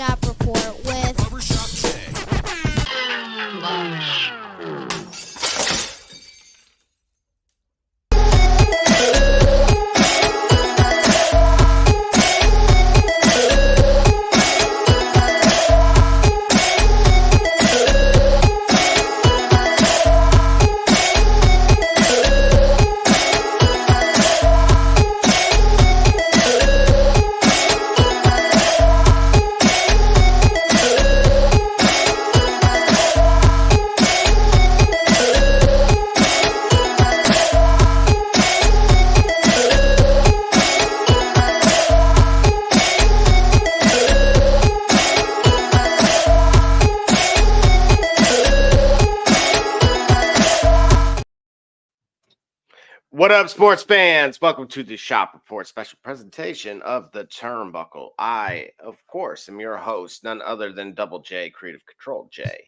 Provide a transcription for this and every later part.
Shop Report with Barbershop Jay. What up, sports fans? Welcome to the Shop Report special presentation of the Turnbuckle. I, of course, am your host, none other than Double J, Creative Control J.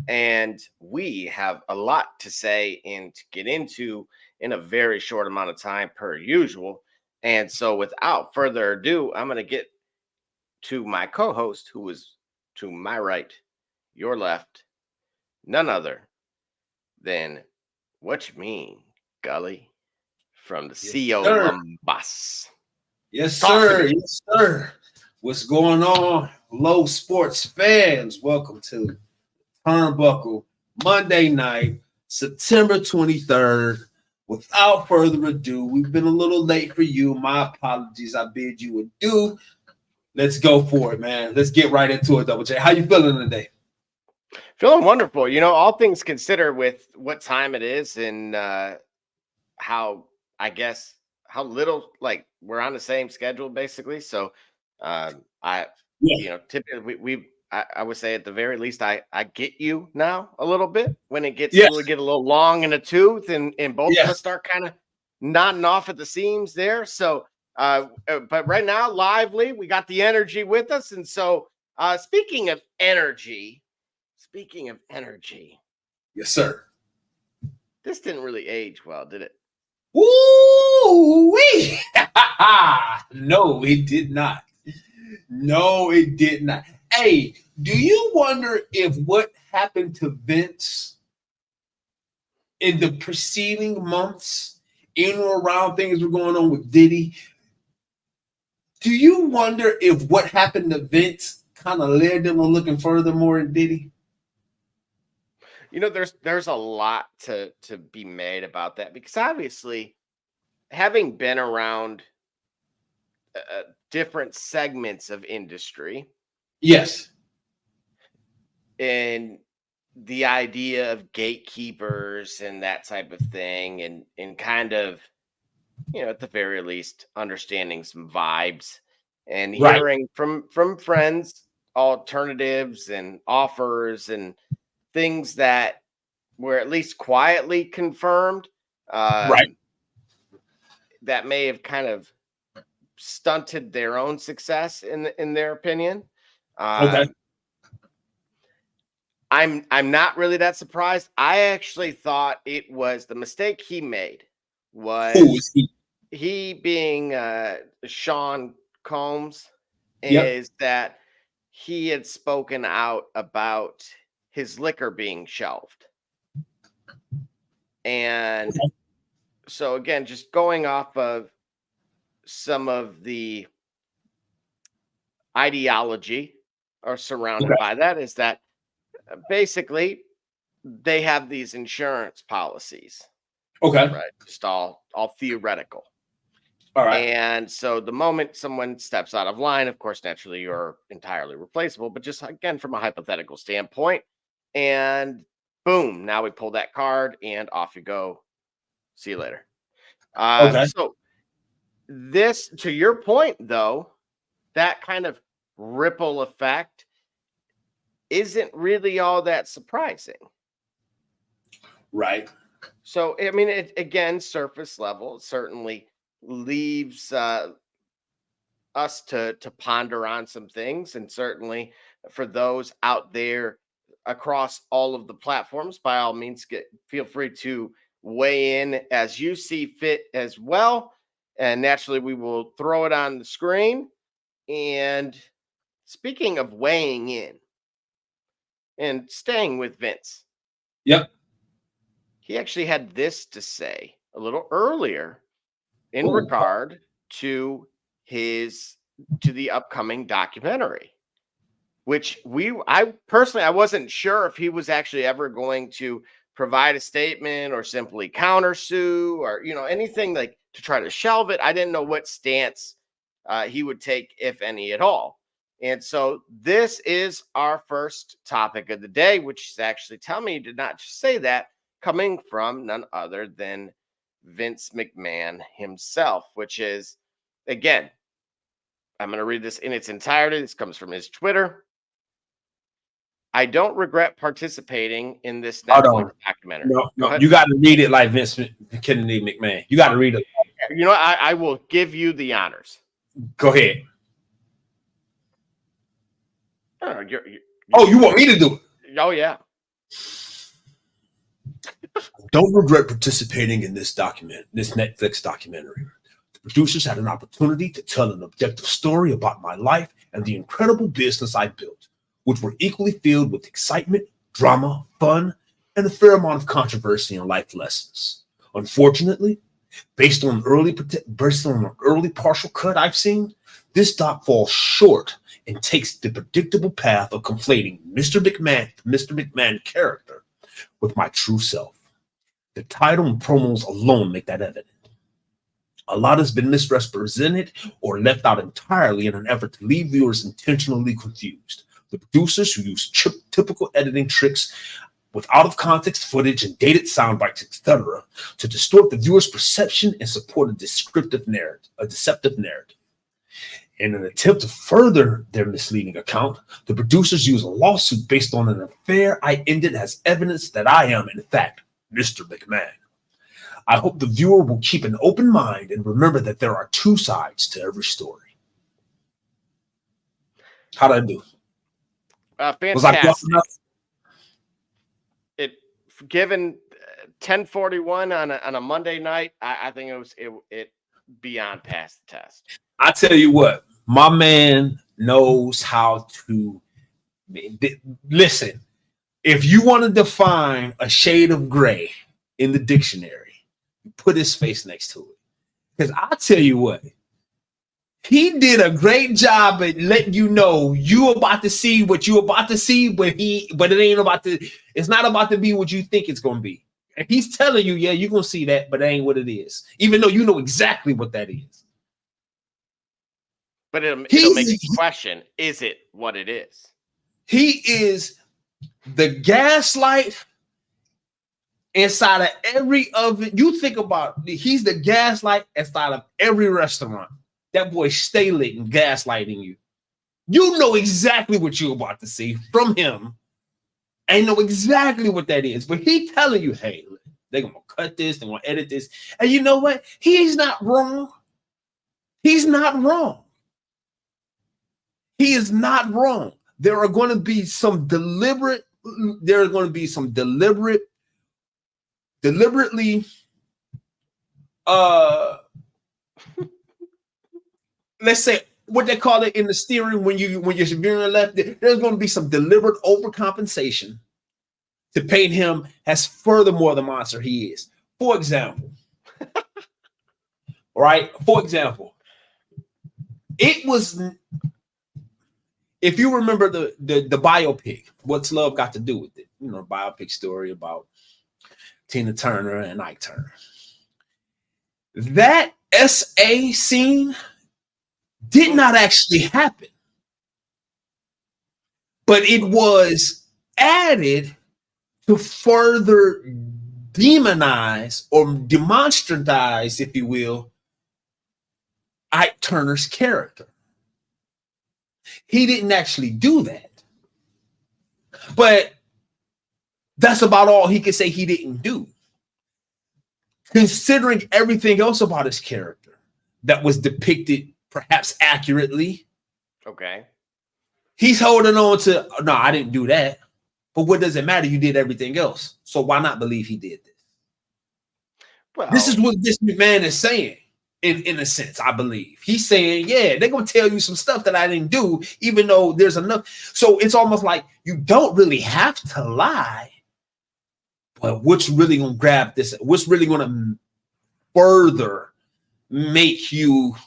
And we have a lot to say and to get into in a very short amount of time per usual. And so without further ado, I'm going to get to my co-host, who is to my right, your left, none other than what you mean, Gully. From the CO Lumbus. Yes, sir. Yes, sir. What's going on, Low Sports fans? Welcome to Turnbuckle Monday night, September 23rd. Without further ado, we've been a little late for you. My apologies. I bid you adieu. Let's go for it, man. Let's get right into it, Double J. How you feeling today? Feeling wonderful. You know, all things considered with what time it is and how little, like, we're on the same schedule basically. So typically I would say at the very least I get you now a little bit when it gets to get a little long in the tooth and both of us start kind of nodding off at the seams there. So but right now, lively, we got the energy with us. And so speaking of energy, yes, sir. This didn't really age well, did it? Ooh-wee. No, it did not. No, it did not. Hey, do you wonder if what happened to Vince in the preceding months, in or around things were going on with Diddy? Do you wonder if what happened to Vince kind of led them on looking furthermore at Diddy? You know, there's a lot to be made about that, because obviously, having been around different segments of industry, yes, and the idea of gatekeepers and that type of thing, and kind of, you know, at the very least, understanding some vibes and hearing from friends alternatives and offers and things that were at least quietly confirmed, that may have kind of stunted their own success in their opinion. I'm not really that surprised. I actually thought it was the mistake he made was he being Sean Combs, is that he had spoken out about his liquor being shelved. And so again, just going off of some of the ideology or surrounded by that, is that basically they have these insurance policies. Right. Just all theoretical. All right. And so the moment someone steps out of line, of course, naturally you're entirely replaceable, but just again, from a hypothetical standpoint, and boom, now we pull that card and off you go. See you later. So this, to your point, though, that kind of ripple effect isn't really all that surprising. Right. So, I mean, it, again, surface level, certainly leaves us to ponder on some things. And certainly for those out there across all of the platforms, by all means, feel free to weigh in as you see fit as well. And naturally, we will throw it on the screen and speaking of weighing in and staying with Vince, Yep. he actually had this to say a little earlier in Oh, regard to the upcoming documentary, which I personally, I wasn't sure if he was actually ever going to provide a statement or simply countersue or anything like to try to shelve it. I didn't know what stance he would take, if any at all. And so this is our first topic of the day, which is actually, tell me, he did not just say that, coming from none other than Vince McMahon himself, which is, again, I'm going to read this in its entirety. This comes from his Twitter. I don't regret participating in this hold Netflix on. documentary. No, you got to read it like Vince Kennedy McMahon. You got to read it. You know, I will give you the honors. Go ahead. Oh, you want me to do it? Oh, yeah. Don't regret participating in this Netflix documentary. The producers had an opportunity to tell an objective story about my life and the incredible business I built, which were equally filled with excitement, drama, fun, and a fair amount of controversy and life lessons. Unfortunately, based on an early partial cut I've seen, this doc falls short and takes the predictable path of conflating Mr. McMahon character with my true self. The title and promos alone make that evident. A lot has been misrepresented or left out entirely in an effort to leave viewers intentionally confused. The producers, who use typical editing tricks with out-of-context footage and dated sound bites, etc., to distort the viewer's perception and support a deceptive narrative. In an attempt to further their misleading account, the producers use a lawsuit based on an affair I ended as evidence that I am, in fact, Mr. McMahon. I hope the viewer will keep an open mind and remember that there are two sides to every story. How'd I do? Fantastic. Was I close enough? It given 10:41 on a Monday night, I think it beyond past the test. I tell you what, my man knows how to listen. If you want to define a shade of gray in the dictionary, put his face next to it. Because I'll tell you what, he did a great job at letting you know you about to see what you about to see, but it's not about to be what you think it's gonna be. And he's telling you, yeah, you're gonna see that, but that ain't what it is. Even though you know exactly what that is. But it'll make you question, is it what it is? He is the gaslight inside of every oven. You think about it, he's the gaslight inside of every restaurant. That boy stay lit and gaslighting you. You know exactly what you're about to see from him. And know exactly what that is. But he telling you, hey, they're gonna cut this, they're gonna edit this. And you know what? He's not wrong. He's not wrong. He is not wrong. There are going to be some deliberately let's say what they call it in the steering when you're veering left, there's going to be some deliberate overcompensation to paint him as furthermore the monster he is. For example, it was, if you remember the biopic, What's Love Got to Do with It? You know, biopic story about Tina Turner and Ike Turner. That SA scene did not actually happen, but it was added to further demonize or demonstratize, if you will, Ike Turner's character. He didn't actually do that, but that's about all he could say he didn't do, considering everything else about his character that was depicted perhaps accurately. Okay. He's holding on to, no, I didn't do that. But what does it matter? You did everything else. So why not believe he did this? Well, this is what this McMahon is saying. in a sense, I believe. He's saying, yeah, they're going to tell you some stuff that I didn't do, even though there's enough. So it's almost like you don't really have to lie, but what's really going to grab this? What's really going to further make you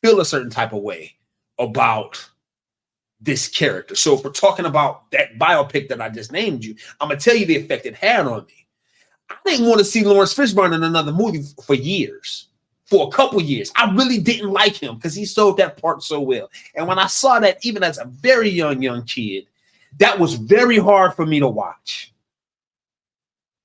feel a certain type of way about this character? So if we're talking about that biopic that I just named you, I'm going to tell you the effect it had on me. I didn't want to see Lawrence Fishburne in another movie for years. For a couple years. I really didn't like him because he sold that part so well. And when I saw that, even as a very young kid, that was very hard for me to watch.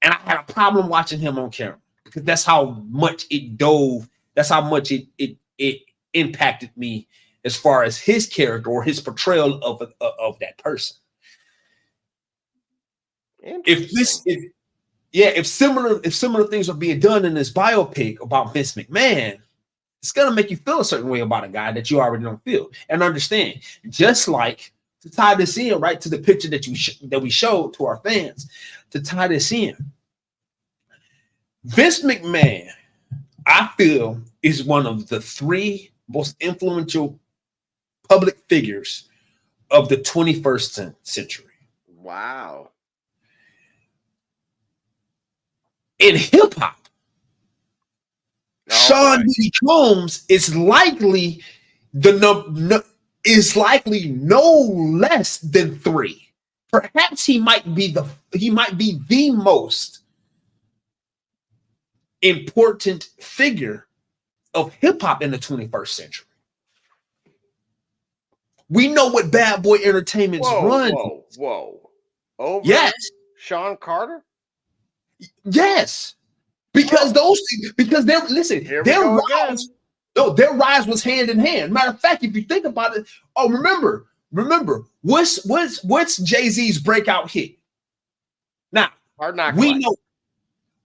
And I had a problem watching him on camera because that's how much it dove. That's how much it impacted me as far as his character or his portrayal of that person. If similar things are being done in this biopic about Vince McMahon, it's gonna make you feel a certain way about a guy that you already don't feel and understand. Just like to tie this in right to the picture that that we showed to our fans, to tie this in, Vince McMahon, I feel, is one of the 3 most influential public figures of the 21st century. Wow. In hip hop, Sean Diddy Combs is likely no less than 3. Perhaps he might be the most important figure of hip hop in the 21st century. We know what Bad Boy Entertainment's run. Whoa. Over yes. Sean Carter? Yes. Because their rise was hand in hand. Matter of fact, if you think about it, remember, what's Jay-Z's breakout hit? Now, Hard Knock we Life. know.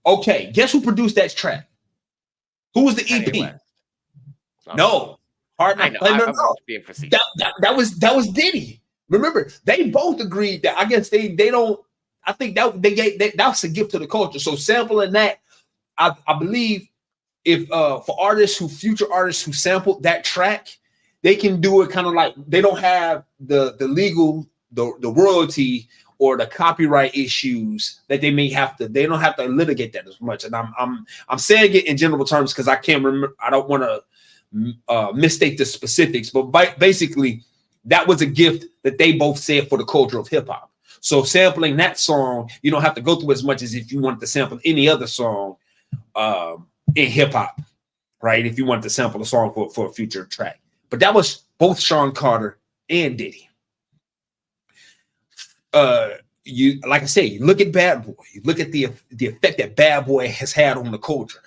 Okay, guess who produced that track? Who was the EP? No, Hard Knock Life. That was Diddy. Remember, they both agreed that. I guess they don't. I think that's a gift to the culture. So sampling that, I believe, if for future artists who sampled that track, they can do it kind of like they don't have the legal the royalty or the copyright issues that they don't have to litigate that as much. And I'm saying it in general terms because I can't remember. I don't want to mistake the specifics, but basically that was a gift that they both said for the culture of hip hop. So sampling that song, you don't have to go through as much as if you wanted to sample any other song in hip hop, right? If you wanted to sample a song for a future track. But that was both Sean Carter and Diddy. You like I say, you look at Bad Boy, you look at the effect that Bad Boy has had on the culture.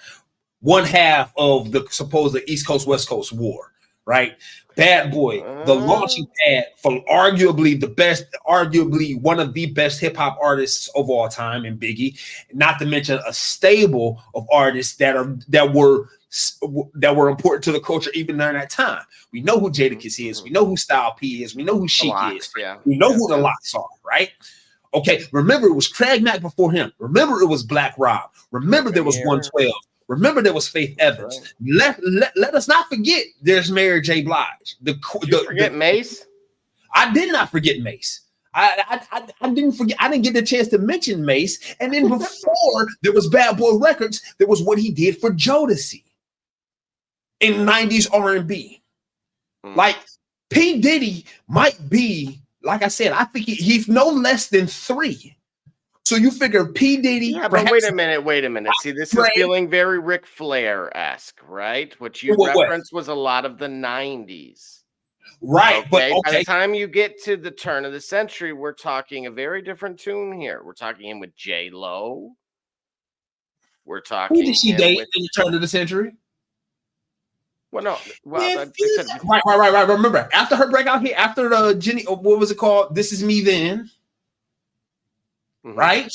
One half of the supposed East Coast West Coast war, right? Bad Boy, the launching pad for arguably one of the best hip hop artists of all time in Biggie, not to mention a stable of artists that were important to the culture even during that time. We know who Jadakiss is, we know who Style P is, we know who Sheik is, we know who the Lox are, right? Okay, remember it was Craig Mack before him. Remember it was Black Rob. Remember there was 112. Remember there was Faith Evans. Right. Let us not forget there's Mary J. Blige. Forget Mace? I did not forget Mace. I didn't forget. I didn't get the chance to mention Mace. And then before there was Bad Boy Records, there was what he did for Jodeci in 90s R&B. Like P. Diddy might be, like I said, I think he's no less than 3. So you figure P. Diddy. Yeah, but wait a minute. See, this is feeling very Ric Flair-esque, right? What you referenced was a lot of the 90s. Right. Okay? But by the time you get to the turn of the century, we're talking a very different tune here. We're talking him with J-Lo. We're talking. Who did she date in the turn of the century? Well, no. Well, right. Remember, after her breakout hit, after the Jenny, what was it called? This Is Me Then. Right?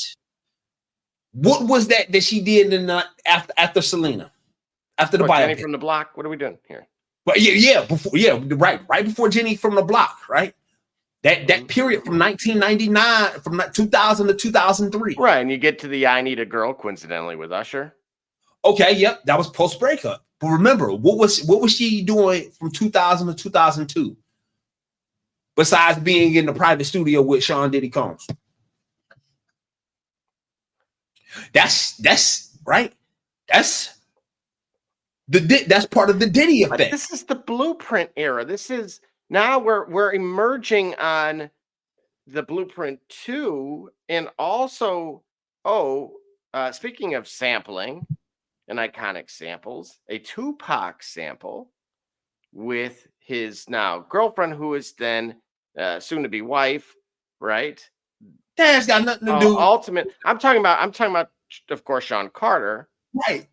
What was that she did in after Selena? After the biopic? Jenny from the Block? What are we doing here? But right before Jenny from the Block, right? That period from 1999, from 2000 to 2003. Right, and you get to the I Need a Girl, coincidentally, with Usher. Okay, yep, that was post breakup. But remember, what was she doing from 2000 to 2002? Besides being in the private studio with Sean Diddy Combs. That's right. That's part of the Diddy effect. But this is the blueprint era. This is now we're emerging on the blueprint 2, and also speaking of sampling and iconic samples, a Tupac sample with his now girlfriend, who is then soon to be wife, right? That's got nothing to do. Ultimate. I'm talking about, of course, Sean Carter. Right.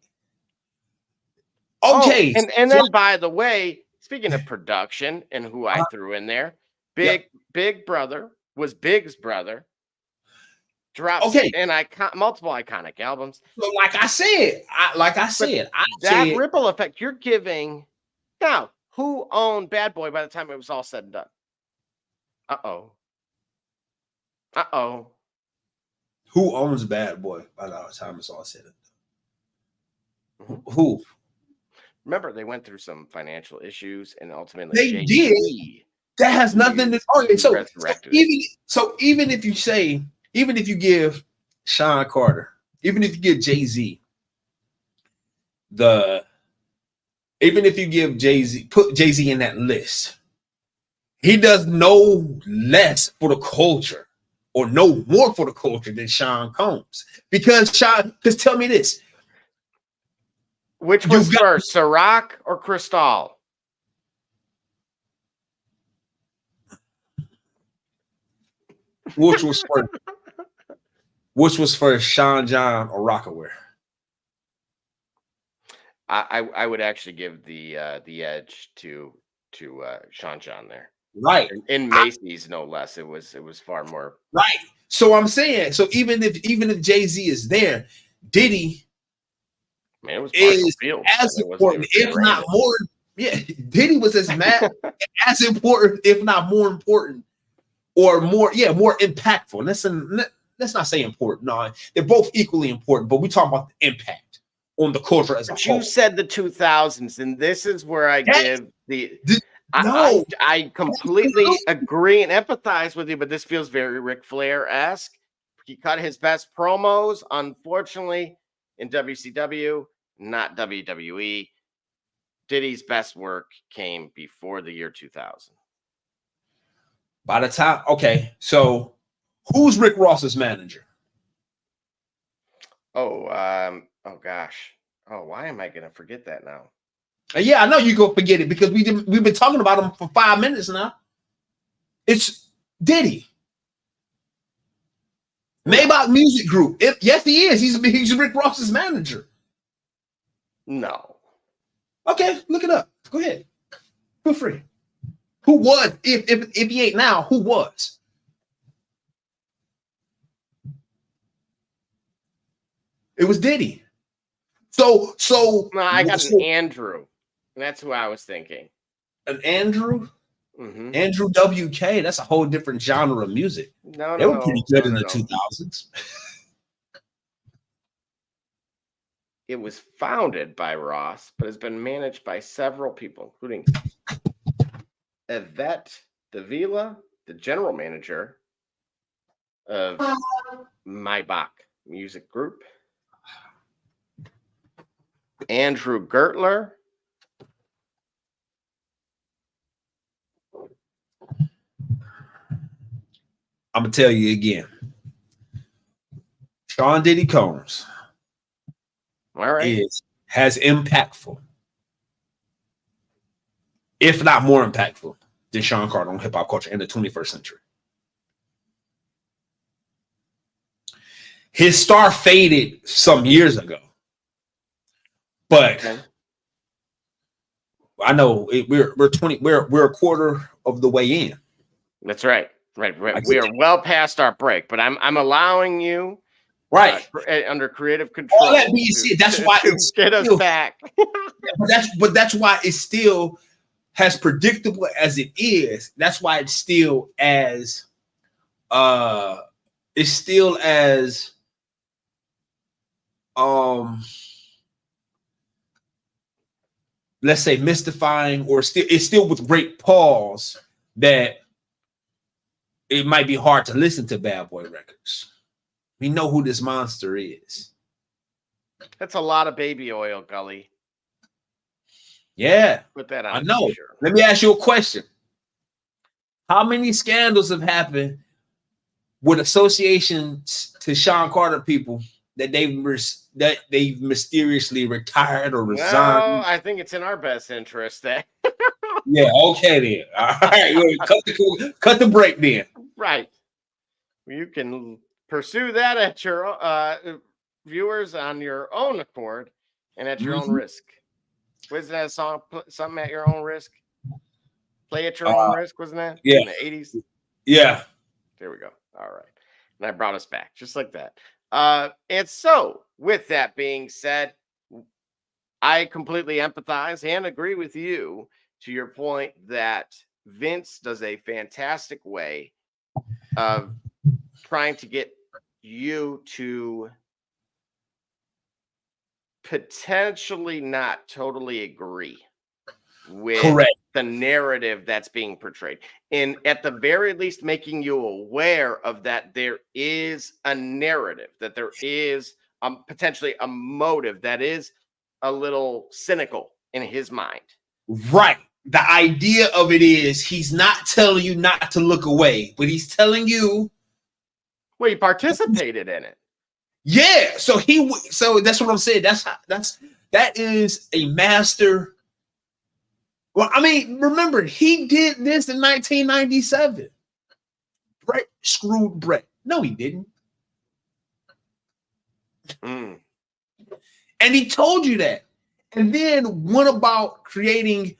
Okay. And then, by the way, speaking of production and who I threw in there, Big Brother was Big's brother. Drops in multiple iconic albums. So like I said, that ripple effect you're giving. Now, who owned Bad Boy by the time it was all said and done? Uh-oh. Who owns Bad Boy by the time it's all said and done? Who? Remember, they went through some financial issues, and ultimately they did. That has nothing to do. So even if you give Sean Carter, even if you give Jay-Z, put Jay-Z in that list, he does no less for the culture or no more for the culture than Sean Combs. Because tell me this. Which was first, Ciroc or Cristal? Which was first? Which was first, Sean John or Rockaware? I would actually give the edge to Sean John there. Right. In Macy's, no less. It was far more. Right. So I'm saying, so even if Jay-Z is there, Diddy is as important, if not more. Yeah, Diddy was as important, if not more important, or more impactful. Let's not say important. No, they're both equally important, but we talk about the impact on the culture as a whole. You said the 2000s, and this is where I I completely agree and empathize with you, but this feels very Ric Flair-esque. He cut his best promos, unfortunately, in WCW, not WWE. Diddy's best work came before the year 2000. By the time, so who's Rick Ross's manager? Oh gosh. Oh, why am I going to forget that now? Yeah, I know you go forget it because we've been talking about him for 5 minutes now. It's Diddy. Maybach Music Group. Yes, he is. He's Rick Ross's manager. No. Okay, look it up. Go ahead. Feel free. Who was? If he ain't now, who was? It was Diddy. So no, I got an Andrew. That's who I was thinking. An Andrew? Mm-hmm. Andrew WK. That's a whole different genre of music. No, they were pretty good in the 2000s. It was founded by Ross, but has been managed by several people, including Yvette Davila, the general manager of Maybach Music Group, Andrew Gertler, I'm gonna tell you again. Sean Diddy Combs has impactful, if not more impactful, than Sean Carter on hip hop culture in the 21st century. His star faded some years ago, but I know we're a quarter of the way in. That's right. Right. We are well past our break, but I'm allowing you under creative control. All that being said, that's why it's get us back. but that's why it's still as predictable as it is. That's why it's still as let's say, mystifying, or it's still with great pause that it might be hard to listen to Bad Boy Records. We know who this monster is. That's a lot of baby oil, Gully. Yeah, Put that on I a know. t-shirt. Let me ask you a question. How many scandals have happened with associations to Sean Carter people that they've mysteriously retired or resigned? Well, I think it's in our best interest that Yeah, okay then. All right, cut the break then. right. You can pursue that at your viewers on your own accord and at your own risk. Wasn't that a song? Something at your own risk. Play at your own risk, wasn't that? Yeah. In the 80s? Yeah. There we go. All right. And I brought us back just like that. And so, with that being said, I completely empathize and agree with you to your point that Vince does a fantastic way of trying to get you to potentially not totally agree with Correct. the narrative that's being portrayed, and at the very least making you aware of that there is a narrative, that there is potentially a motive that is a little cynical in his mind. Right. The idea of it is he's not telling you not to look away, but he's telling you, well, he participated in it. yeah. So that's what I'm saying. That is a master. Well, I mean, remember, he did this in 1997. Brett screwed Brett. No, he didn't. Mm. And he told you that. And then went about creating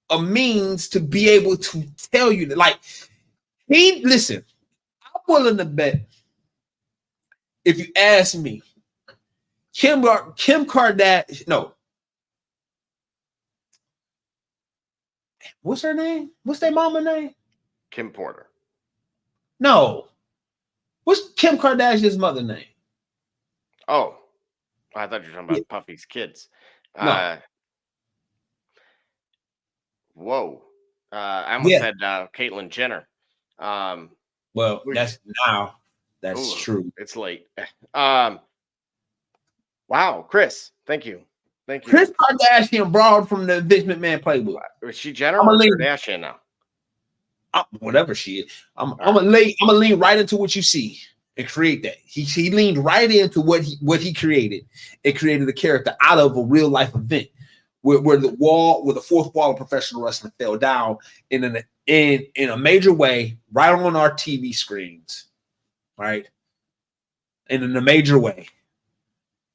a means to be able to tell you that. Like, listen, I'm willing to bet, if you ask me, Kim Kardashian, no. What's her name? What's their mama name? Kim Porter. No. What's Kim Kardashian's mother name? Oh, I thought you were talking about Puffy's kids. No. Whoa. I almost said Caitlyn Jenner. Well, that's true. It's late. Wow, Chris, thank you. Chris Kardashian borrowed from the Vince McMahon playbook. Is she Jenner or Kardashian now? Whatever she is. I'm gonna lean right into what you see and create that. He leaned right into what he created. It created a character out of a real life event where the fourth wall of professional wrestling fell down in a major way right on our TV screens, right? And in a major way.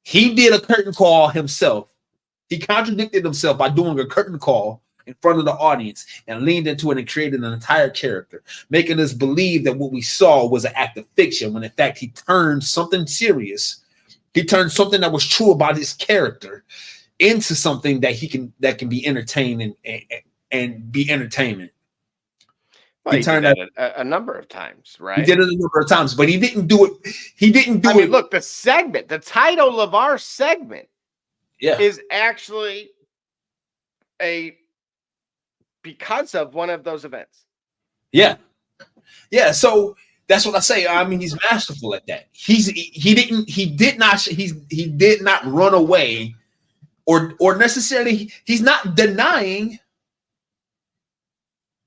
He did a curtain call himself. He contradicted himself by doing a curtain call in front of the audience and leaned into it and created an entire character, making us believe that what we saw was an act of fiction, when in fact he turned something serious. He turned something that was true about his character into something that can be entertaining and be entertainment. Well, he did that a number of times, right? He did it a number of times, but he didn't do it. He didn't do it. Look, the title of our segment is actually because of one of those events. Yeah. So that's what I say. I mean, he's masterful at that. He did not run away or necessarily. He's not denying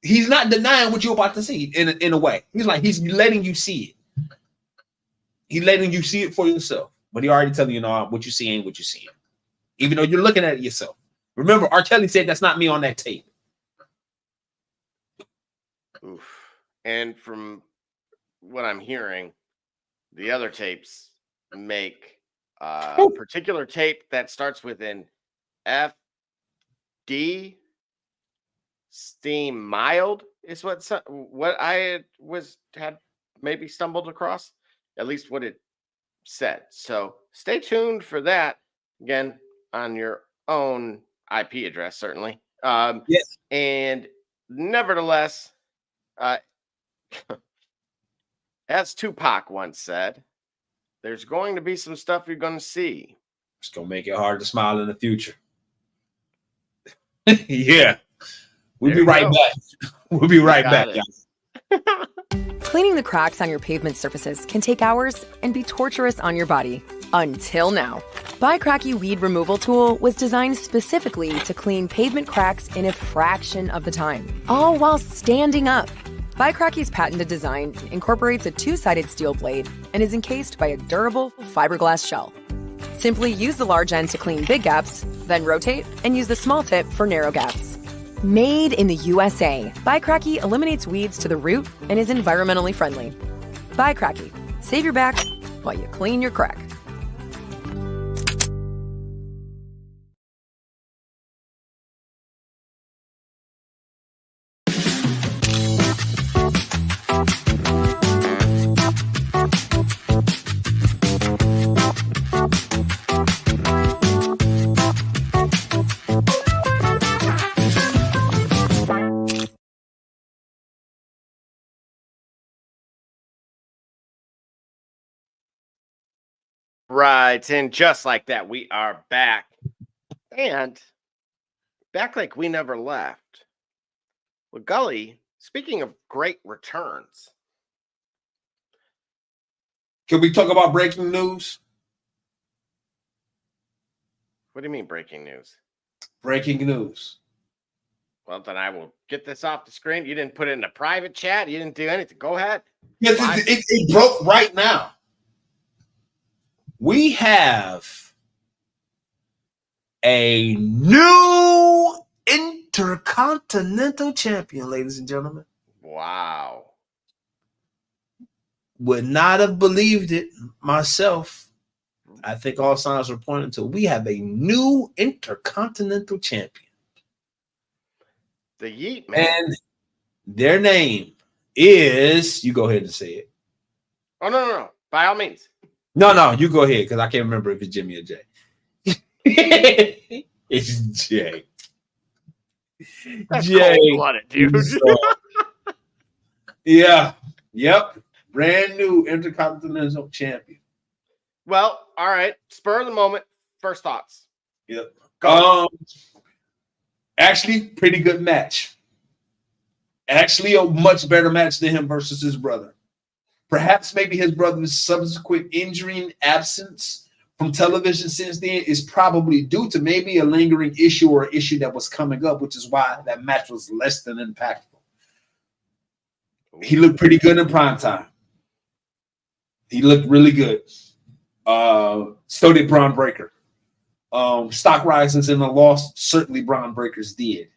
what you're about to see in a way. He's letting you see it. He's letting you see it for yourself. But he already telling you, what you see ain't what you see. Even though you're looking at it yourself. Remember, R. Kelly said that's not me on that tape. Oof. And from what I'm hearing, the other tapes make a particular tape that starts with an FD. Steam mild is what I had maybe stumbled across, at least what it said. So stay tuned for that, again, on your own IP address, certainly. Yes. And nevertheless, as Tupac once said, there's going to be some stuff you're going to see. It's going to make it hard to smile in the future. Yeah. We'll There be you right go. back. We'll be right got back, it. guys. Cleaning the cracks on your pavement surfaces can take hours and be torturous on your body. Until now. Cracky Weed Removal Tool was designed specifically to clean pavement cracks in a fraction of the time, all while standing up. Cracky's patented design incorporates a two-sided steel blade and is encased by a durable fiberglass shell. Simply use the large end to clean big gaps, then rotate and use the small tip for narrow gaps. Made in the USA, Cracky eliminates weeds to the root and is environmentally friendly. Cracky. Save your back while you clean your crack. Right. And just like that, we are back. And back like we never left. Well, Gully, speaking of great returns. Can we talk about breaking news? What do you mean breaking news? Breaking news. Well, then I will get this off the screen. You didn't put it in a private chat. You didn't do anything. Go ahead. Yes, it broke right now. We have a new Intercontinental Champion, ladies and gentlemen. Wow. Would not have believed it myself. I think all signs are pointing to we have a new Intercontinental Champion. The Yeet, man. And their name is, you go ahead and say it. Oh, no. By all means. No, you go ahead, because I can't remember if it's Jimmy or Jay. It's Jay. That's Jay. cold-blooded, dude. Yeah. Yep. Brand new Intercontinental Champion. Well, all right. Spur of the moment. First thoughts. Yep. Go. Actually, pretty good match. Actually, a much better match than him versus his brother. Perhaps maybe his brother's subsequent injury and absence from television since then is probably due to maybe a lingering issue or issue that was coming up, which is why that match was less than impactful. He looked pretty good in prime time. He looked really good. So did Braun Breaker. Stock rises in the loss, certainly Braun Breaker's did.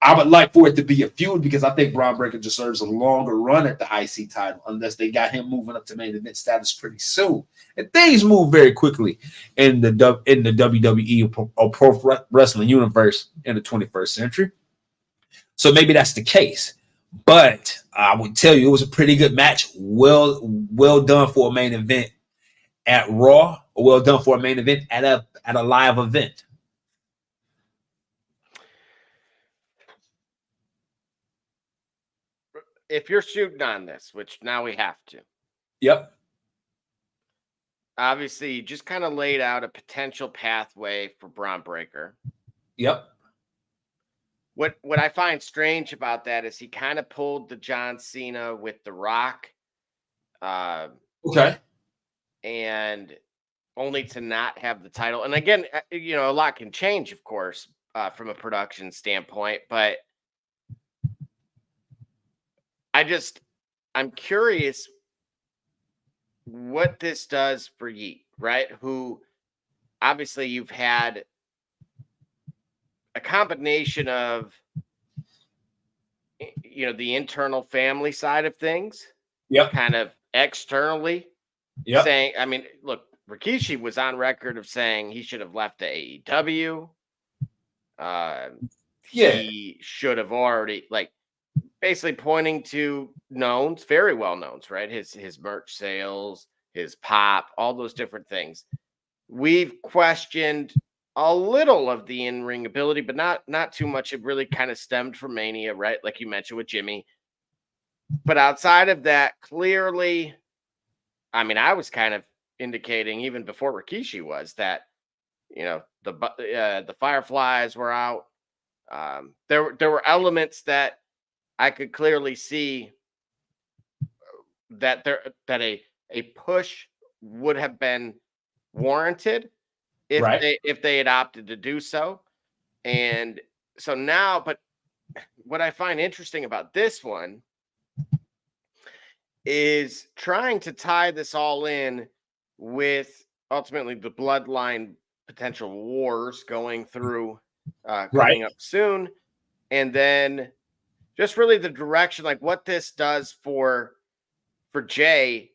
I would like for it to be a feud because I think Braun Breaker deserves a longer run at the IC title unless they got him moving up to main event status pretty soon. And things move very quickly in the WWE or pro wrestling universe in the 21st century. So maybe that's the case. But I would tell you it was a pretty good match. Well done for a main event at Raw, or well done for a main event at a live event. If you're shooting on this, which now we have to. Yep. Obviously, you just kind of laid out a potential pathway for Braun Breaker. Yep. What I find strange about that is he kind of pulled the John Cena with The Rock. Okay. And only to not have the title. And again, a lot can change, of course, from a production standpoint, but I'm curious what this does for Yeet, right? Who obviously you've had a combination of, the internal family side of things. Yep. Kind of externally. Yep. Saying, I mean, look, Rikishi was on record of saying he should have left the AEW. He should have already, basically pointing to knowns, very well knowns, right? His merch sales, his pop, all those different things. We've questioned a little of the in-ring ability, but not too much. It really kind of stemmed from Mania, right? Like you mentioned with Jimmy. But outside of that, clearly, I mean, I was kind of indicating even before Rikishi was that, the Fireflies were out. There were elements that I could clearly see that a push would have been warranted if Right. they had opted to do so. And so now, but what I find interesting about this one is trying to tie this all in with ultimately the bloodline potential wars going through Right. coming up soon, and then just really the direction, like what this does for Jay.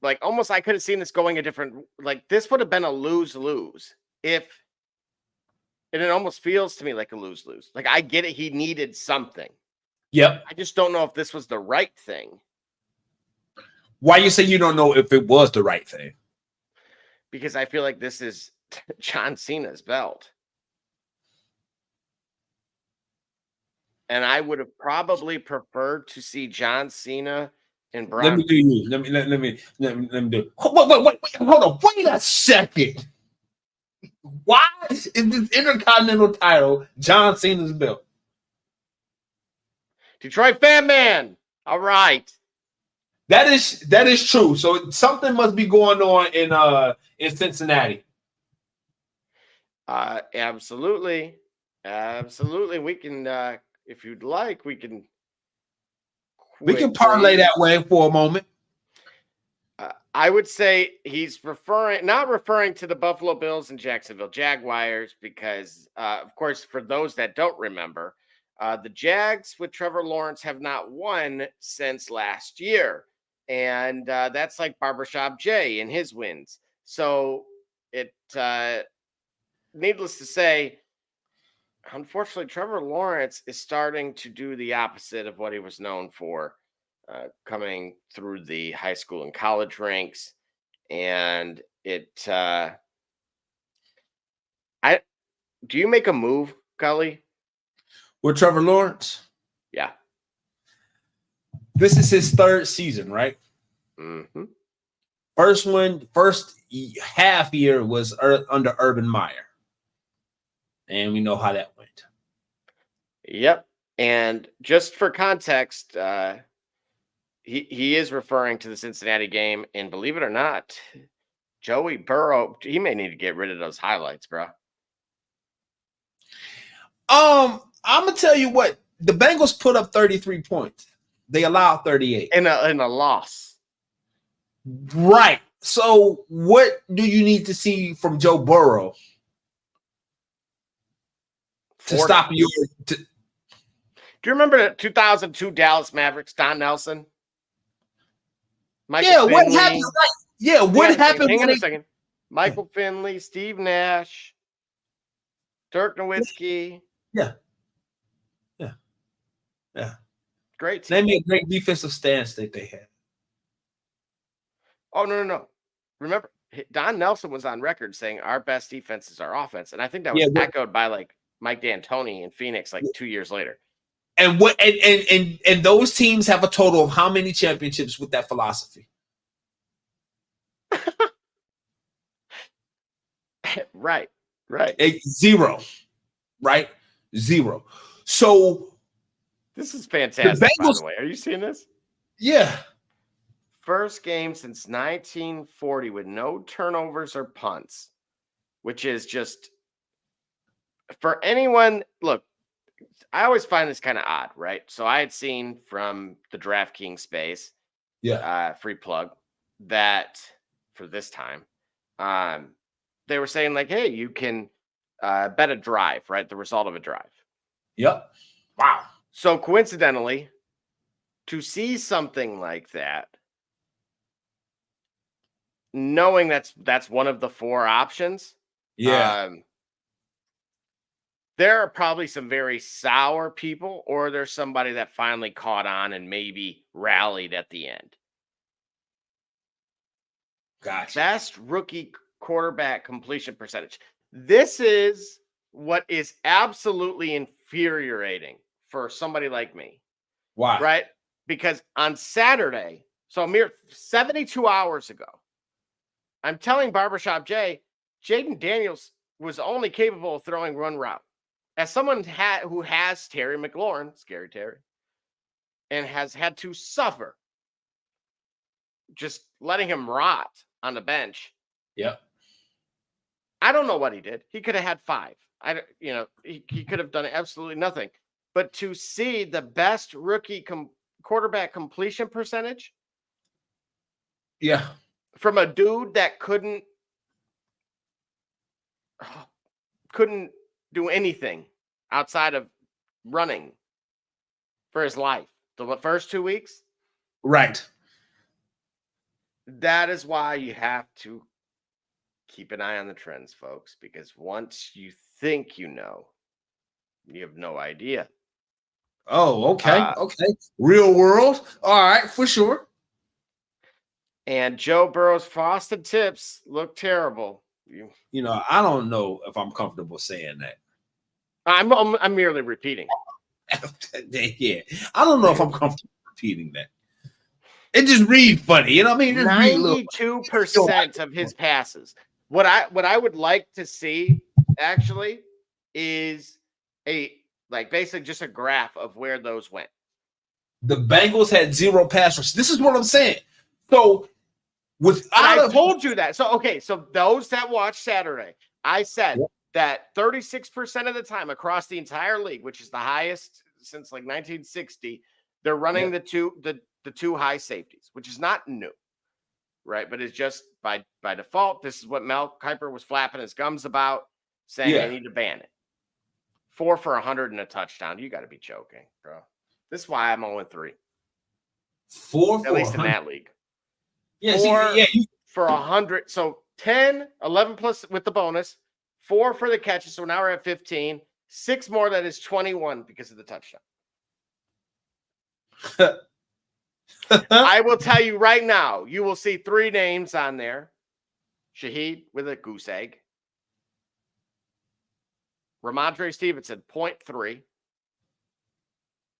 Like almost I could have seen this going a different, like this would have been a lose-lose if, and it almost feels to me like a lose-lose. Like I get it, he needed something. Yep. I just don't know if this was the right thing. Why you say you don't know if it was the right thing? Because I feel like this is John Cena's belt. And I would have probably preferred to see John Cena and Braun. Let me do you. Let me do. Wait, hold on. Wait a second. Why is this Intercontinental title John Cena's belt? Detroit Fan Man. All right. That is true. So something must be going on in Cincinnati. Absolutely. We can if you'd like, we can parlay that way for a moment. I would say he's not referring to the Buffalo Bills and Jacksonville Jaguars because, of course, for those that don't remember, the Jags with Trevor Lawrence have not won since last year. And that's like Barbershop Jay and his wins. So needless to say, unfortunately, Trevor Lawrence is starting to do the opposite of what he was known for, coming through the high school and college ranks. And do you make a move, Gully? With Trevor Lawrence? Yeah. This is his third season, right? Mm-hmm. First half year was under Urban Meyer. And we know how that went. Yep. And just for context, he is referring to the Cincinnati game. And believe it or not, Joey Burrow, he may need to get rid of those highlights, bro. I'm going to tell you what. The Bengals put up 33 points. They allowed 38. In a loss. Right. So what do you need to see from Joe Burrow to stop you? Do you remember the 2002 Dallas Mavericks, Don Nelson? Michael Finley. What happened? What happened? Hang on a second. Michael Finley, Steve Nash, Dirk Nowitzki. Yeah. Great team. Name me a great defensive stance that they had. Oh, no. Remember, Don Nelson was on record saying our best defense is our offense. And I think that was echoed by like Mike D'Antoni in Phoenix like 2 years later. And what and those teams have a total of how many championships with that philosophy? Right. 0. Right? 0. So this is fantastic, by the way. Are you seeing this? Yeah. First game since 1940 with no turnovers or punts, which is just for anyone. Look, I always find this kind of odd, right? So I had seen from the DraftKings space, free plug, that for this time, they were saying like, hey, you can bet a drive, right? The result of a drive. Yep. Wow. So coincidentally, to see something like that, knowing that's one of the 4 options, there are probably some very sour people, or there's somebody that finally caught on and maybe rallied at the end. Gotcha. Best rookie quarterback completion percentage. This is what is absolutely infuriating for somebody like me. Why? Right? Because on Saturday, so a mere 72 hours ago, I'm telling Barbershop Jay, Jaden Daniels was only capable of throwing one route. As someone who has Terry McLaurin, Scary Terry, and has had to suffer just letting him rot on the bench. Yep. I don't know what he did. He could have had 5. He could have done absolutely nothing. But to see the best rookie quarterback completion percentage, yeah, from a dude that couldn't do anything outside of running for his life the first 2 weeks. Right. That is why you have to keep an eye on the trends, folks, because once you think you know, you have no idea. Oh, okay. Okay. Real world. All right, for sure. And Joe Burrow's frosted tips look terrible. You know, I don't know if I'm comfortable saying that. I'm merely repeating. Yeah. I don't know if I'm comfortable repeating that. It just reads funny. You know what I mean? 92% of his passes. What I would like to see actually is basically just a graph of where those went. The Bengals had 0 pass rush. This is what I'm saying. So I told you that. So those that watched Saturday, I said that 36% of the time across the entire league, which is the highest since like 1960, they're running the two high safeties, which is not new, right? But it's just by default. This is what Mel Kiper was flapping his gums about, saying they need to ban it. 4 for 100 and a touchdown. You got to be joking, bro. This is why I'm 0-3. 4 at least in that league. Yeah, 4 for 100. So 10, 11 plus with the bonus, 4 for the catches. So now we're at 15. 6 more, that is 21 because of the touchdown. I will tell you right now, you will see 3 names on there. Shaheed with a goose egg. Ramondre Stevenson, 0.3.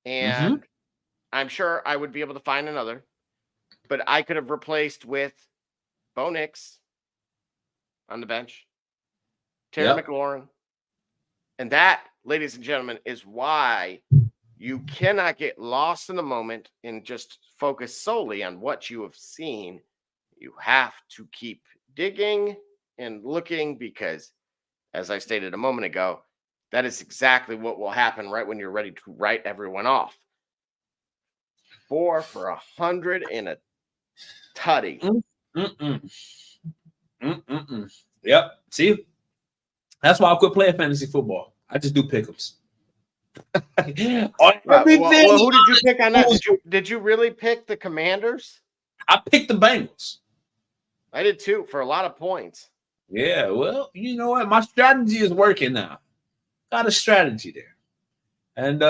And I'm sure I would be able to find another. But I could have replaced with Bo Nix on the bench. Terry McLaurin. And that, ladies and gentlemen, is why you cannot get lost in the moment and just focus solely on what you have seen. You have to keep digging and looking because, as I stated a moment ago, that is exactly what will happen right when you're ready to write everyone off. 4 for 100 in a tutty. Yep. See, that's why I quit playing fantasy football. I just do pickups. Who did you pick on that? Did you really pick the Commanders? I picked the Bengals. I did too, for a lot of points. Yeah, well, you know what? My strategy is working now. Got a strategy there. And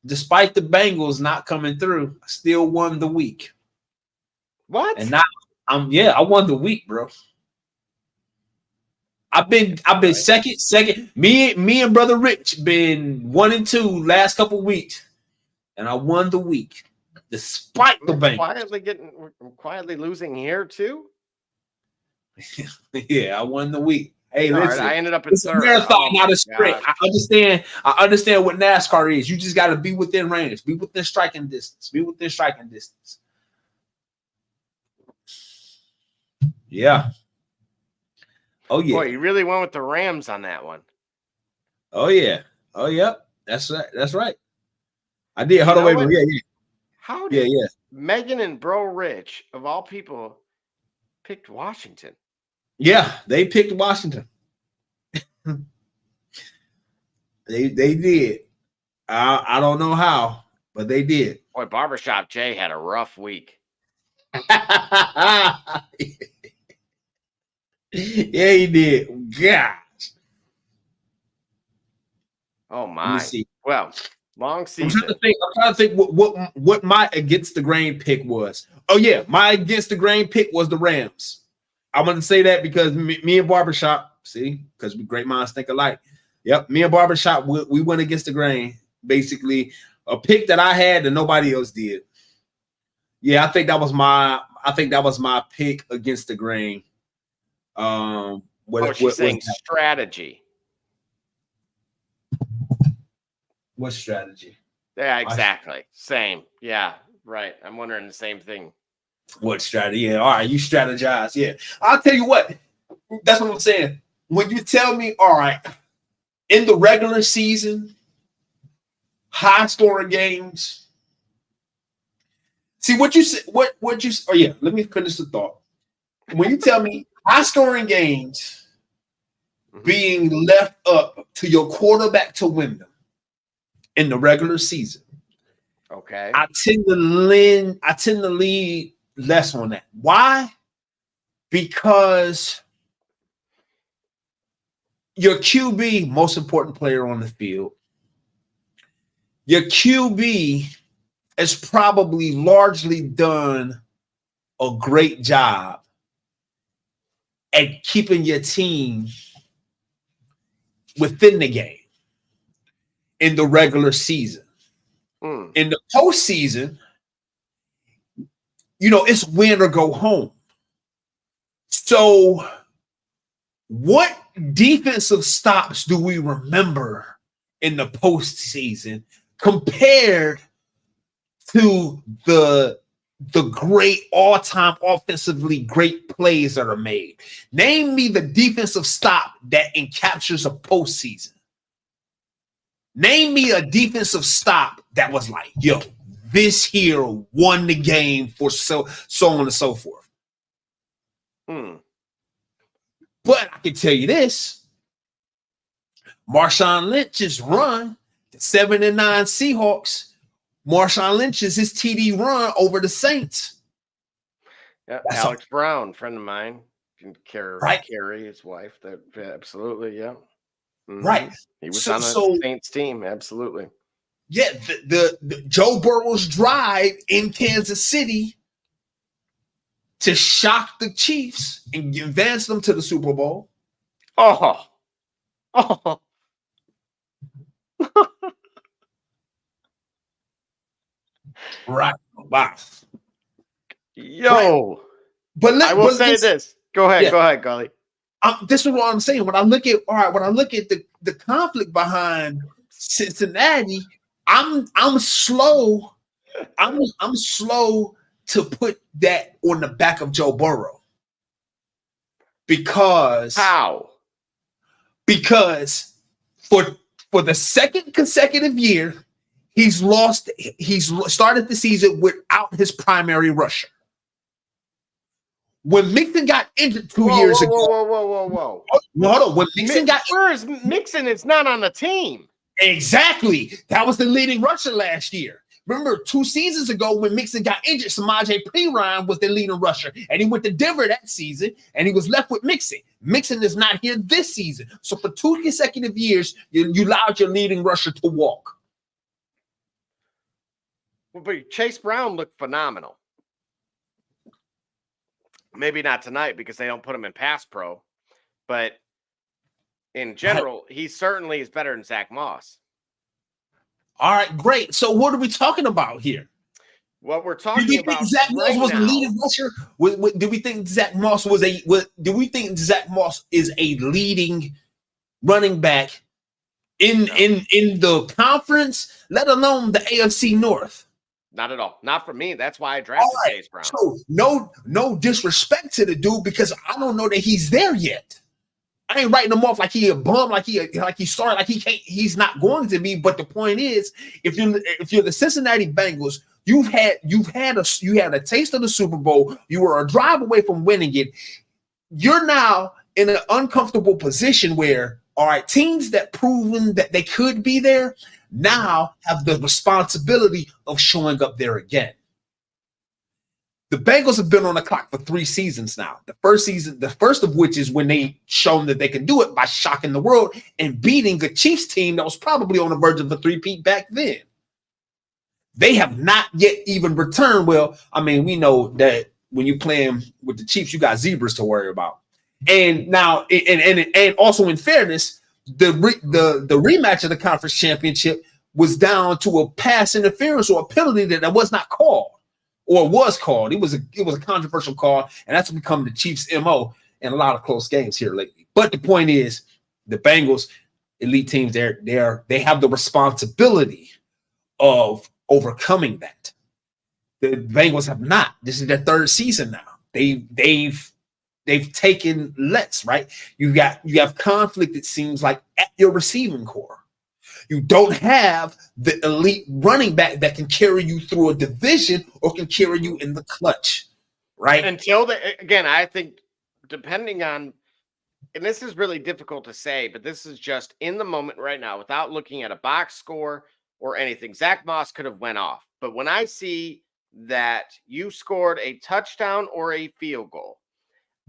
despite the Bengals not coming through, I still won the week. What? And now I won the week, bro. I've been second. Me and brother Rich been 1 and 2 last couple weeks, and I won the week despite the Bengals. Quietly losing here too. Yeah, I won the week. Hey, listen, I ended up in third. Marathon, not a sprint. I understand what NASCAR is. You just got to be within range, be within striking distance, Yeah. Oh yeah. Boy, you really went with the Rams on that one. Oh yeah. Oh yep. That's right. I did. Hold on, wait a minute. Yeah. How did Megan and Bro Rich, of all people, picked Washington? Yeah, they picked Washington. They did. I don't know how, but they did. Boy, Barbershop Jay had a rough week. Yeah, he did. Gosh. Oh my. Well, long season. I'm trying to think what my against the grain pick was. Oh yeah, my against the grain pick was the Rams. I'm gonna say that because me and Barbershop, because we great minds think alike. Yep, me and Barbershop, we went against the grain. Basically, a pick that I had that nobody else did. Yeah, I think that was my pick against the grain. She's saying strategy. What strategy? Yeah, exactly. Same. Yeah, right. I'm wondering the same thing. What strategy? Yeah, all right, you strategize. Yeah, I'll tell you what. That's what I'm saying. When you tell me, all right, in the regular season, high scoring games. See what you said. What you? Oh yeah, let me finish the thought. When you tell me high scoring games being left up to your quarterback to win them in the regular season, okay, I tend to lean less on that. Why? Because your QB, most important player on the field, your QB has probably largely done a great job at keeping your team within the game in the regular season. In the postseason, it's win or go home. So what defensive stops do we remember in the postseason compared to the great all-time offensively great plays that are made? Name me the defensive stop that encaptures a postseason. Name me a defensive stop that was like, yo, this here won the game for so on and so forth. But I can tell you this. Marshawn Lynch's run, the 7-9 Seahawks, Marshawn Lynch's his TD run over the Saints. Yeah, Alex Brown, friend of mine, can carry his wife. That absolutely, yeah. Right. He was on the Saints team, absolutely. Yeah, the Joe Burrow's drive in Kansas City to shock the Chiefs and advance them to the Super Bowl. Oh. Right. Wow. Yo. Right. But I will say this. Go ahead, Golly. This is what I'm saying. When I look at the conflict behind Cincinnati, I'm slow. I'm slow to put that on the back of Joe Burrow. Because how? Because for the second consecutive year, he's started the season without his primary rusher. When Mixon got injured 2 years ago. Whoa. Hold on. When Mixon where is Mixon? It's not on the team. Exactly. That was the leading rusher last year. Remember, 2 seasons ago when Mixon got injured, Samaje Perine was the leading rusher, and he went to Denver that season, and he was left with Mixon. Mixon is not here this season. So for 2 consecutive years, you allowed your leading rusher to walk. Well, but Chase Brown looked phenomenal. Maybe not tonight because they don't put him in pass pro, but in general, he certainly is better than Zach Moss. All right, great. So what are we talking about here? What we're talking about Zach Moss was the leading rusher? Do we think Zach Moss do we think Zach Moss is a leading running back in the conference, let alone the AFC North? Not at all. Not for me. That's why I drafted Chase Brown. So no disrespect to the dude because I don't know that he's there yet. I ain't writing him off like he a bum, like he started, like he's not going to be. But the point is, if you're the Cincinnati Bengals, you had a taste of the Super Bowl. You were a drive away from winning it. You're now in an uncomfortable position where, all right, teams that proven that they could be there now have the responsibility of showing up there again. The Bengals have been on the clock for 3 seasons now. The first of which is when they shown that they can do it by shocking the world and beating a Chiefs team that was probably on the verge of a three-peat back then. They have not yet even returned. Well, I mean, we know that when you're playing with the Chiefs, you got zebras to worry about. And now, and also in fairness, the rematch of the conference championship was down to a pass interference or a penalty that was not called. Or was called. It was a controversial call, and that's become the Chiefs' MO. in a lot of close games here lately. But the point is, the Bengals, elite teams, they have the responsibility of overcoming that. The Bengals have not. This is their third season now. They've taken less, right? You have conflict, it seems like, at your receiving core. You don't have the elite running back that can carry you through a division or can carry you in the clutch, right? Again, I think depending on, and this is really difficult to say, but this is just in the moment right now without looking at a box score or anything. Zach Moss could have went off, but when I see that you scored a touchdown or a field goal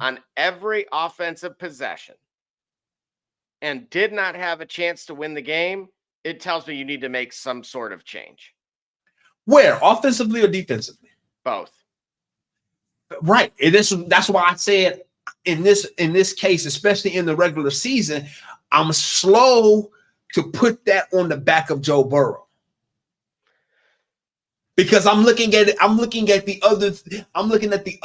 on every offensive possession and did not have a chance to win the game, it tells me you need to make some sort of change. Where? Offensively or defensively? Both. Right. That's why I said in this case, especially in the regular season, I'm slow to put that on the back of Joe Burrow. Because I'm looking at the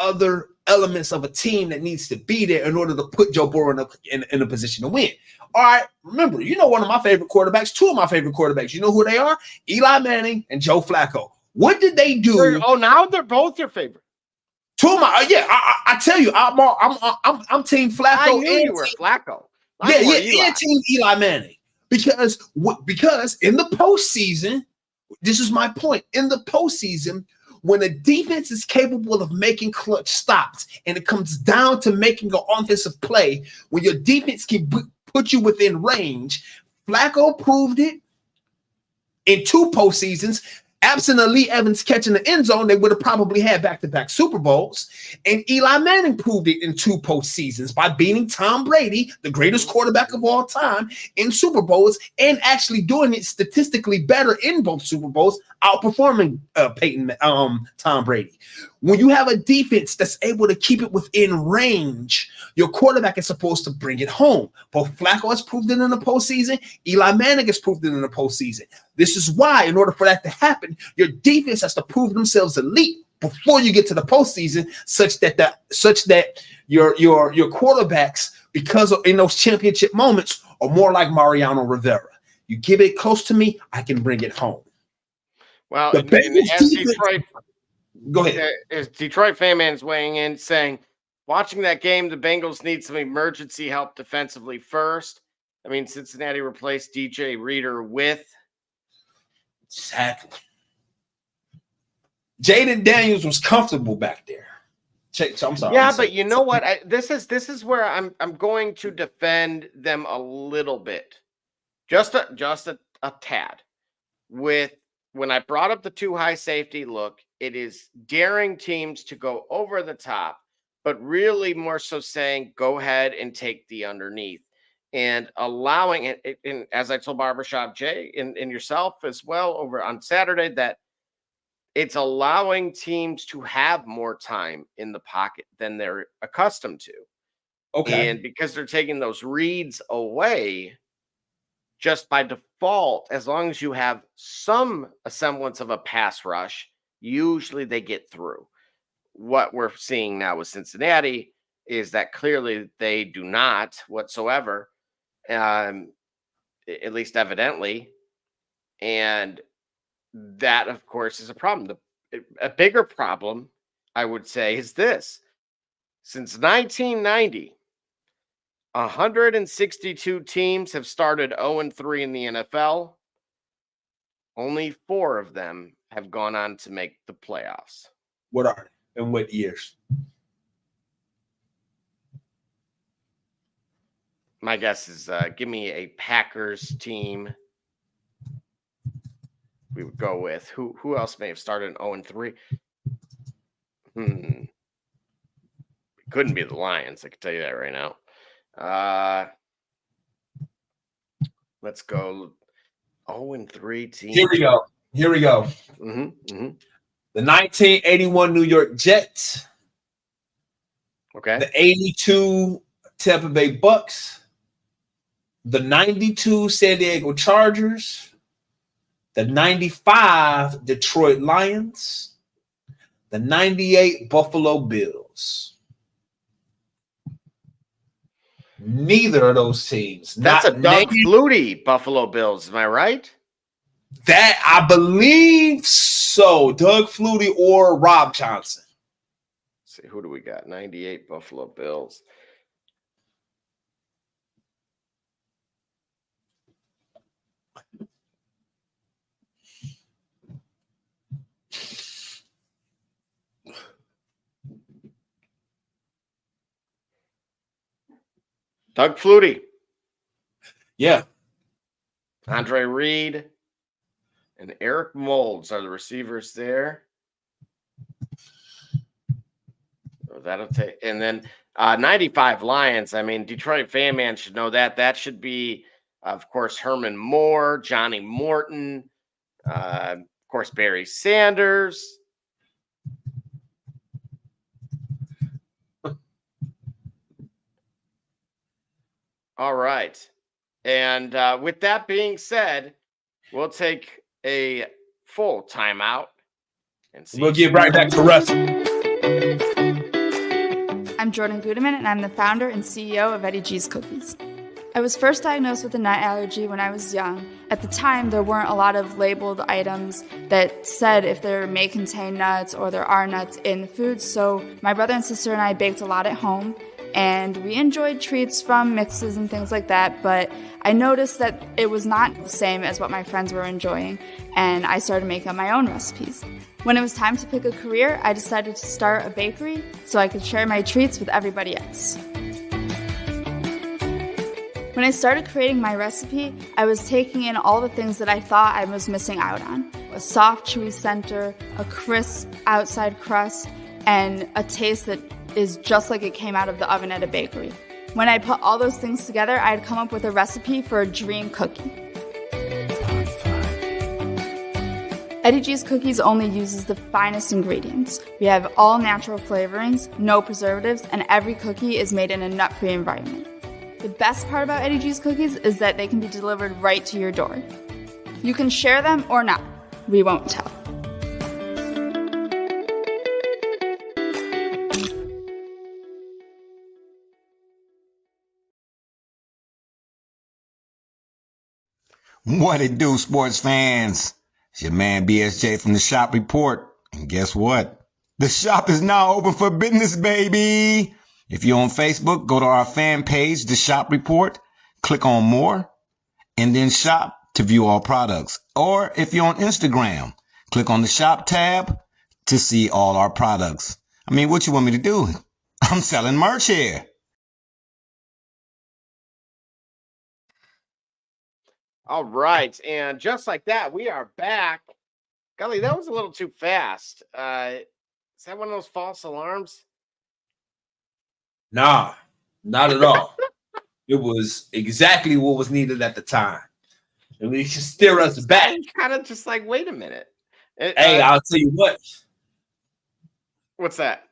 other elements of a team that needs to be there in order to put Joe Burrow in a position to win. All right, remember, one of my favorite quarterbacks, two of my favorite quarterbacks. You know who they are? Eli Manning and Joe Flacco. What did they do? Now they're both your favorite. Two of my, I tell you, I'm Team Flacco. I knew you were Flacco. And Team Eli Manning because in the postseason. This is my point. In the postseason, when a defense is capable of making clutch stops and it comes down to making an offensive play, when your defense can put you within range, Flacco proved it in 2 postseasons. Absent of Lee Evans catching the end zone, they would have probably had back-to-back Super Bowls. And Eli Manning proved it in 2 postseasons by beating Tom Brady, the greatest quarterback of all time, in Super Bowls, and actually doing it statistically better in both Super Bowls, outperforming Tom Brady. When you have a defense that's able to keep it within range, your quarterback is supposed to bring it home. Both Flacco has proved it in the postseason. Eli Manning has proved it in the postseason. This is why, in order for that to happen, your defense has to prove themselves elite before you get to the postseason, such that your quarterbacks, because in those championship moments, are more like Mariano Rivera. You give it close to me, I can bring it home. Well, go ahead. As Detroit fan man's weighing in, saying, watching that game, the Bengals need some emergency help defensively first. I mean, Cincinnati replaced DJ Reader with. Exactly. Jaden Daniels was comfortable back there. I'm sorry. Yeah, but you know what? This is where I'm going to defend them a little bit, just a tad. With when I brought up the too high safety look, it is daring teams to go over the top, but really more so saying go ahead and take the underneath. And allowing it, and as I told Barbershop Jay and yourself as well over on Saturday, that it's allowing teams to have more time in the pocket than they're accustomed to. Okay. And because they're taking those reads away, just by default, as long as you have some semblance of a pass rush, usually they get through. What we're seeing now with Cincinnati is that clearly they do not whatsoever. At least evidently, and that, of course, is a problem. A bigger problem, I would say, is this. Since 1990, 162 teams have started 0-3 in the NFL. Only 4 of them have gone on to make the playoffs. What are they? In what years? My guess is give me a Packers team. We would go with who else may have started in 0-3. It couldn't be the Lions. I can tell you that right now. Let's go 0-3 team. Here we go. The 1981 New York Jets. Okay. The 82 Tampa Bay Bucks. The 92 San Diego Chargers. The 95 Detroit Lions. The 98 Buffalo Bills. Neither of those teams. That's a Not Doug named Flutie Buffalo Bills. Am I right? that. I believe so. Doug Flutie or Rob Johnson. Let's see, who do we got? 98 Buffalo Bills. Doug Flutie. Yeah. Andre Reed and Eric Molds are the receivers there. So that'll take, and then 95 Lions. I mean, Detroit fan man should know that. That should be, of course, Herman Moore, Johnny Morton, of course, Barry Sanders. All right. And with that being said, we'll take a full timeout and see. We'll get right back to wrestling. I'm Jordan Gudeman, and I'm the founder and CEO of Eddie G's Cookies. I was first diagnosed with a nut allergy when I was young. At the time, there weren't a lot of labeled items that said if there may contain nuts or there are nuts in the food, so my brother and sister and I baked a lot at home, and we enjoyed treats from mixes and things like that, but I noticed that it was not the same as what my friends were enjoying, and I started making up my own recipes. When it was time to pick a career, I decided to start a bakery so I could share my treats with everybody else. When I started creating my recipe, I was taking in all the things that I thought I was missing out on. A soft, chewy center, a crisp outside crust, and a taste that is just like it came out of the oven at a bakery. When I put all those things together, I had come up with a recipe for a dream cookie. Eddie G's Cookies only uses the finest ingredients. We have all natural flavorings, no preservatives, and every cookie is made in a nut-free environment. The best part about Eddie G's Cookies is that they can be delivered right to your door. You can share them or not. We won't tell. What it do, sports fans? It's your man BSJ from the Shop Report. And guess what? The shop is now open for business, baby. If you're on Facebook, go to our fan page, The Shop Report, click on More, and then Shop to view all products. Or if you're on Instagram, click on the Shop tab to see all our products. I mean, what you want me to do? I'm selling merch here. All right. And just like that, we are back. Golly, that was a little too fast. Is that one of those false alarms? Nah, not at all. It was exactly what was needed at the time. And we should steer us back. Kind of just like, wait a minute. Hey, I'll tell you what. What's that?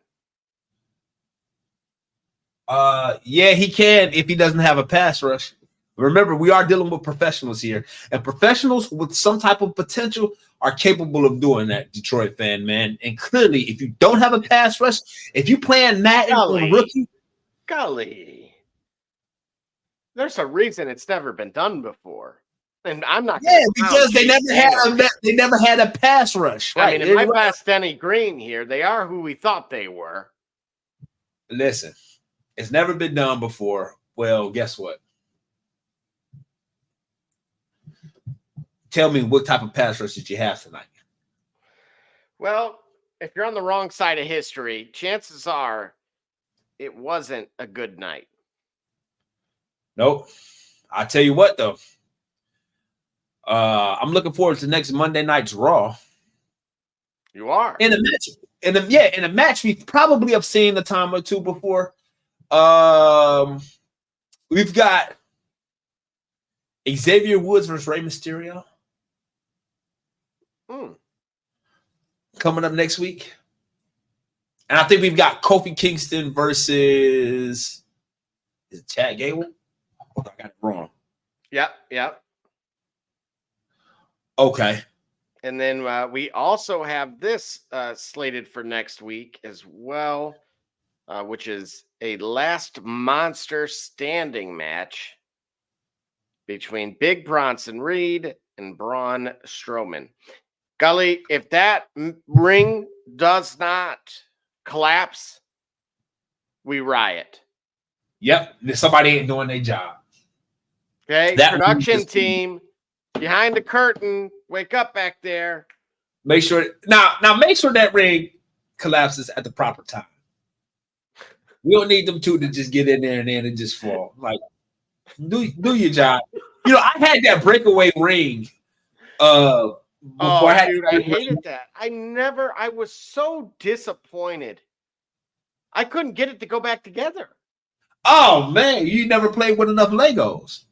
Yeah, he can if he doesn't have a pass rush. Remember, we are dealing with professionals here, and professionals with some type of potential are capable of doing that, Detroit fan, man. And clearly, if you don't have a pass rush, if you playing Madden on rookie, golly, there's a reason it's never been done before. And I'm not. Yeah, because they never had a pass rush. Right? I mean, if I pass Denny Green here, they are who we thought they were. Listen, it's never been done before. Well, guess what? Tell me what type of pass rush did you have tonight? Well, if you're on the wrong side of history, chances are it wasn't a good night. Nope. I'll tell you what, though. I'm looking forward to next Monday night's Raw. You are? In a match. In a match we probably have seen a time or two before. We've got Xavier Woods versus Rey Mysterio. Coming up next week. And I think we've got Kofi Kingston versus is it Chad Gable? I got it wrong. Yep. Okay. And then we also have this slated for next week as well. which is a last monster standing match between Big Bronson Reed and Braun Strowman. Gully, if that ring does not collapse, we riot. Yep, somebody ain't doing their job. Okay, That production team behind the curtain, wake up back there. Make sure now make sure that ring collapses at the proper time. We don't need them two to just get in there and then and just fall. Like, do your job. You know, I had that breakaway ring. Before I hated that. I was so disappointed. I couldn't get it to go back together. Oh man, you never played with enough Legos.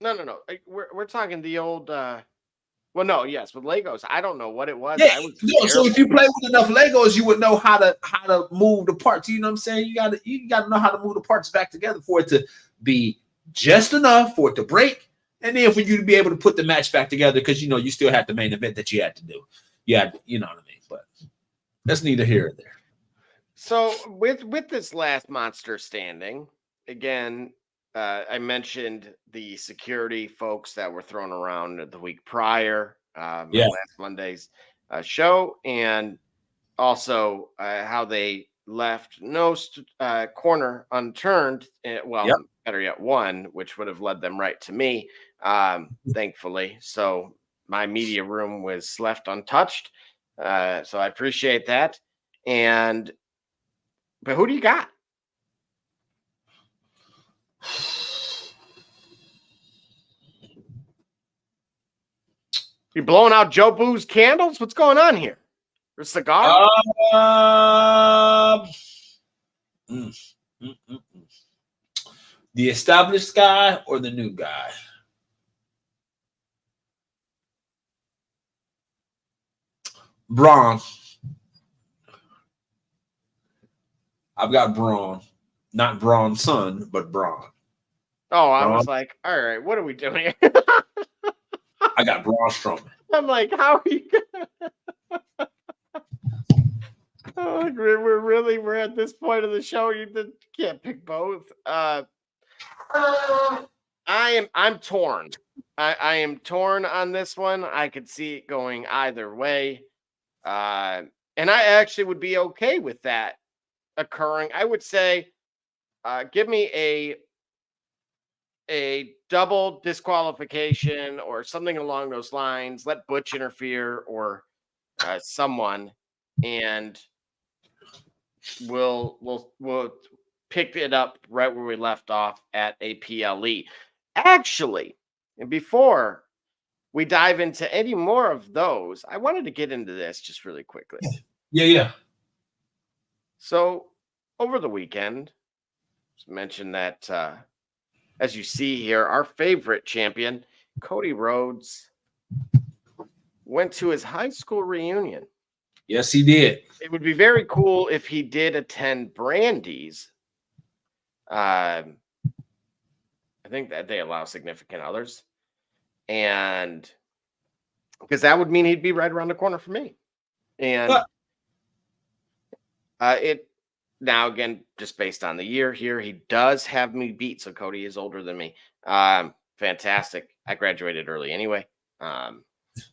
No. We're talking the old. Well, no, yes, with Legos. I don't know what it was. Yeah, so if you play with enough Legos, you would know how to move the parts. You know what I'm saying? You gotta know how to move the parts back together for it to be just enough for it to break, and then for you to be able to put the match back together because you still had the main event that you had to do. Yeah, you know what I mean. But that's neither here nor there. So with this last monster standing, again, I mentioned the security folks that were thrown around the week prior, last Monday's show, and also how they left no corner unturned. Better yet, one, which would have led them right to me, thankfully. So my media room was left untouched. So I appreciate that. But who do you got? You blowing out Joe Boo's candles? What's going on here? Or cigar? The established guy or the new guy? Braun. I've got Braun. Not Braun's son, but Braun. Oh, I was like, all right, what are we doing here? I got Braun Strowman. I'm like, how are you we're at this point of the show. You can't pick both. I'm torn. I am torn on this one. I could see it going either way. And I actually would be okay with that occurring. I would say give me a double disqualification or something along those lines. Let Butch interfere or someone, and we'll pick it up right where we left off at a PLE. Actually, and before we dive into any more of those, I wanted to get into this just really quickly. Yeah. So over the weekend, mentioned that as you see here, our favorite champion, Cody Rhodes, went to his high school reunion. Yes, he did. It would be very cool if he did attend Brandy's. I think that they allow significant others. And because that would mean he'd be right around the corner for me. And now, again, just based on the year here, he does have me beat. So Cody is older than me. Fantastic. I graduated early anyway.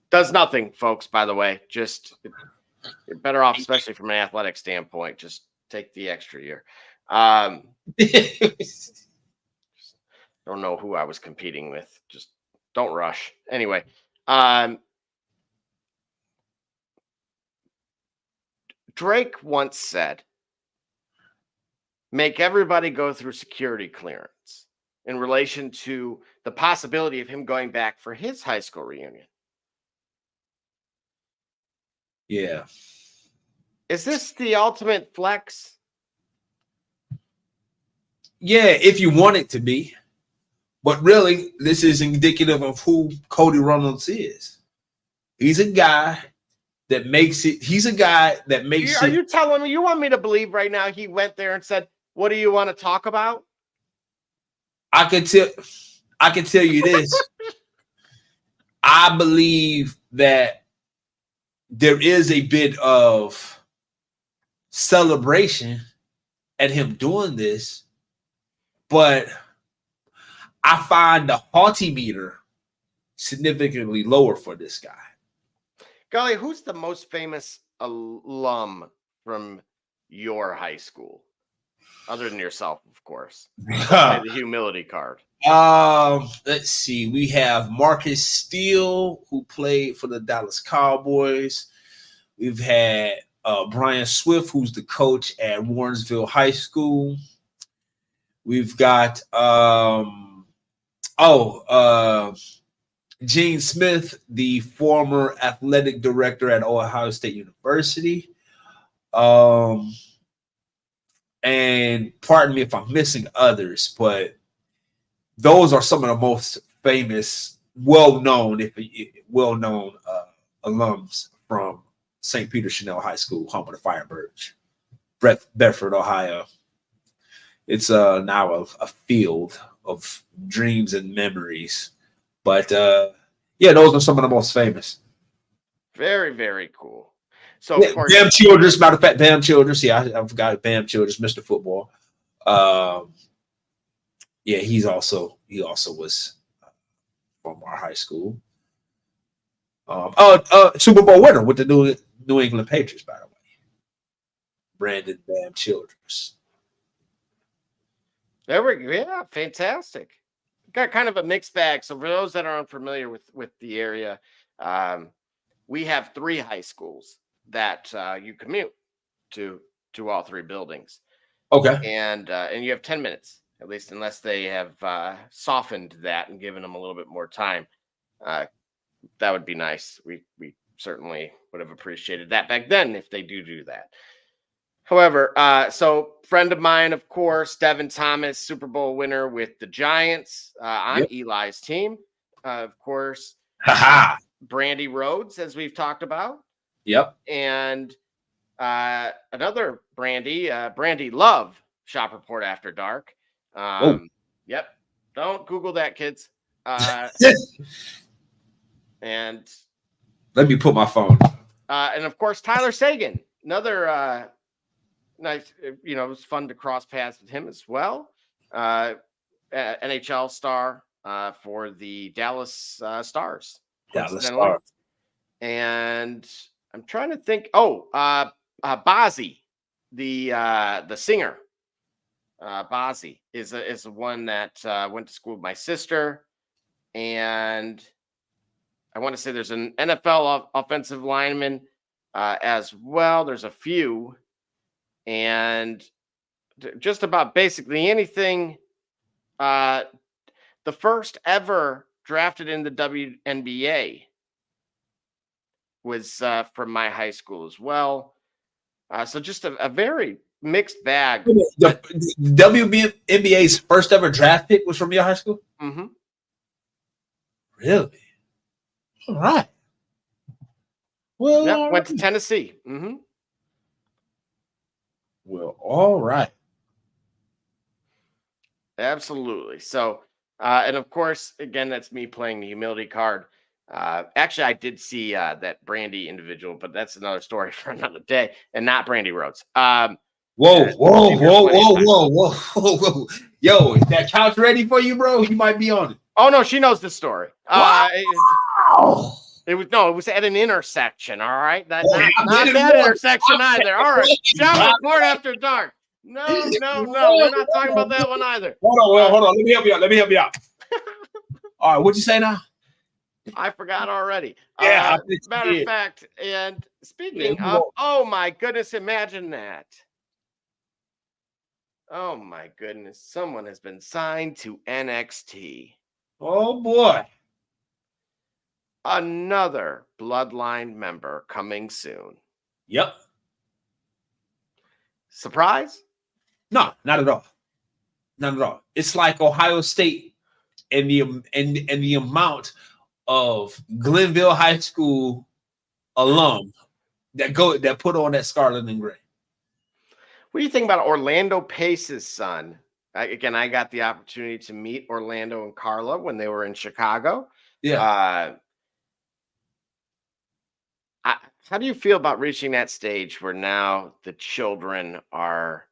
Does nothing, folks, by the way. Just you're better off, especially from an athletic standpoint. Just take the extra year. Don't know who I was competing with. Just don't rush. Anyway. Drake once said, make everybody go through security clearance in relation to the possibility of him going back for his high school reunion. Yeah. Is this the ultimate flex? Yeah, if you want it to be. But really, this is indicative of who Cody Rhodes is. He's a guy that makes it. He's a guy that makes it. Are you telling me you want me to believe right now he went there and said, what do you want to talk about? I can tell you this. I believe that there is a bit of celebration at him doing this, but I find the haughty meter significantly lower for this guy. Golly, who's the most famous alum from your high school? Other than yourself, of course. Play the humility card. Let's see. We have Marcus Steele, who played for the Dallas Cowboys. We've had Brian Swift, who's the coach at Warrensville High School. We've got Gene Smith, the former athletic director at Ohio State University. And pardon me if I'm missing others, but those are some of the most famous, well-known alums from St. Peter Chanel High School, home of the Firebirds, Bedford, Ohio. It's now a field of dreams and memories. But yeah, those are some of the most famous. Very, very cool. So yeah, Bam Childress, matter of fact, Bam Childress. Yeah, I forgot Bam Childress, Mr. Football. Yeah, he also was from our high school. Super Bowl winner with the New England Patriots, by the way. Brandon Bam Childress. There we go. Yeah, fantastic. Got kind of a mixed bag. So for those that are unfamiliar with the area, we have 3 high schools that you commute to all 3 buildings. Okay. And you have 10 minutes, at least, unless they have softened that and given them a little bit more time. That would be nice. We certainly would have appreciated that back then if they do that. However, so friend of mine, of course, Devin Thomas, Super Bowl winner with the Giants on Eli's team. Of course, Brandy Rhodes, as we've talked about. Yep. And another Brandy Love, Shop Report After Dark. Yep. Don't Google that, kids. And let me put my phone. And of course, Tyler Sagan, another nice, it was fun to cross paths with him as well. NHL star for the Dallas Stars. Dallas Stars. And I'm trying to think. Bazzi, the singer. Bazzi is the one that went to school with my sister, and I want to say there's an NFL offensive lineman as well. There's a few, and just about basically anything. The first ever drafted in the WNBA was from my high school as well. So just a very mixed bag. The WNBA's first ever draft pick was from your high school? Mm-hmm. Really? All right. Well, went to Tennessee. Mm-hmm. Well, all right. Absolutely. So, and of course, again, that's me playing the humility card. Actually, I did see that Brandy individual, but that's another story for another day, and not Brandy Rhodes. Whoa. Yo, is that couch ready for you, bro? You might be on it. Oh, no, she knows the story. Wow. It was at an intersection, all right? Not that intersection either. All right. Shop Report After Dark. No. We're not talking about that one either. Hold on. Let me help you out. All right, what'd you say now? I forgot already. Yeah. Matter of fact, and speaking of, oh my goodness, imagine that. Oh my goodness, someone has been signed to NXT. Oh boy. Another Bloodline member coming soon. Yep. Surprise? No, not at all. Not at all. It's like Ohio State and the amount of Glenville High School alum that put on that scarlet and gray. What do you think about Orlando Pace's son? I got the opportunity to meet Orlando and Carla when they were in Chicago. Yeah. How do you feel about reaching that stage where now the children are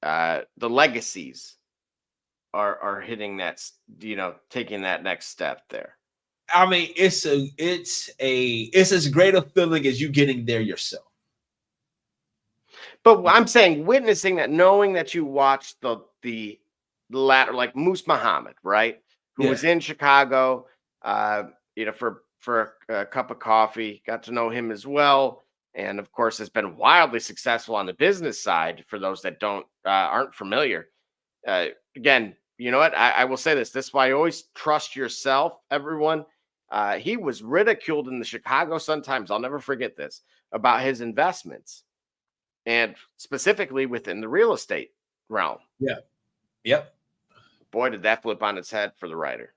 the legacies are hitting that, taking that next step there. I mean, it's as great a feeling as you getting there yourself. But I'm saying witnessing that, knowing that you watched the latter, like Moose Muhammad, right? Who was in Chicago, for a cup of coffee, got to know him as well. And of course, has been wildly successful on the business side for those that aren't familiar. Again, you know what? I will say this. This is why I always trust yourself, everyone. He was ridiculed in the Chicago Sun-Times. I'll never forget this about his investments, and specifically within the real estate realm. Yeah. Yep. Boy, did that flip on its head for the writer.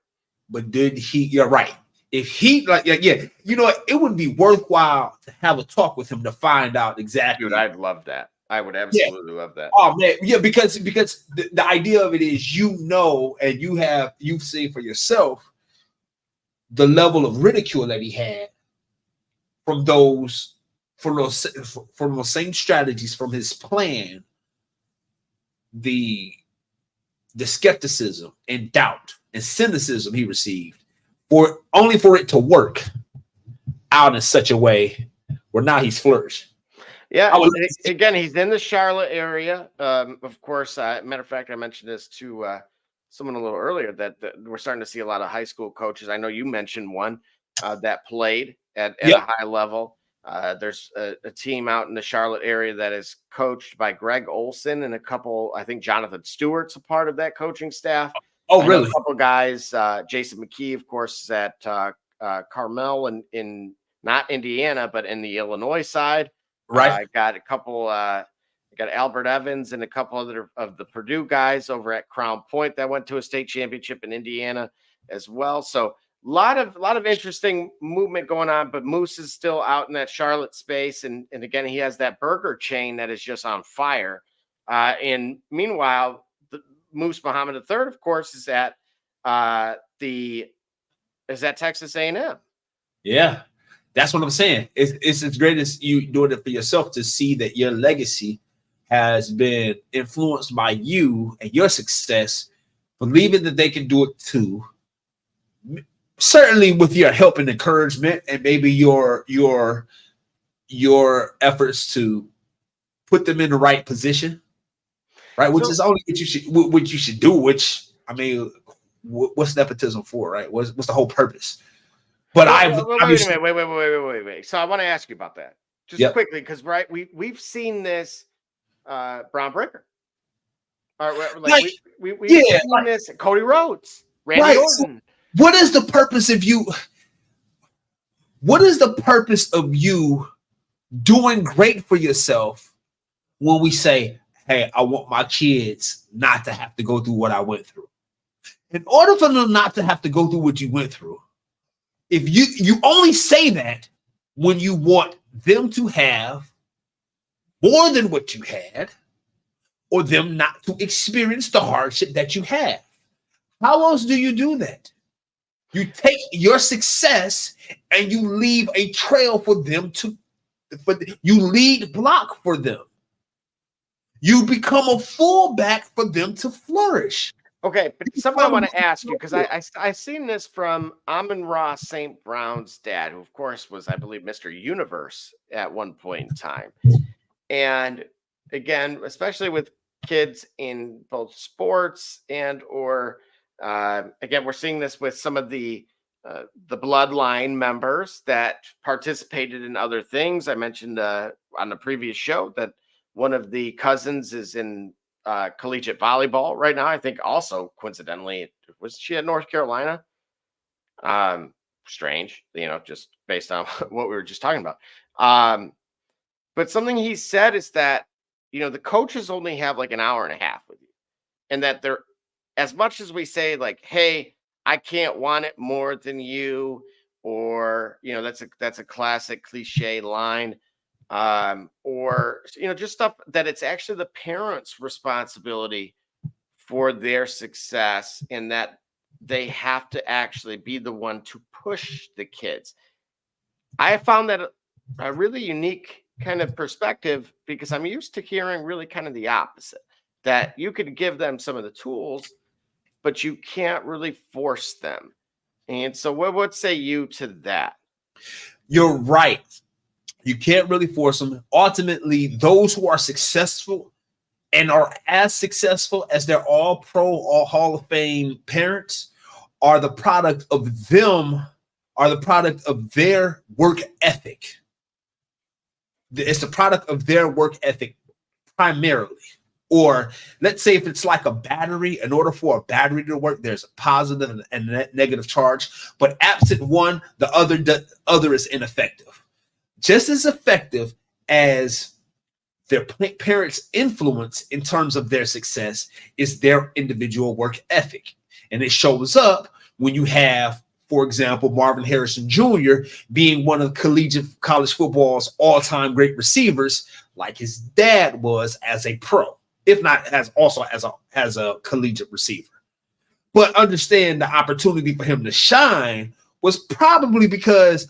But you're right. If he you know what, it would be worthwhile to have a talk with him to find out exactly. Dude, I'd love that. I would absolutely love that. Oh man, yeah, because the idea of it is, and you've seen for yourself the level of ridicule that he had from those same strategies, from his plan, the skepticism and doubt and cynicism he received, only for it to work out in such a way where now he's flourished. Yeah, again, he's in the Charlotte area. Of course, matter of fact, I mentioned this to someone a little earlier that we're starting to see a lot of high school coaches. I know you mentioned one that played at a high level. There's a team out in the Charlotte area that is coached by Greg Olson and a couple. I think Jonathan Stewart's a part of that coaching staff. Oh, really? A couple guys. Jason McKee, of course, is at Carmel in not Indiana, but in the Illinois side. Right. I got a couple. I got Albert Evans and a couple other of the Purdue guys over at Crown Point that went to a state championship in Indiana as well. So a lot of interesting movement going on. But Moose is still out in that Charlotte space, and again, he has that burger chain that is just on fire. And meanwhile, the Moose Muhammad III, of course, is at Texas A&M. Yeah. That's what I'm saying. It's as great as you doing it for yourself to see that your legacy has been influenced by you and your success, believing that they can do it too. Certainly with your help and encouragement, and maybe your efforts to put them in the right position, right? Which is only what you should do. Which, I mean, what's nepotism for, right? What's the whole purpose? But wait. So I want to ask you about that just quickly, because we've seen this Brown Breaker. We've seen this Cody Rhodes, Randy Orton. So what is the purpose of you? What is the purpose of you doing great for yourself when we say, "Hey, I want my kids not to have to go through what I went through"? In order for them not to have to go through what you went through, if you only say that when you want them to have more than what you had, or them not to experience the hardship that you have. How else do you do that? You take your success and you leave a trail for them you lead block for them. You become a fullback for them to flourish. Okay, but something I want to ask you, because I seen this from Amon-Ra St. Brown's dad, who of course was, I believe, Mr. Universe at one point in time. And again, especially with kids in both sports and again, we're seeing this with some of the bloodline members that participated in other things. I mentioned on the previous show that one of the cousins is in collegiate volleyball right now. I think also coincidentally, was she at North Carolina? Strange, just based on what we were just talking about. But something he said is that, the coaches only have like an hour and a half with you, and that they're, as much as we say like, hey, I can't want it more than you, or, that's a classic cliche line. Or, just stuff that it's actually the parents' responsibility for their success, and that they have to actually be the one to push the kids. I found that a really unique kind of perspective, because I'm used to hearing really kind of the opposite. that you could give them some of the tools, but you can't really force them. And so what say you to that? You're right. You can't really force them. Ultimately, those who are successful and are as successful as their all-pro, all Hall of Fame parents are the product of them, are the product of their work ethic. It's the product of their work ethic primarily. Or let's say if it's like a battery, in order for a battery to work, there's a positive and negative charge. But absent one, the other is ineffective. Just as effective as their parents' influence in terms of their success is their individual work ethic. And it shows up when you have, for example, Marvin Harrison Jr. being one of collegiate college football's all-time great receivers, like his dad was as a pro, if not as a collegiate receiver. But understand the opportunity for him to shine was probably because,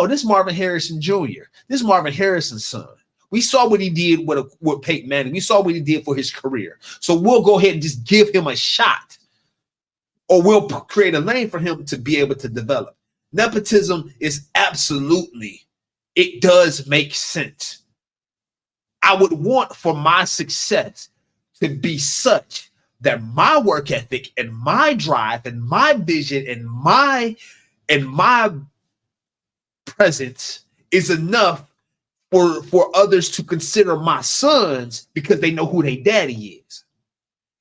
this Marvin Harrison Jr., this Marvin Harrison's son. We saw what he did with Peyton Manning. We saw what he did for his career. So we'll go ahead and just give him a shot. Or we'll create a lane for him to be able to develop. Nepotism is absolutely, it does make sense. I would want for my success to be such that my work ethic and my drive and my vision and my presence is enough for others to consider my sons because they know who their daddy is.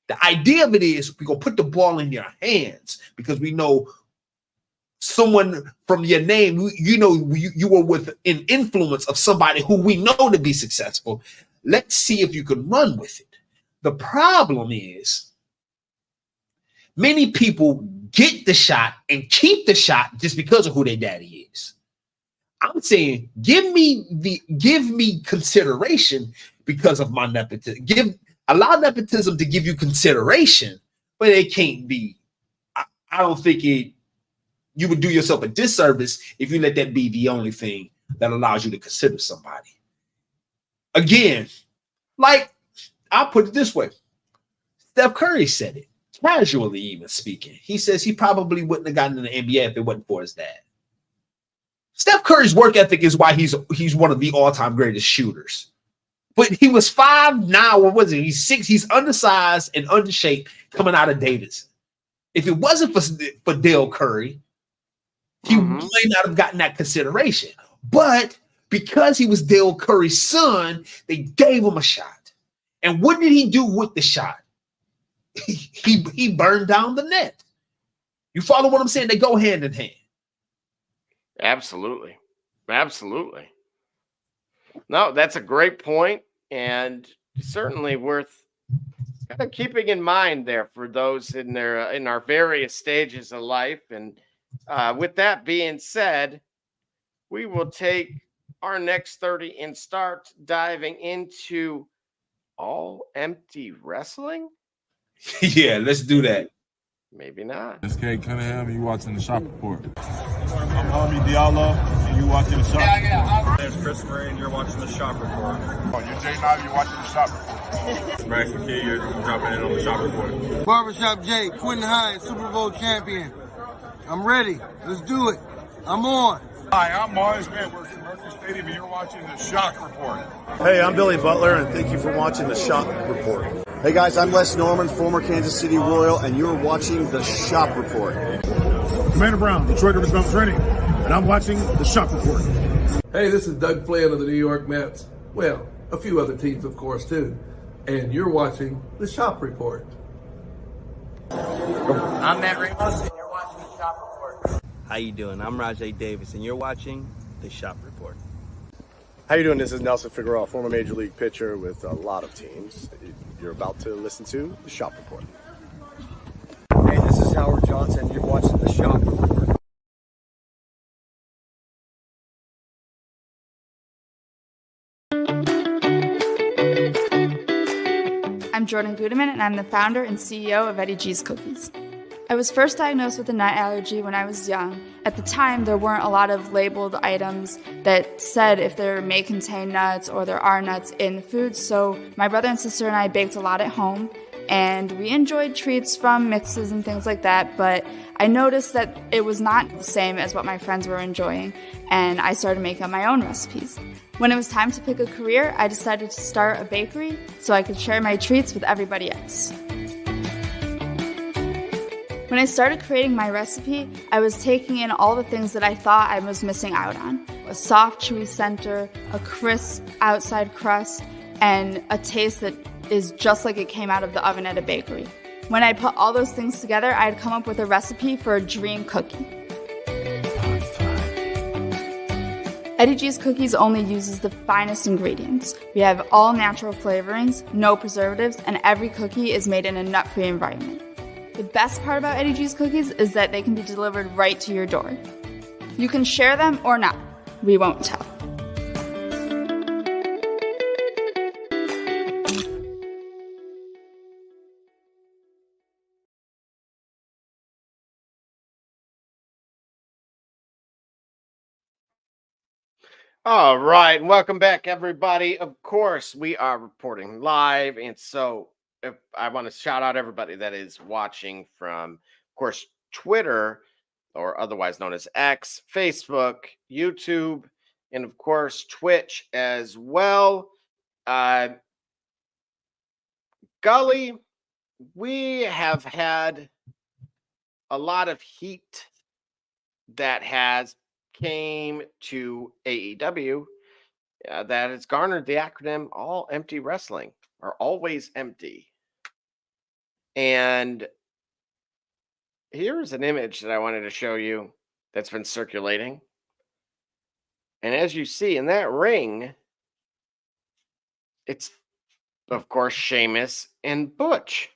The idea of it is we're going to put the ball in your hands because we know someone from your name, you were with an influence of somebody who we know to be successful. Let's see if you can run with it. The problem is many people get the shot and keep the shot just because of who their daddy is. I'm saying give me consideration because of my nepotism. Allow nepotism to give you consideration, but it can't be. I don't think you would do yourself a disservice if you let that be the only thing that allows you to consider somebody. Again, like I'll put it this way. Steph Curry said it, casually even speaking. He says he probably wouldn't have gotten in the NBA if it wasn't for his dad. Steph Curry's work ethic is why he's one of the all-time greatest shooters. But he was 5'9", what was it? He's 6. He's undersized and undershaped coming out of Davidson. If it wasn't for Dale Curry, he might not have gotten that consideration. But because he was Dale Curry's son, they gave him a shot. And what did he do with the shot? He burned down the net. You follow what I'm saying? They go hand in hand. Absolutely. No, that's a great point, and certainly worth kind of keeping in mind there for those in our various stages of life. And with that being said, we will take our next 30 and start diving into all empty wrestling. Yeah, let's do that. Maybe not. It's Kate Cunningham, you watching the Shop Report. I'm Homie Diallo, and you watching the Shop Report. My name's Chris Murray, and you're watching the Shop Report. Oh, you're Jay Knight, you're watching the Shop Report. Max McKee, you're dropping in on the Shop Report. Barbershop Jay, Quentin Hines, Super Bowl champion. I'm ready. Let's do it. I'm on. Hi, I'm Mars Man, we're from Mercury Stadium, and you're watching the Shock Report. Hey, I'm Billy Butler, and thank you for watching the Shop Report. Hey guys, I'm Les Norman, former Kansas City Royal, and you're watching the Shop Report. Commander Brown, Detroit Rivers Mountain Training, and I'm watching the Shop Report. Hey, this is Doug Flynn of the New York Mets. Well, a few other teams, of course, too. And you're watching the Shop Report. I'm Matt Ramos, and you're watching the Shop Report. How you doing? I'm Rajay Davis, and you're watching the Shop Report. How you doing? This is Nelson Figueroa, former Major League pitcher with a lot of teams. You're about to listen to the Shop Report. Hey, this is Howard Johnson. You're watching the Shop Report. I'm Jordan Gudeman, and I'm the founder and CEO of Eddie G's Cookies. I was first diagnosed with a nut allergy when I was young. At the time, there weren't a lot of labeled items that said if there may contain nuts or there are nuts in the food, so my brother and sister and I baked a lot at home, and we enjoyed treats from mixes and things like that, but I noticed that it was not the same as what my friends were enjoying, and I started making my own recipes. When it was time to pick a career, I decided to start a bakery so I could share my treats with everybody else. When I started creating my recipe, I was taking in all the things that I thought I was missing out on. A soft, chewy center, a crisp outside crust, and a taste that is just like it came out of the oven at a bakery. When I put all those things together, I had come up with a recipe for a dream cookie. Eddie G's Cookies only uses the finest ingredients. We have all natural flavorings, no preservatives, and every cookie is made in a nut-free environment. The best part about Eddie G's Cookies is that they can be delivered right to your door. You can share them or not. We won't tell. All right, and welcome back, everybody. Of course, we are reporting live, and so if I want to shout out everybody that is watching from, of course, Twitter, or otherwise known as X, Facebook, YouTube, and of course, Twitch as well. Gully, we have had a lot of heat that has came to AEW that has garnered the acronym All Empty Wrestling, or Always Empty. And here's an image that I wanted to show you that's been circulating. And as you see in that ring, it's, of course, Sheamus and Butch.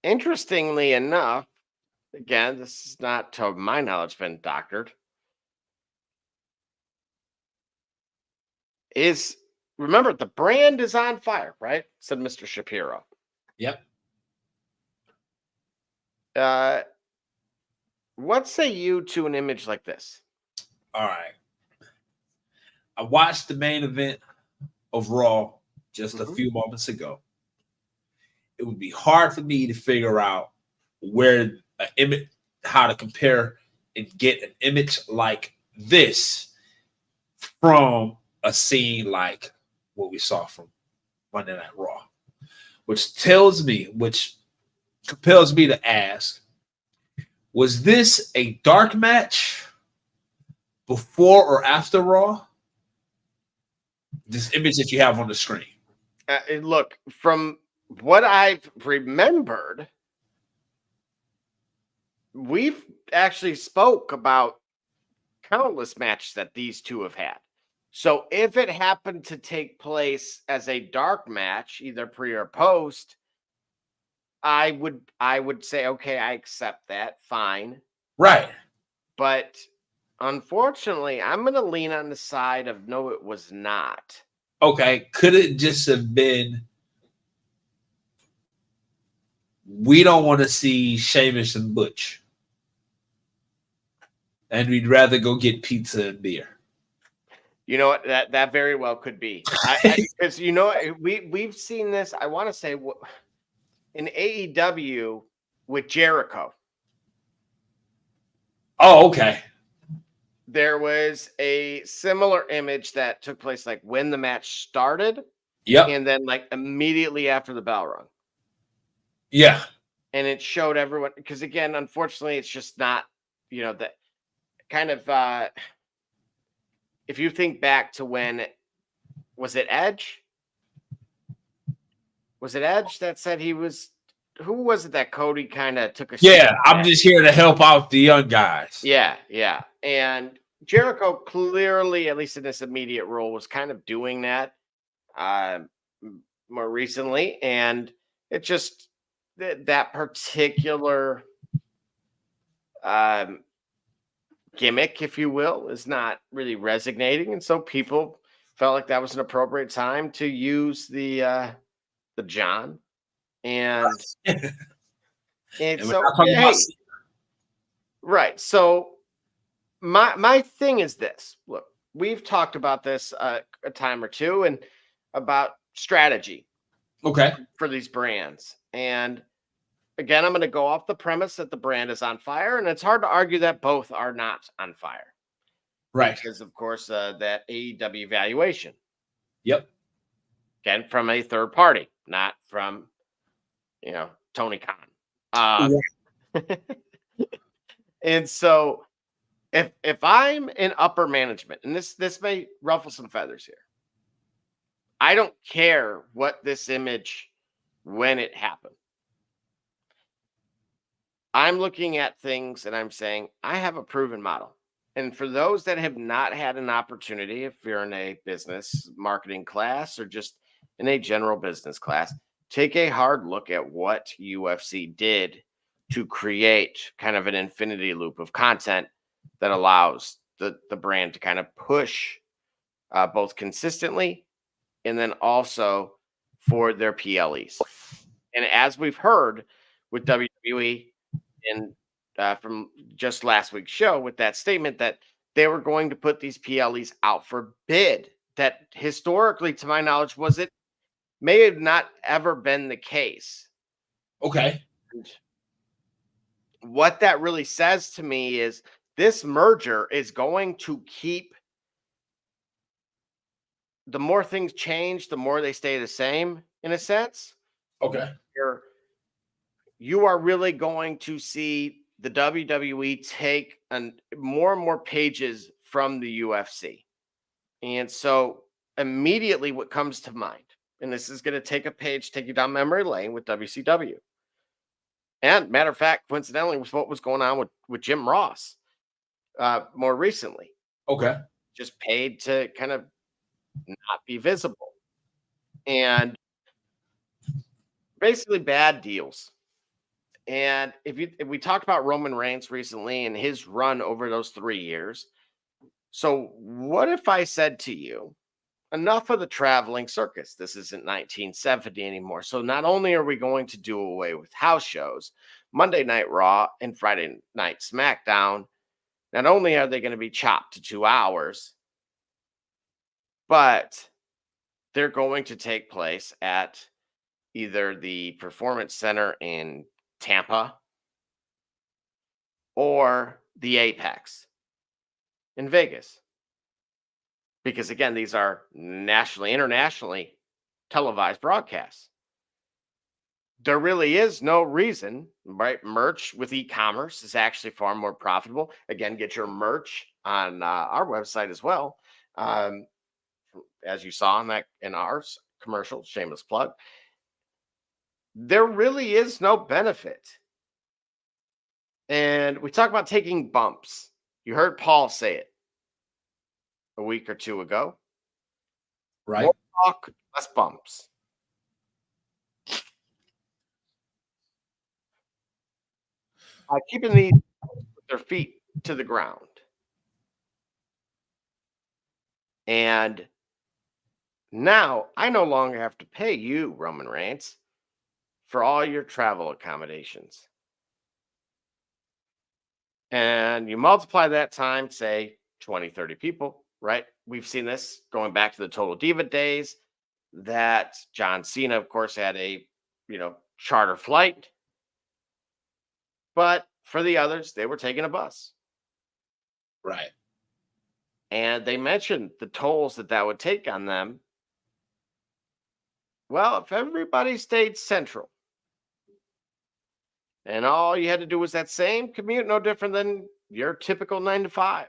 Interestingly enough, again, this is not, to my knowledge, been doctored, is, remember, the brand is on fire, right? Said Mr. Shapiro. Yep. What say you to an image like this? All right. I watched the main event of Raw just a few moments ago. It would be hard for me to figure out where an image, how to compare and get an image like this from a scene like what we saw from Monday Night Raw, which compels me to ask, was this a dark match before or after Raw? This image that you have on the screen. Look, from what I've remembered, we've actually spoke about countless matches that these two have had. So if it happened to take place as a dark match, either pre or post, I would say, okay, I accept that, fine. Right. But unfortunately, I'm going to lean on the side of no, it was not. Okay, could it just have been, we don't want to see Sheamus and Butch, and we'd rather go get pizza and beer? You know what? That very well could be. Because you know, we've seen this. I want to say in AEW with Jericho. Oh, okay. There was a similar image that took place like when the match started. Yep. And then like immediately after the bell rung. Yeah. And it showed everyone, because again, unfortunately, it's just not, that kind of, if you think back to when, was it Edge? Was it Edge that said he was, who was it that Cody kind of took a Yeah, I'm just here to help out the young guys. Yeah. And Jericho clearly, at least in this immediate role, was kind of doing that more recently. And it just, that particular gimmick, if you will, is not really resonating. And so people felt like that was an appropriate time to use the John And And we're so, not talking about hey, right. So my thing is this. Look, we've talked about this a time or two, and about strategy okay. for these brands. And again, I'm going to go off the premise that the brand is on fire, and it's hard to argue that both are not on fire. Right. Because, of course, that AEW valuation. Yep. Again, from a third party, not from, Tony Khan. And so if I'm in upper management, and this may ruffle some feathers here, I don't care what this image when it happened. I'm looking at things and I'm saying, I have a proven model. And for those that have not had an opportunity, if you're in a business marketing class or just in a general business class, take a hard look at what UFC did to create kind of an infinity loop of content that allows the brand to kind of push both consistently and then also for their PLEs. And as we've heard with WWE and from just last week's show with that statement that they were going to put these PLEs out for bid, that historically, to my knowledge, may have not ever been the case. Okay. And what that really says to me is this merger is going to keep, the more things change, the more they stay the same, in a sense. Okay. You are really going to see the WWE take more and more pages from the UFC. And so immediately what comes to mind, and this is going to take you down memory lane with WCW. And matter of fact, coincidentally, with what was going on with Jim Ross more recently. Okay. Just paid to kind of not be visible. And basically bad deals. And if we talked about Roman Reigns recently and his run over those 3 years. So what if I said to you, enough of the traveling circus? This isn't 1970 anymore. So not only are we going to do away with house shows, Monday Night Raw and Friday Night SmackDown, not only are they going to be chopped to 2 hours, but they're going to take place at either the Performance Center in Tampa or the Apex in Vegas. Because again, these are internationally televised broadcasts. There really is no reason, right? Merch with e-commerce is actually far more profitable. Again, get your merch on our website as well. As you saw in our commercial, shameless plug. There really is no benefit. And we talk about taking bumps. You heard Paul say it a week or two ago. Right. More talk, less bumps. Keeping these with their feet to the ground. And now I no longer have to pay you, Roman Reigns, for all your travel accommodations. And you multiply that time, say 20, 30 people, right? We've seen this going back to the Total Diva days, that John Cena, of course, had a, charter flight. But for the others, they were taking a bus. Right. And they mentioned the tolls that would take on them. Well, if everybody stayed central and all you had to do was that same commute, no different than your typical 9 to 5,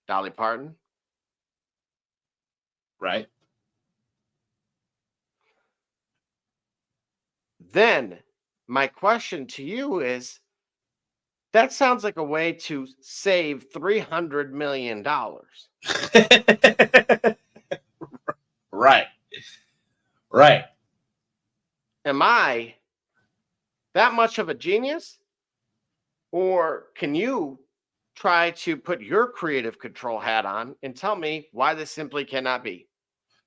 Dolly Parton. Right. Then my question to you is, that sounds like a way to save $300 million. Right. Right. Am I that much of a genius? Or can you try to put your creative control hat on and tell me why this simply cannot be?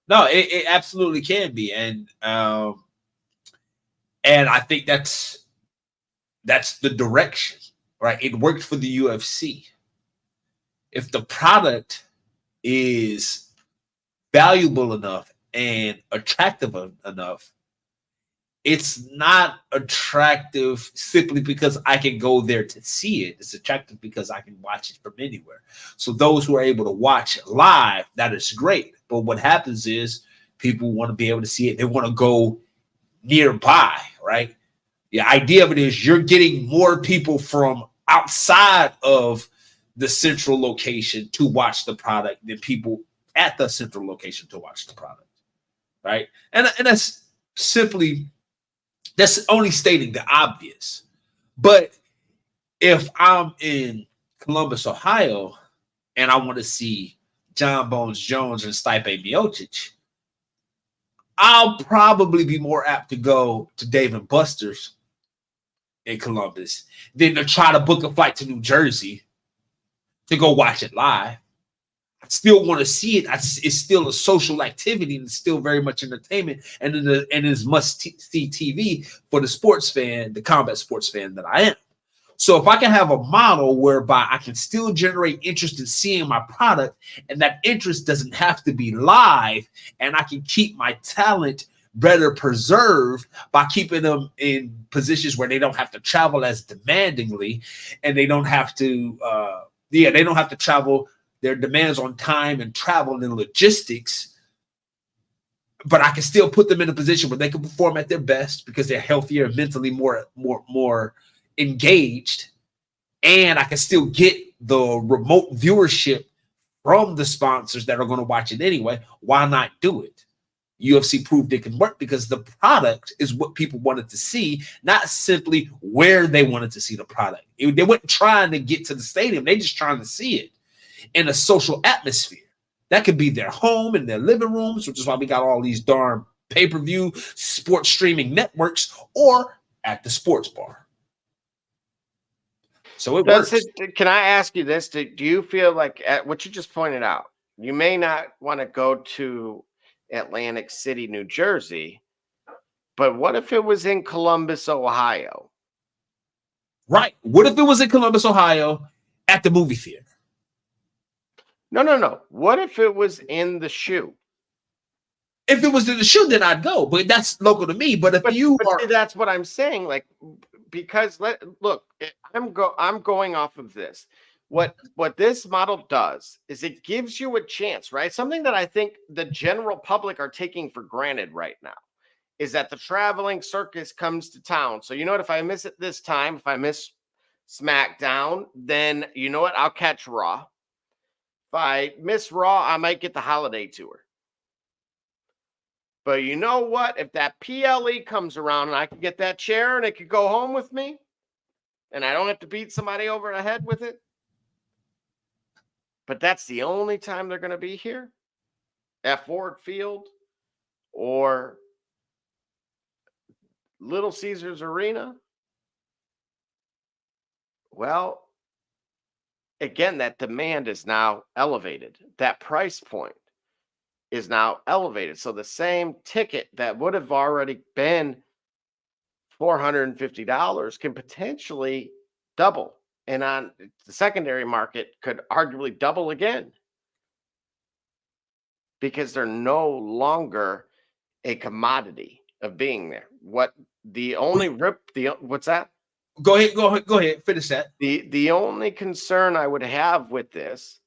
No, it absolutely can be. And And I think that's the direction, right? It worked for the UFC. If the product is valuable enough and attractive enough, it's not attractive simply because I can go there to see it. It's attractive because I can watch it from anywhere. So those who are able to watch it live, that is great. But what happens is people want to be able to see it. They want to go nearby, right? The idea of it is you're getting more people from outside of the central location to watch the product than people at the central location to watch the product, right? And that's only stating the obvious. But if I'm in Columbus, Ohio, and I want to see John Bones Jones and Stipe Miocic, I'll probably be more apt to go to Dave and Buster's in Columbus than to try to book a flight to New Jersey to go watch it live. I still want to see it. It's still a social activity and it's still very much entertainment and it's must-see TV for the sports fan, the combat sports fan that I am. So if I can have a model whereby I can still generate interest in seeing my product and that interest doesn't have to be live and I can keep my talent better preserved by keeping them in positions where they don't have to travel as demandingly and they don't have to they don't have to travel their demands on time and travel and logistics, but I can still put them in a position where they can perform at their best because they're healthier and mentally more engaged, and I can still get the remote viewership from the sponsors that are going to watch it anyway. Why not do it? UFC proved it can work because the product is what people wanted to see, not simply where they wanted to see the product. They weren't trying to get to the stadium. They just trying to see it in a social atmosphere. That could be their home and their living rooms, which is why we got all these darn pay-per-view sports streaming networks, or at the sports bar. So it works. Can I ask you this? Do you feel like at what you just pointed out, you may not want to go to Atlantic City, New Jersey, but what if it was in Columbus, Ohio? Right. What if it was in Columbus, Ohio at the movie theater? No. What if it was in the shoe? If it was in the shoe, then I'd go. But that's local to me. But see, that's what I'm saying. Like, because I'm going off of this. What this model does is it gives you a chance, right? Something that I think the general public are taking for granted right now is that the traveling circus comes to town. So you know what? If I miss it this time, if I miss SmackDown, then you know what? I'll catch Raw. If I miss Raw, I might get the holiday tour. But you know what? If that PLE comes around and I can get that chair and it could go home with me and I don't have to beat somebody over the head with it, but that's the only time they're going to be here at Ford Field or Little Caesars Arena. Well, again, that demand is now elevated. That price point is now elevated. So the same ticket that would have already been $450 can potentially double. And on the secondary market could arguably double again because they're no longer a commodity of being there. What's that? Go ahead. Finish that. The only concern I would have with this,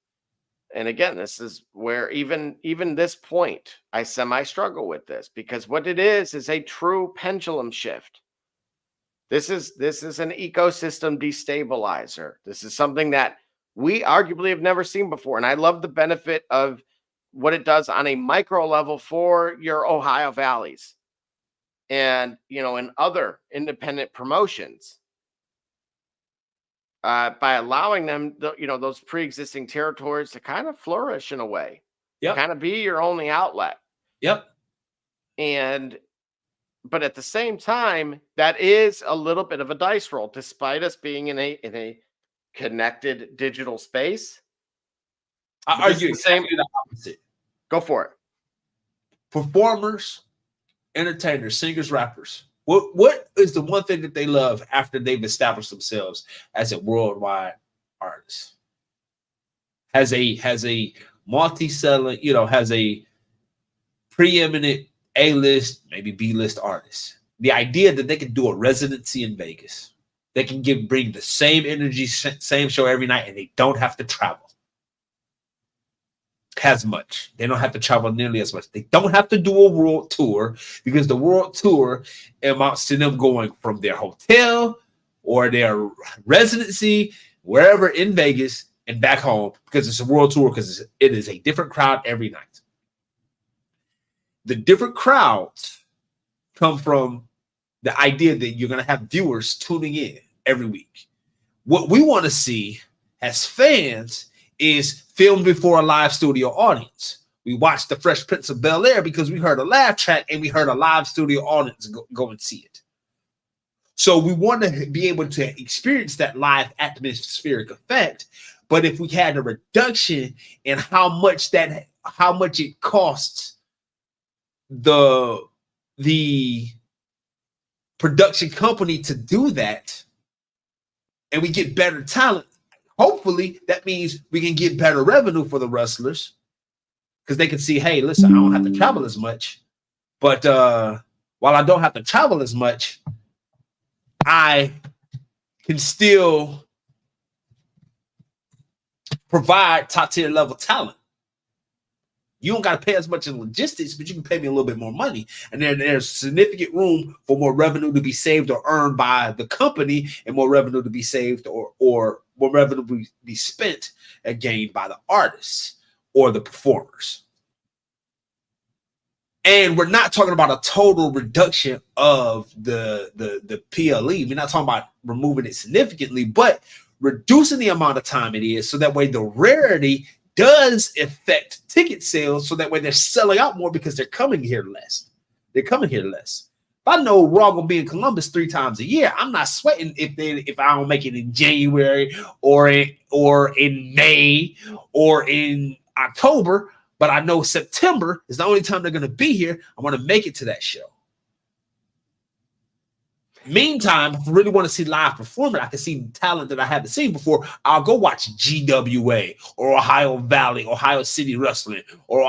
and again, this is where even this point, I semi-struggle with this, because what it is a true pendulum shift. This is an ecosystem destabilizer. This is something that we arguably have never seen before. And I love the benefit of what it does on a micro level for your Ohio Valleys and, in other independent promotions. By allowing them, those pre-existing territories to kind of flourish in a way, kind of be your only outlet. Yep. But at the same time, that is a little bit of a dice roll, despite us being in a connected digital space. I argue exactly the opposite. Go for it. Performers, entertainers, singers, rappers, What is the one thing that they love after they've established themselves as a worldwide artist? Has a multi-selling, has a preeminent A-list, maybe B-list artist. The idea that they can do a residency in Vegas, they can bring the same energy, same show every night, and they don't have to travel as much. They don't have to travel nearly as much. They don't have to do a world tour, because the world tour amounts to them going from their hotel or their residency, wherever in Vegas, and back home, because it's a world tour, because it is a different crowd every night. The different crowds come from the idea that you're going to have viewers tuning in every week. What we want to see as fans is filmed before a live studio audience. We watched The Fresh Prince of Bel-Air because we heard a laugh track and we heard a live studio audience go and see it. So we want to be able to experience that live atmospheric effect. But if we had a reduction in how much it costs the production company to do that, and we get better talent, hopefully that means we can get better revenue for the wrestlers, because they can see, hey, listen, I don't have to travel as much, but while I don't have to travel as much, I can still provide top tier level talent. You don't got to pay as much in logistics, but you can pay me a little bit more money. And then there's significant room for more revenue to be saved or earned by the company, and more revenue to be saved or more revenue to be spent and gained by the artists or the performers. And we're not talking about a total reduction of the PLE. We're not talking about removing it significantly, but reducing the amount of time it is, so that way the rarity does affect ticket sales, so that way they're selling out more because they're coming here less. If I know Raw gonna be in Columbus 3 times a year, I'm not sweating if I don't make it in January or in May or in October, but I know September is the only time they're gonna be here. I want to make it to that show. Meantime, if I really want to see live performance, I can see talent that I haven't seen before, I'll go watch GWA or Ohio Valley, Ohio City Wrestling, or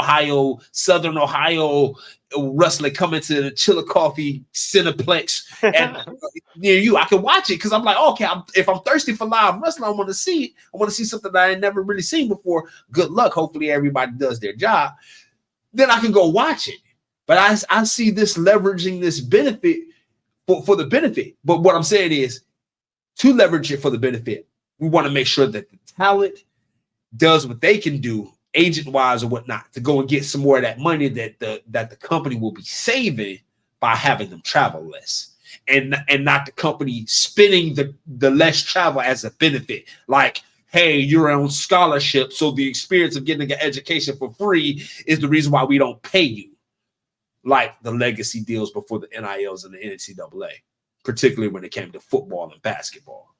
Southern Ohio Wrestling coming to the Chillicothe Cineplex and near you. I can watch it because I'm like, okay, if I'm thirsty for live wrestling, I want to see it. I want to see something that I ain't never really seen before. Good luck. Hopefully everybody does their job. Then I can go watch it. But I see this leveraging this benefit for the benefit. But what I'm saying is, to leverage it for the benefit, we want to make sure that the talent does what they can do, agent-wise or whatnot, to go and get some more of that money that the company will be saving by having them travel less. And not the company spending the less travel as a benefit. Like, hey, you're on scholarship, so the experience of getting an education for free is the reason why we don't pay you. Like the legacy deals before the NILs and the NCAA, particularly when it came to football and basketball.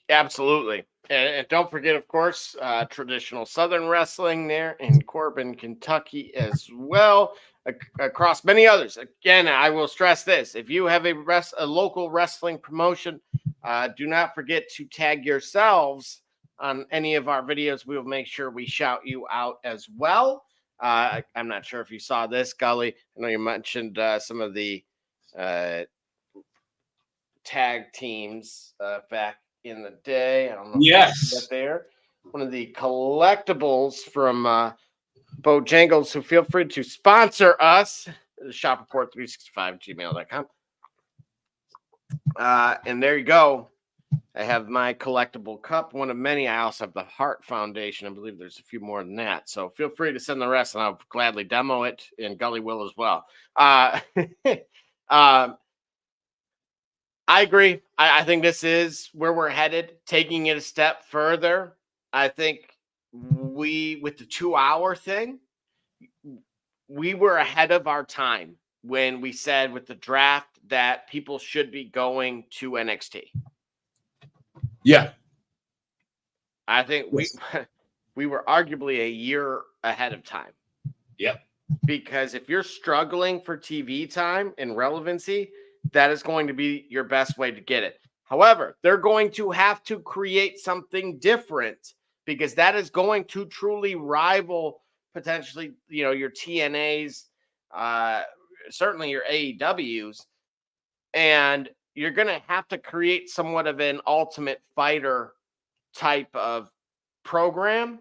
Absolutely. And don't forget, of course, traditional Southern wrestling there in Corbin, Kentucky as well, across many others. Again, I will stress this. If you have a local wrestling promotion, do not forget to tag yourselves on any of our videos. We will make sure we shout you out as well. I'm not sure if you saw this, Gully. I know you mentioned some of the tag teams back in the day. I don't know if you get there. One of the collectibles from Bojangles, so feel free to sponsor us, shopreport365gmail.com. And there you go. I have my collectible cup, one of many. I also have the Heart Foundation. I believe there's a few more than that. So feel free to send the rest, and I'll gladly demo it, and Gully will as well. I agree. I think this is where we're headed, taking it a step further. I think with the 2-hour thing, we were ahead of our time when we said with the draft that people should be going to NXT. Yeah. I think we were arguably a year ahead of time. Yep. because if you're struggling for TV time and relevancy, that is going to be your best way to get it. However, they're going to have to create something different because that is going to truly rival potentially, your TNAs, certainly your AEWs, and you're going to have to create somewhat of an Ultimate Fighter type of program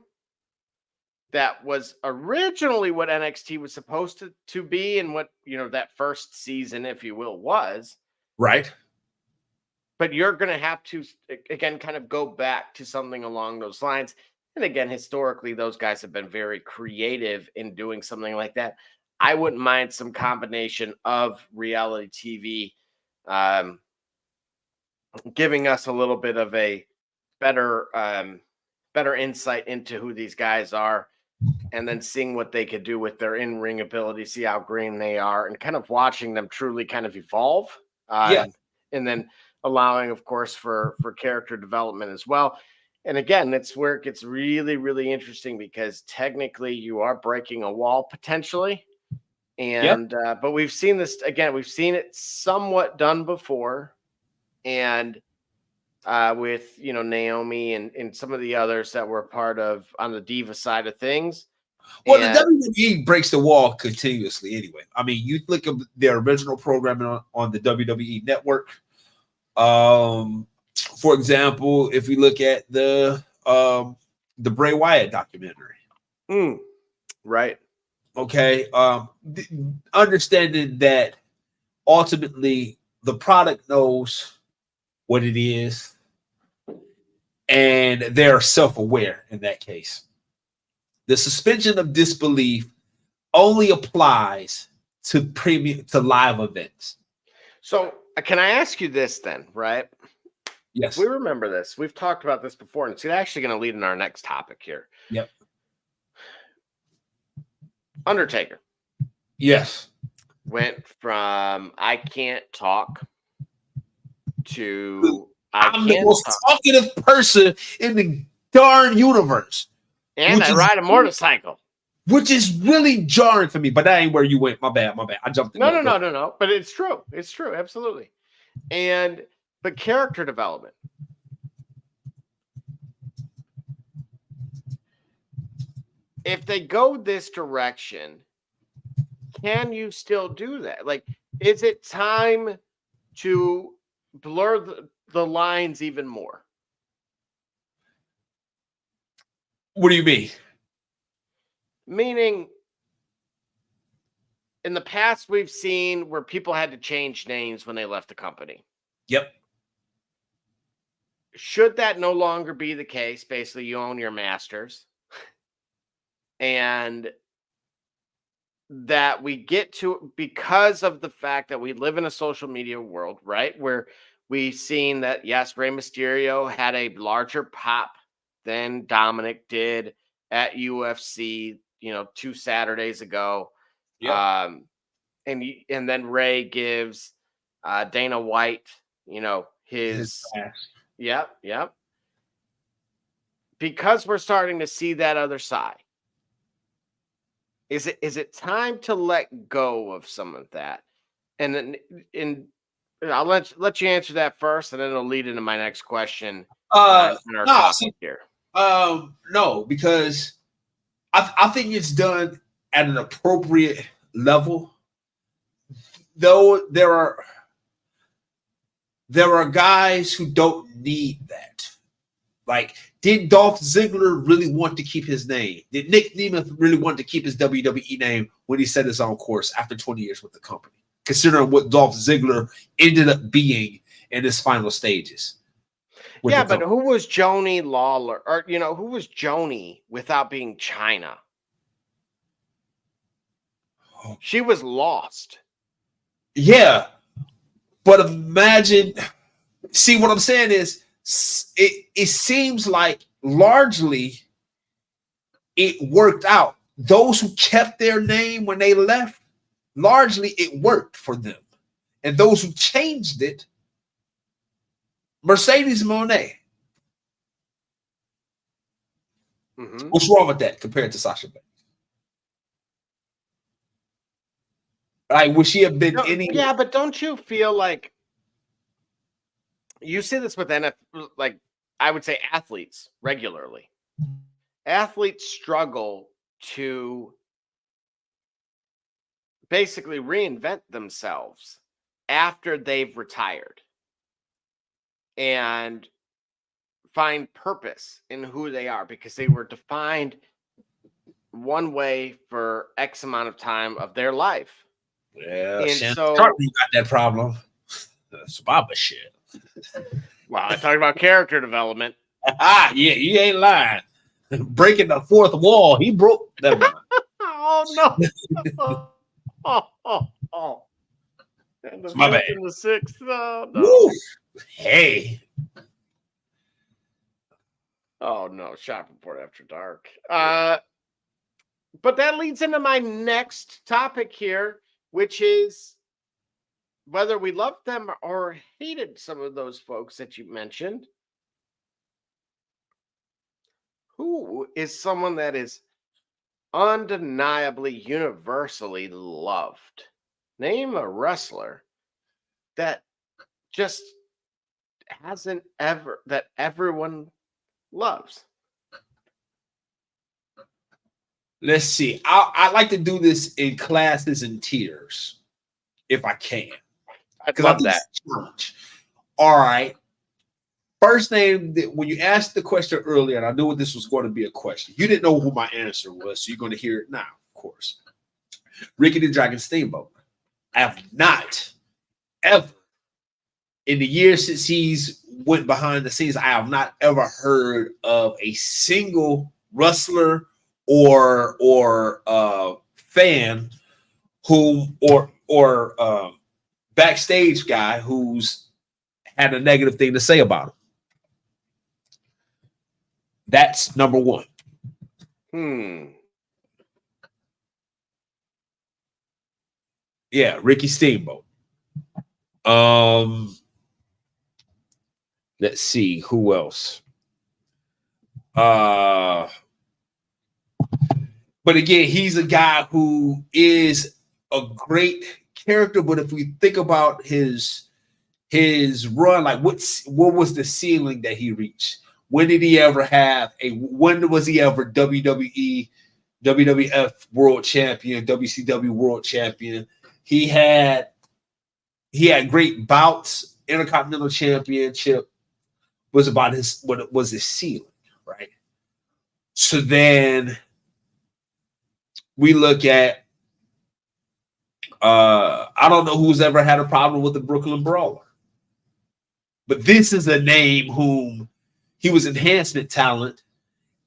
that was originally what NXT was supposed to be, and what, that first season, if you will, was. Right. But you're going to have to, again, kind of go back to something along those lines. And again, historically, those guys have been very creative in doing something like that. I wouldn't mind some combination of reality TV, giving us a little bit of a better insight into who these guys are, and then seeing what they could do with their in-ring ability, see how green they are, and kind of watching them truly kind of evolve. And then allowing, of course, for character development as well. And again, that's where it gets really, really interesting, because technically you are breaking a wall potentially. And but we've seen this again. We've seen it somewhat done before, and with Naomi and some of the others that were part of on the Diva side of things. Well, the WWE breaks the wall continuously anyway. I mean, you look at their original programming on the WWE network. For example, if we look at the Bray Wyatt documentary. Right. Okay. Understanding that ultimately the product knows what it is, and they're self-aware in that case. The suspension of disbelief only applies to live events. So can I ask you this then, right? Yes. We remember this. We've talked about this before, and it's actually going to lead in our next topic here. Yep. Undertaker. Yes. Went from I can't talk to I'm the most talkative person in the darn universe. And I ride a motorcycle. Which is really jarring for me, but that ain't where you went. My bad. I jumped in. No. But it's true. It's true. Absolutely. But character development. If they go this direction, can you still do that? Like, is it time to blur the lines even more? What do you mean? Meaning, in the past, we've seen where people had to change names when they left the company. Yep. Should that no longer be the case? Basically, you own your masters. And that we get to, because of the fact that we live in a social media world, right? Where we've seen that, yes, Rey Mysterio had a larger pop than Dominic did at UFC, 2 Saturdays ago. Yep. And then Rey gives Dana White, his yep. Because we're starting to see that other side. Is it time to let go of some of that? And then I'll let you answer that first, and then it'll lead into my next question. No, because I think it's done at an appropriate level. Though there are guys who don't need that. Like, did Dolph Ziggler really want to keep his name? Did Nick Nemeth really want to keep his WWE name when he set his own course after 20 years with the company? Considering what Dolph Ziggler ended up being in his final stages. Yeah, but who was Joni Lawler? Or, who was Joni without being China? She was lost. Yeah. But imagine, see, what I'm saying is, it seems like largely it worked out. Those who kept their name when they left, largely it worked for them. And those who changed it, Mercedes Moné. What's wrong with that compared to Sasha Banks? Like, would she have been any? Yeah, but don't you feel like you see this with like I would say athletes regularly? Athletes struggle to basically reinvent themselves after they've retired and find purpose in who they are because they were defined one way for X amount of time of their life. Yeah, and Shannon so Sharp got that problem. That's Baba shit. Well, I talked about character development. Yeah, you ain't lying. Breaking the fourth wall, he broke that. Oh no! Oh. And the My fifth bad. and the sixth. Oh no! Woo. Hey. Oh no! Shop report after dark. But that leads into my next topic here, which is whether we loved them or hated some of those folks that you mentioned. Who is someone that is undeniably universally loved? Name a wrestler that just hasn't ever, that everyone loves. Let's see. I like to do this in classes and tiers, if I can. I'd love that. Challenge. All right. First name that when you asked the question earlier, and I knew this was going to be a question. You didn't know who my answer was, so you're going to hear it now, of course. Ricky the Dragon Steamboat. I have not ever, in the years since he's went behind the scenes, I have not ever heard of a single wrestler or fan or backstage guy who's had a negative thing to say about him. That's number one. Yeah, Ricky Steamboat. Let's see who else. But again, he's a guy who is a great character. But if we think about his run, like what was the ceiling that he reached? When did he ever have when was he ever WWE, WWF World Champion, WCW World Champion? He had great bouts. Intercontinental Championship was about what was his ceiling, right? So then we look at I don't know who's ever had a problem with the Brooklyn Brawler, but this is a name whom he was enhancement talent,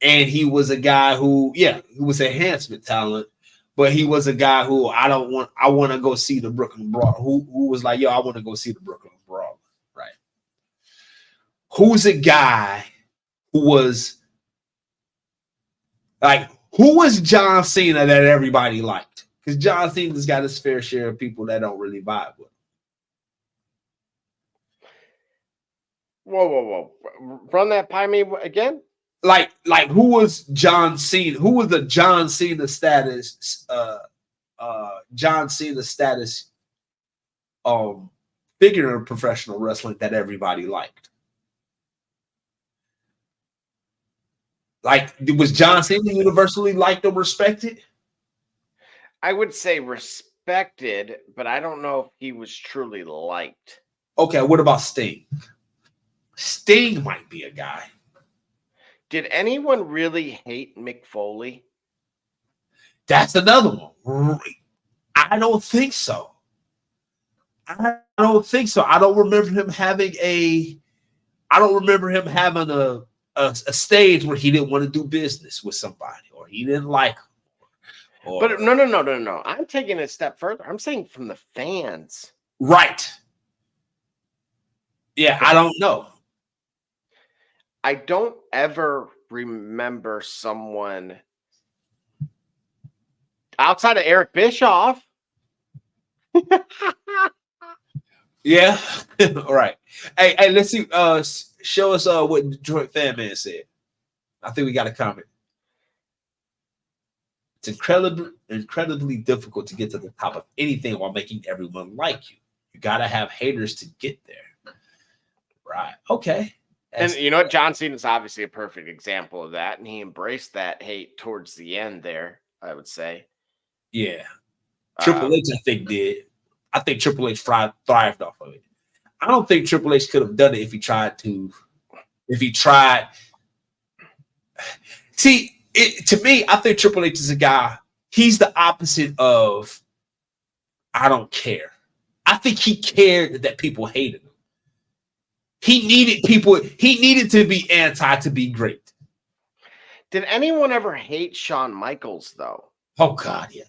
and he was a guy who, he was enhancement talent, but he was a guy who I want to go see the Brooklyn Brawler. Who was like, yo, I want to go see the Brooklyn Brawler, right? Who's a guy who was like, who was John Cena that everybody liked? Because John Cena's got his fair share of people that don't really vibe with him. Whoa. Run that by me again. Like who was John Cena? Who was the John Cena status? John Cena status figure in professional wrestling that everybody liked. Like, was John Cena universally liked or respected? I would say respected, but I don't know if he was truly liked. Okay, what about Sting? Sting might be a guy. Did anyone really hate Mick Foley? That's another one. I don't think so. I don't remember him having a stage where he didn't want to do business with somebody or he didn't like him. But no. I'm taking it a step further. I'm saying from the fans. Right. Yeah, I don't know. I don't ever remember someone outside of Eric Bischoff. Yeah. All right. Hey, let's see. Show us what Detroit Fan Man said. I think we got a comment. It's incredibly difficult to get to the top of anything while making everyone like you. You got to have haters to get there. Right. Okay. And you know what? John Cena is obviously a perfect example of that. And he embraced that hate towards the end there, I would say. Yeah. Triple H, I think, did. I think Triple H thrived off of it. I don't think Triple H could have done it if he tried to. See, to me, I think Triple H is a guy. He's the opposite of I don't care. I think he cared that people hated him. He needed to be anti to be great. Did anyone ever hate Shawn Michaels, though? Oh, God, yeah.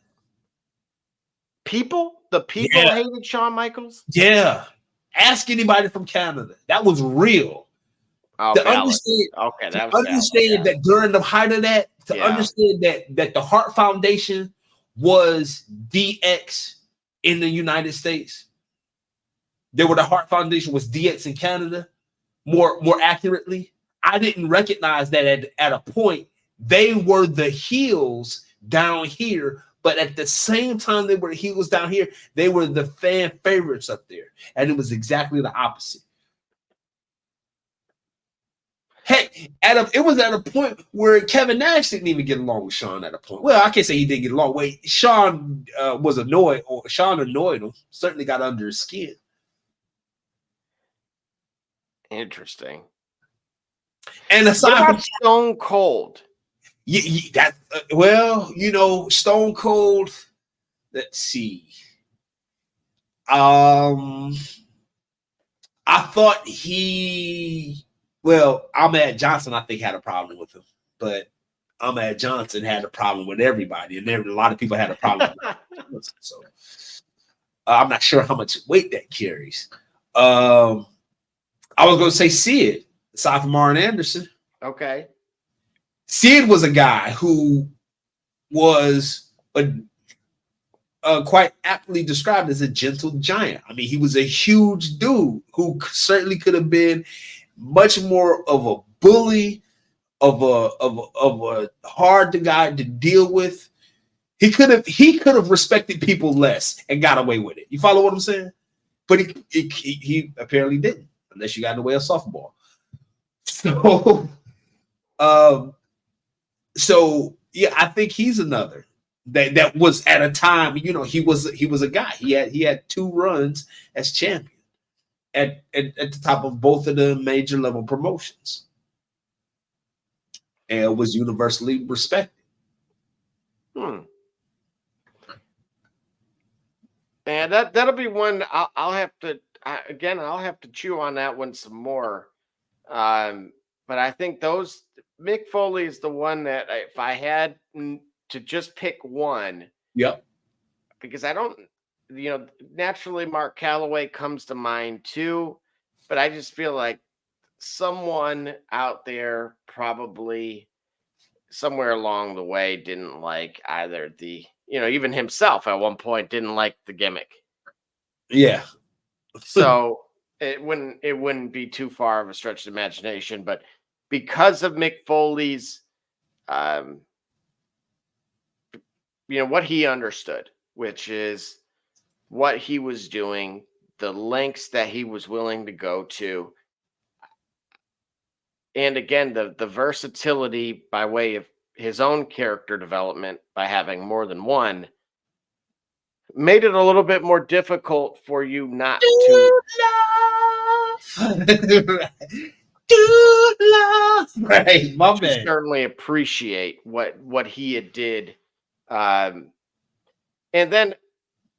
The people hated Shawn Michaels? Yeah. Ask anybody from Canada. That was real. Oh, to understand that during the height of that, understand that the Hart Foundation was DX in the United States. The Hart Foundation was DX in Canada, more accurately. I didn't recognize that at a point they were the heels down here, but at the same time they were the heels down here, they were the fan favorites up there, and it was exactly the opposite. Heck, it was at a point where Kevin Nash didn't even get along with Shawn at a point. Well, I can't say he didn't get along. Wait, Shawn was annoyed, or Shawn annoyed him. Certainly got under his skin. Interesting. And aside from Stone Cold, Stone Cold. Let's see. I thought Ahmed Johnson, I think, had a problem with him, but Ahmed Johnson had a problem with everybody, and a lot of people had a problem with him. So I'm not sure how much weight that carries. I was going to say Sid, aside from Arn Anderson. Okay. Sid was a guy who was quite aptly described as a gentle giant. I mean, he was a huge dude who certainly could have been much more of a bully, of a hard guy to deal with. He could have respected people less and got away with it. You follow what I'm saying? But he apparently didn't, unless you got in the way of softball. So yeah, I think he's another that was at a time. He was a guy. He had 2 runs as champion at the top of both of the major level promotions, and was universally respected. And that'll be one I'll have to chew on that one some more. But I think Mick Foley is the one that if I had to just pick one, because I don't, naturally Mark Calloway comes to mind too, but I just feel like someone out there probably somewhere along the way didn't like either even himself at one point didn't like the gimmick. Yeah. So it wouldn't be too far of a stretch of imagination, but because of Mick Foley's, what he understood, which is what he was doing, the lengths that he was willing to go to, and again, the versatility by way of his own character development by having more than one, made it a little bit more difficult for you not to right, my man. Certainly appreciate what he had did, and then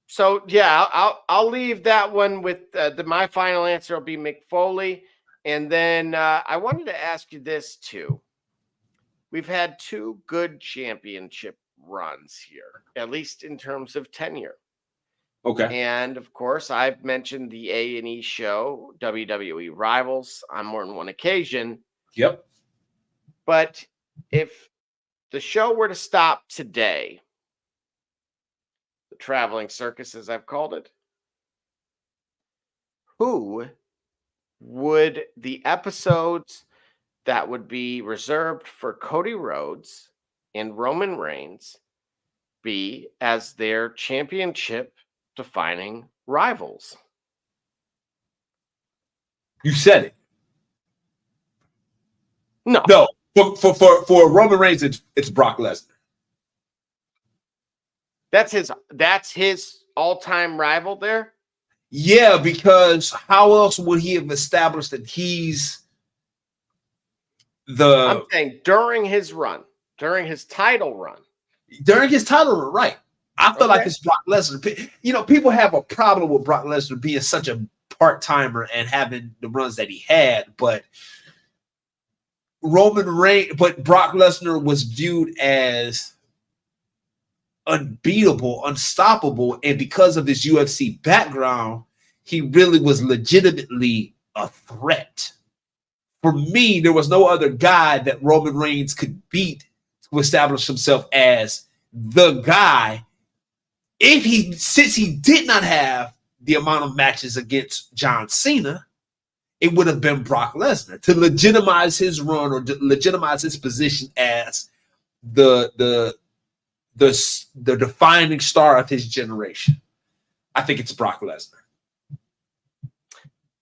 so yeah, I'll leave that one with my final answer will be Mick Foley, and then I wanted to ask you this too. We've had 2 good championship runs here, at least in terms of tenure. Okay. And of course, I've mentioned the A&E show, WWE Rivals, on more than one occasion. Yep. But if the show were to stop today, the traveling circus, as I've called it, who would the episodes that would be reserved for Cody Rhodes and Roman Reigns be as their championship defining rivals? You said it. No. For Roman Reigns, it's Brock Lesnar. That's his all-time rival there? Yeah, because how else would he have established that he's I'm saying during his title run. During his title run, right. I feel like it's Brock Lesnar. You know, people have a problem with Brock Lesnar being such a part-timer and having the runs that he had, but Brock Lesnar was viewed as unbeatable, unstoppable, and because of his UFC background, he really was legitimately a threat. For me, there was no other guy that Roman Reigns could beat to establish himself as the guy. Since he did not have the amount of matches against John Cena, it would have been Brock Lesnar to legitimize his run or legitimize his position as the defining star of his generation. I think it's Brock Lesnar.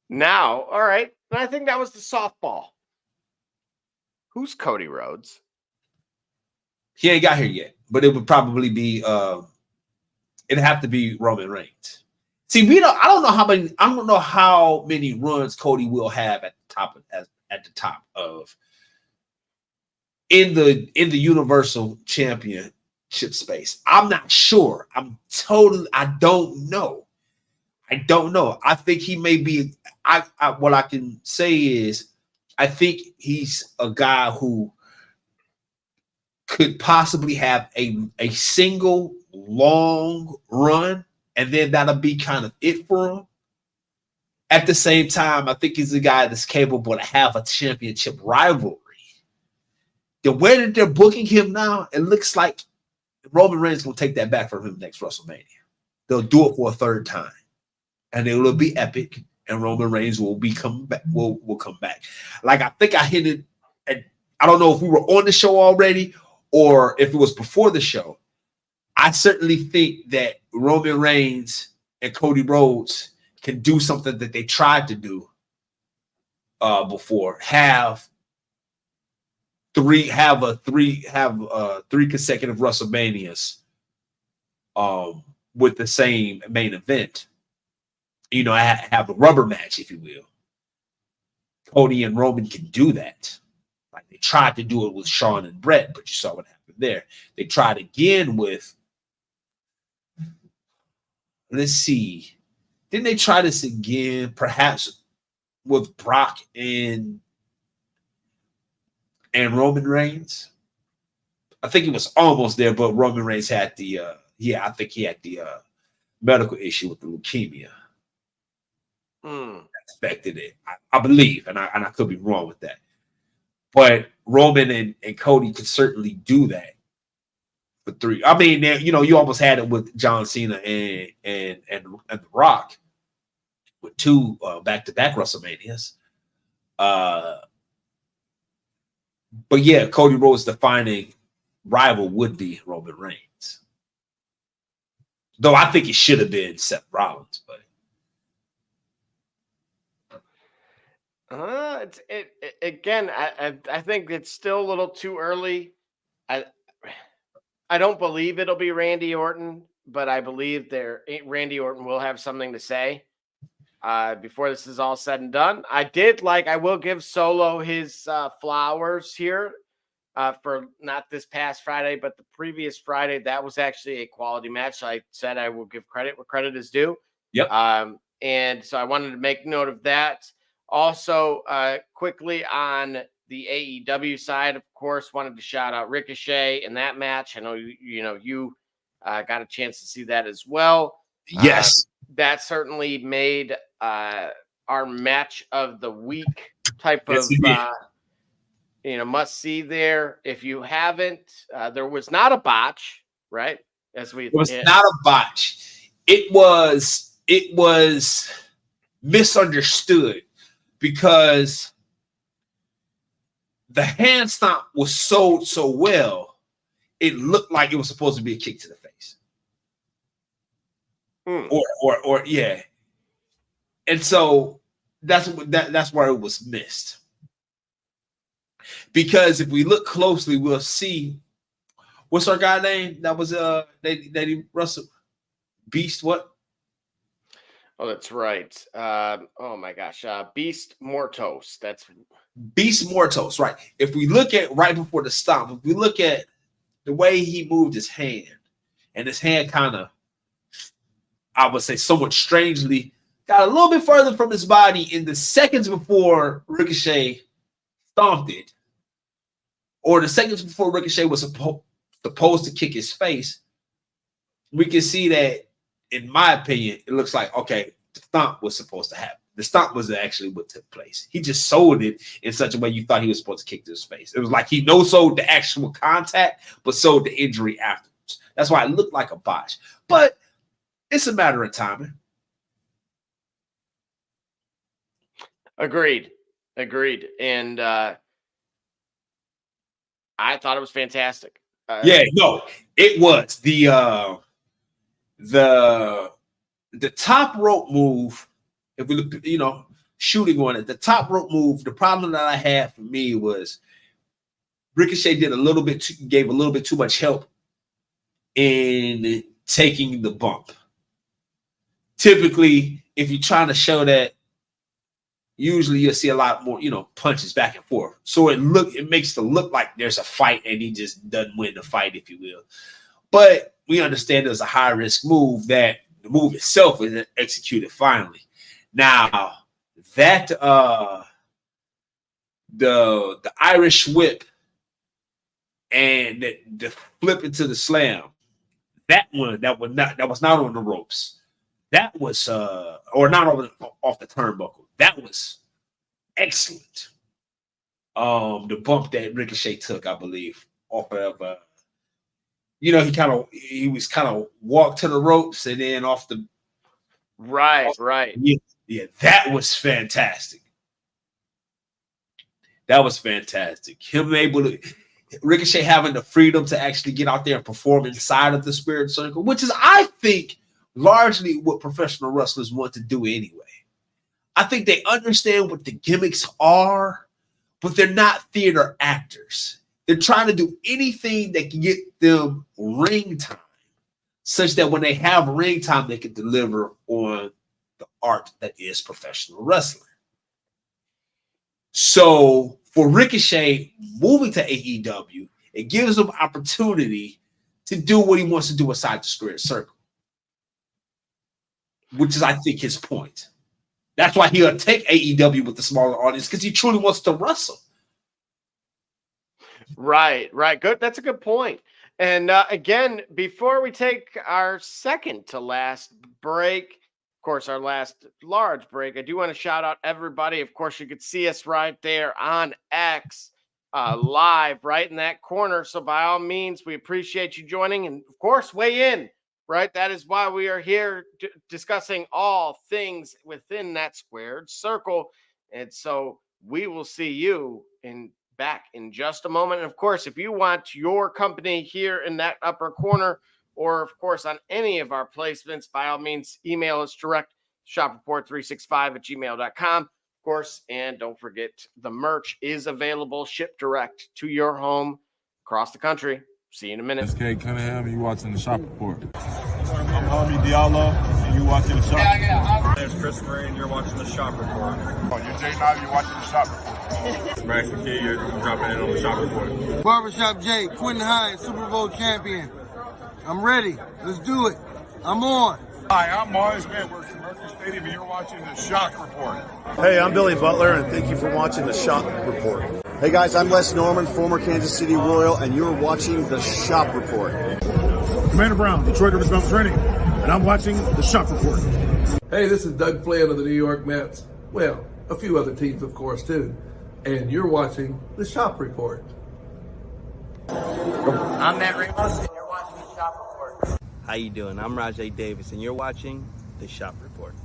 Now, all right. And I think that was the softball. Who's Cody Rhodes? He ain't got here yet, but it would probably be it'd have to be Roman Reigns. See, I don't know how many runs Cody will have at the top of in the Universal Championship space. I'm not sure. I don't know. I think he may be. What I can say is, I think he's a guy who could possibly have a single long run, and then that'll be kind of it for him. At the same time, I think he's a guy that's capable to have a championship rivalry. The way that they're booking him now, it looks like Roman Reigns will take that back from him next WrestleMania. They'll do it for a third time, and it will be epic. And Roman Reigns will come back. Will come back. Like I think I hit it. And I don't know if we were on the show already or if it was before the show. I certainly think that Roman Reigns and Cody Rhodes can do something that they tried to do before. Have three consecutive WrestleManias with the same main event. You know, have a rubber match, if you will. Cody and Roman can do that. Like they tried to do it with Shawn and Bret, but you saw what happened there. They tried again with, let's see, didn't they try this again? Perhaps with Brock and Roman Reigns. I think he was almost there, but Roman Reigns had I think he had the medical issue with the leukemia. That affected it, I believe, and I could be wrong with that. But Roman and Cody could certainly do that for three. I mean, you almost had it with John Cena and The Rock with two back-to-back WrestleManias. But yeah, Cody Rhodes' defining rival would be Roman Reigns. Though I think it should have been Seth Rollins, but again, I think it's still a little too early. I don't believe it'll be Randy Orton, but I believe Randy Orton will have something to say before this is all said and done. I will give Solo his flowers here for not this past Friday, but the previous Friday. That was actually a quality match. So I said I will give credit where credit is due. Yep. And so I wanted to make note of that. Also, quickly on the AEW side, of course, wanted to shout out Ricochet in that match. I know you got a chance to see that as well. Yes, that certainly made our match of the week type of must see there. If you haven't, there was not a botch, right? It was not a botch. It was misunderstood. Because the hand stomp was sold so well, it looked like it was supposed to be a kick to the face. or yeah. And so that's where it was missed. Because if we look closely, we'll see what's our guy name that was that he Russell Beast what? Oh, that's right. Oh my gosh, Beast Mortos. That's Beast Mortos, right? If we look at right before the stomp, if we look at the way he moved his hand, and his hand kind of, I would say, somewhat strangely, got a little bit further from his body in the seconds before Ricochet stomped it, or the seconds before Ricochet was supposed to kick his face, we can see that, in my opinion, it looks like, okay, the stomp was supposed to happen. The stomp was actually what took place. He just sold it in such a way you thought he was supposed to kick to his face. It was like he no-sold the actual contact, but sold the injury afterwards. That's why it looked like a botch. But it's a matter of timing. Agreed. And I thought it was fantastic. Yeah, no, it was. The top rope move, if we look, shooting on it, the top rope move, the problem that I had for me was Ricochet gave a little bit too much help in taking the bump. Typically, if you're trying to show that, usually you'll see a lot more, punches back and forth. So it makes it look like there's a fight and he just doesn't win the fight, if you will. But we understand there's a high risk move that the move itself is executed finally. Now that the Irish whip and the flip into the slam, that was not on the ropes. That was or not off the turnbuckle. That was excellent. The bump that Ricochet took, I believe, off of he was kind of walked to the ropes and then off the right. Yeah, that was fantastic. That was fantastic. Ricochet having the freedom to actually get out there and perform inside of the Spirit Circle, which is, I think, largely what professional wrestlers want to do anyway. I think they understand what the gimmicks are, but they're not theater actors. They're trying to do anything that can get them ring time, such that when they have ring time, they can deliver on the art that is professional wrestling. So for Ricochet moving to AEW, it gives him opportunity to do what he wants to do inside the Spirit Circle, which is, I think, his point. That's why he'll take AEW with the smaller audience, because he truly wants to wrestle. Right. Good. That's a good point. And again, before we take our second to last break, of course, our last large break, I do want to shout out everybody. Of course, you could see us right there on X live right in that corner. So by all means, we appreciate you joining, and of course, weigh in. Right. That is why we are here discussing all things within that squared circle. And so we will see you back in just a moment. And of course, if you want your company here in that upper corner, or of course on any of our placements, by all means, email us direct, shopreport365@gmail.com, of course. And don't forget, the merch is available, shipped direct to your home across the country. See you in a minute. SK Cunningham, you watching the Shop Report. I'm Homie Diallo, and you watching the Shop Report. My name's Chris Murray, and you're watching the Shop Report. Oh, you're Jay Knight, you're watching the Shop Report. Max McKee, you're dropping in on the Shop Report. Barbershop Jay, Quentin Hines, Super Bowl champion. I'm ready. Let's do it. I'm on. Hi, I'm Mars Edwards from Mercury Stadium, and you're watching the Shock Report. Hey, I'm Billy Butler, and thank you for watching the Shop Report. Hey guys, I'm Les Norman, former Kansas City Royal, and you're watching the Shop Report. Commander Brown, Detroit Rivers Mountain Training, and I'm watching the Shop Report. Hey, this is Doug Flynn of the New York Mets. Well, a few other teams, of course, too. And you're watching the Shop Report. I'm Matt Ramos, and you're watching the Shop Report. How you doing? I'm Rajay Davis, and you're watching the Shop Report.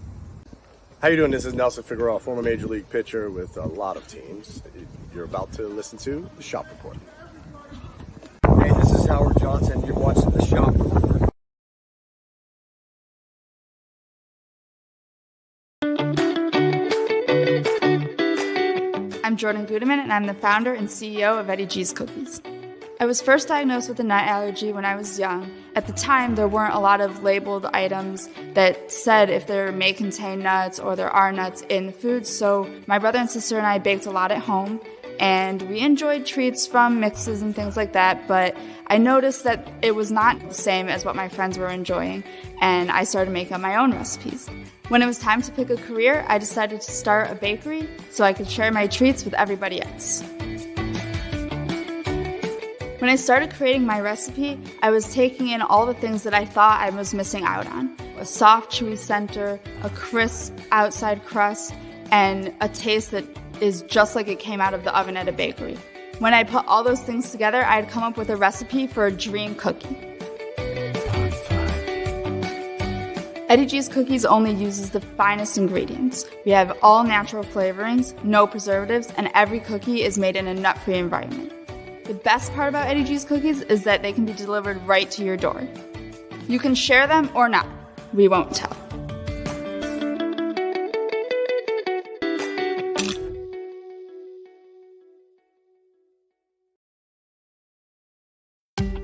How you doing? This is Nelson Figueroa, former Major League pitcher with a lot of teams. You're about to listen to the Shop Report. Hey, this is Howard Johnson. You're watching the Shop Report. Jordan Gudeman, and I'm the founder and CEO of Eddie G's Cookies. I was first diagnosed with a nut allergy when I was young. At the time, there weren't a lot of labeled items that said if there may contain nuts or there are nuts in the food, so my brother and sister and I baked a lot at home, and we enjoyed treats from mixes and things like that, but I noticed that it was not the same as what my friends were enjoying, and I started making my own recipes. When it was time to pick a career, I decided to start a bakery so I could share my treats with everybody else. When I started creating my recipe, I was taking in all the things that I thought I was missing out on. A soft, chewy center, a crisp outside crust, and a taste that is just like it came out of the oven at a bakery. When I put all those things together, I had come up with a recipe for a dream cookie. Eddie G's Cookies only uses the finest ingredients. We have all natural flavorings, no preservatives, and every cookie is made in a nut-free environment. The best part about Eddie G's Cookies is that they can be delivered right to your door. You can share them or not. We won't tell.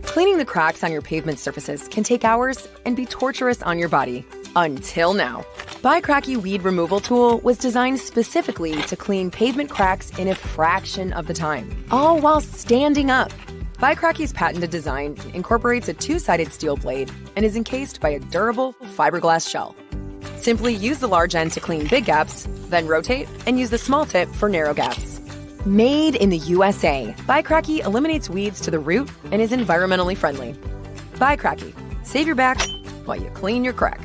Cleaning the cracks on your pavement surfaces can take hours and be torturous on your body. Until now. Buy Cracky Weed Removal Tool was designed specifically to clean pavement cracks in a fraction of the time, all while standing up. Buy Cracky's patented design incorporates a two-sided steel blade and is encased by a durable fiberglass shell. Simply use the large end to clean big gaps, then rotate and use the small tip for narrow gaps. Made in the USA, Buy Cracky eliminates weeds to the root and is environmentally friendly. Buy Cracky. Save your back while you clean your crack.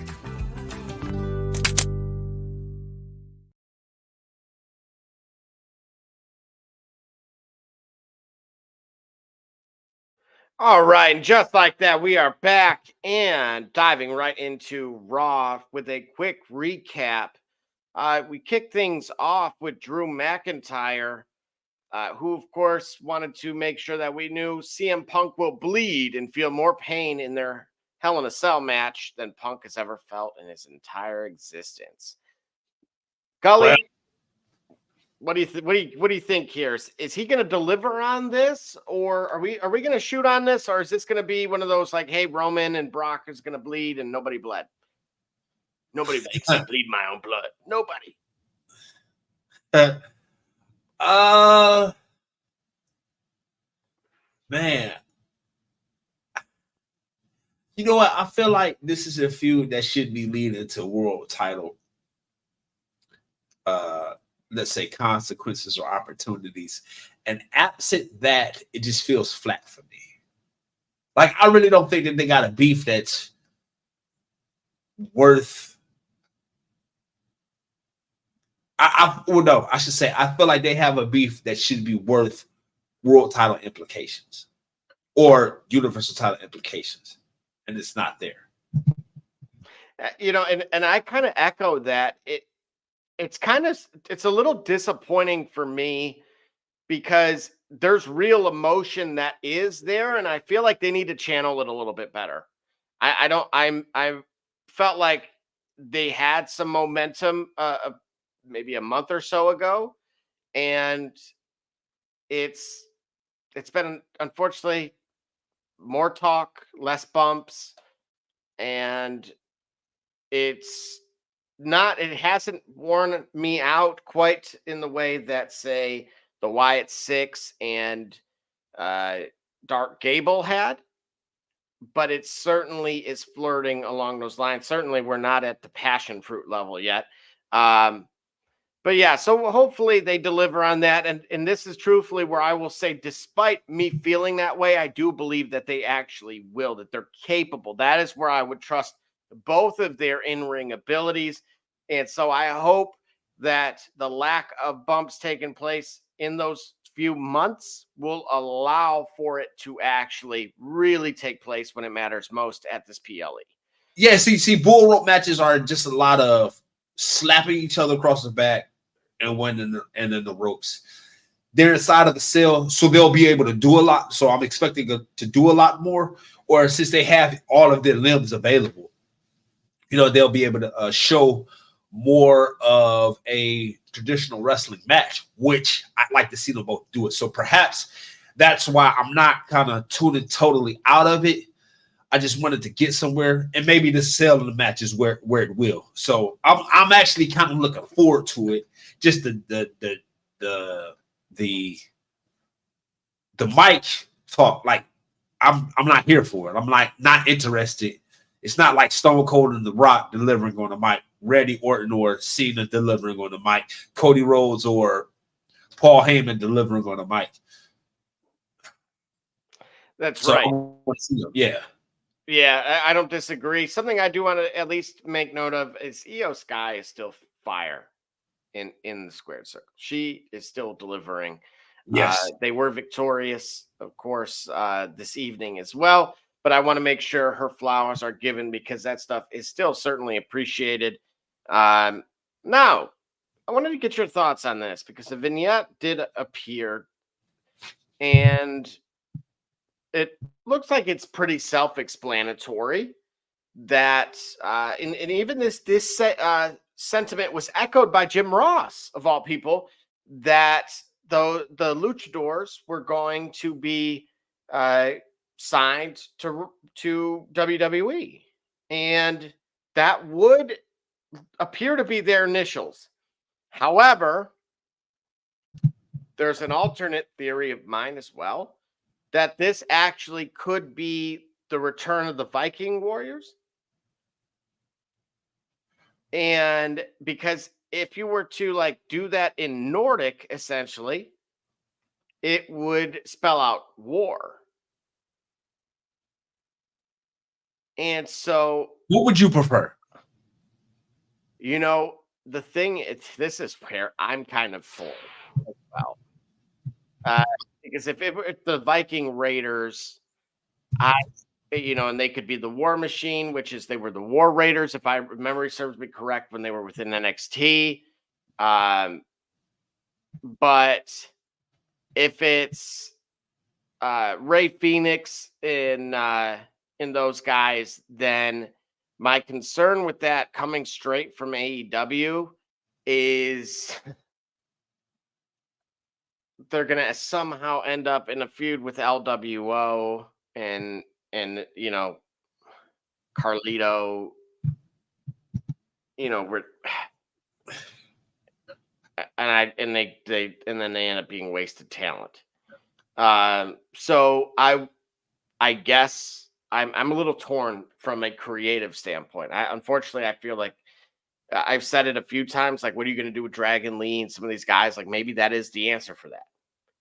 All right, and just like that, we are back and diving right into Raw with a quick recap. We kicked things off with Drew McIntyre, who, of course, wanted to make sure that we knew CM Punk will bleed and feel more pain in their Hell in a Cell match than Punk has ever felt in his entire existence. Gully, what do you think here? Is he going to deliver on this, or are we going to shoot on this, or is this going to be one of those like, hey, Roman and Brock is going to bleed and nobody bled? Nobody makes me bleed my own blood. Nobody. Man. You know what? I feel like this is a feud that should be leading to world title. Let's say consequences or opportunities. And absent that, it just feels flat for me. Like, I really don't think that they got a beef that's worth. I should say, I feel like they have a beef that should be worth world title implications or universal title implications. And it's not there. You know, and I kind of echo that. It's a little disappointing for me because there's real emotion that is there, and I feel like they need to channel it a little bit better. I felt like they had some momentum maybe a month or so ago, and it's been, unfortunately, more talk, less bumps, and it hasn't worn me out quite in the way that, say, the Wyatt Six and Dark Gable had, but it certainly is flirting along those lines. Certainly we're not at the passion fruit level yet. But yeah, so hopefully they deliver on that. And this is truthfully where I will say, despite me feeling that way, I do believe that they actually will, that they're capable. That is where I would trust both of their in-ring abilities. And so I hope that the lack of bumps taking place in those few months will allow for it to actually really take place when it matters most at this PLE. Yeah, see, bull rope matches are just a lot of slapping each other across the back and winning and then the ropes. They're inside of the cell, so they'll be able to do a lot. So I'm expecting to do a lot more. Or since they have all of their limbs available, you know, they'll be able to show more of a traditional wrestling match, which I'd like to see them both do it. So perhaps that's why I'm not kind of tuning totally out of it. I just wanted to get somewhere, and maybe the sale of the match is where it will. So I'm actually kind of looking forward to it. Just the mic talk, like I'm not here for it. I'm like not interested. It's not like Stone Cold and The Rock delivering on the mic, Randy Orton or Cena delivering on the mic, Cody Rhodes or Paul Heyman delivering on the mic. That's right. Yeah. Yeah, I don't disagree. Something I do want to at least make note of is Io Sky is still fire in the squared circle. She is still delivering. Yes. They were victorious, of course, this evening as well. But I want to make sure her flowers are given because that stuff is still certainly appreciated. Now, I wanted to get your thoughts on this because a vignette did appear, and it looks like it's pretty self-explanatory that, and even this sentiment was echoed by Jim Ross, of all people, that the luchadors were going to be signed to WWE, and that would appear to be their initials. However, there's an alternate theory of mine as well, that this actually could be the return of the Viking Warriors. And because if you were to like do that in Nordic, essentially, it would spell out war. And so what would you prefer? You know, the thing, this is where I'm kind of torn as well. Because if the Viking Raiders, and they could be the War Machine, which is they were the War Raiders, if I memory serves me correct, when they were within NXT. But if it's Ray Phoenix in those guys, then my concern with that coming straight from AEW is they're going to somehow end up in a feud with LWO and Carlito, and then they end up being wasted talent. So I guess I'm a little torn from a creative standpoint. Unfortunately, I feel like I've said it a few times, like, what are you going to do with Dragon Lee and some of these guys? Like, maybe that is the answer for that.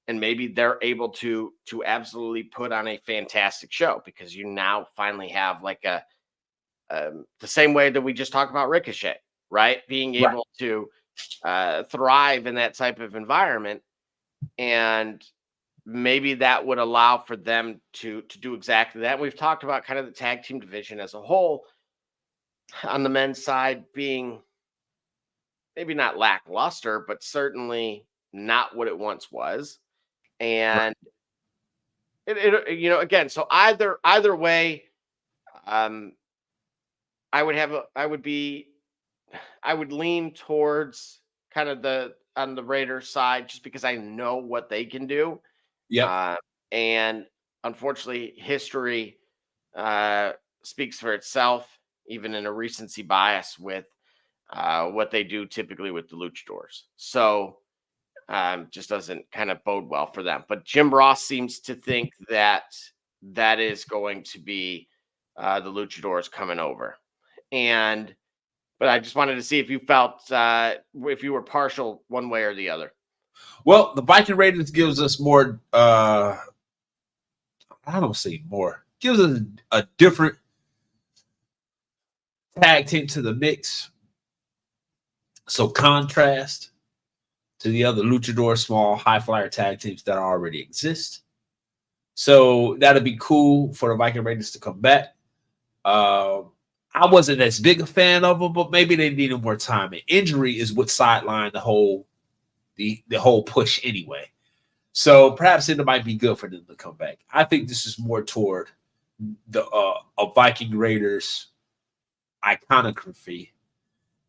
And maybe they're able to absolutely put on a fantastic show because you now finally have like the same way that we just talked about Ricochet, right? Being able to thrive in that type of environment. And maybe that would allow for them to do exactly that. We've talked about kind of the tag team division as a whole on the men's side being maybe not lackluster, but certainly not what it once was. And again, so either way, I would lean towards kind of on the Raiders side just because I know what they can do. Yeah. And unfortunately, history speaks for itself, even in a recency bias with what they do typically with the luchadors. So just doesn't kind of bode well for them. But Jim Ross seems to think that is going to be the luchadors coming over. But I just wanted to see if you felt if you were partial one way or the other. Well, the Viking Raiders gives us more. I don't say more. Gives us a different tag team to the mix. So contrast to the other luchador, small, high flyer tag teams that already exist. So that'd be cool for the Viking Raiders to come back. I wasn't as big a fan of them, but maybe they needed more time. And injury is what sidelined the whole push anyway. So perhaps it might be good for them to come back. I think this is more toward the a Viking Raiders iconography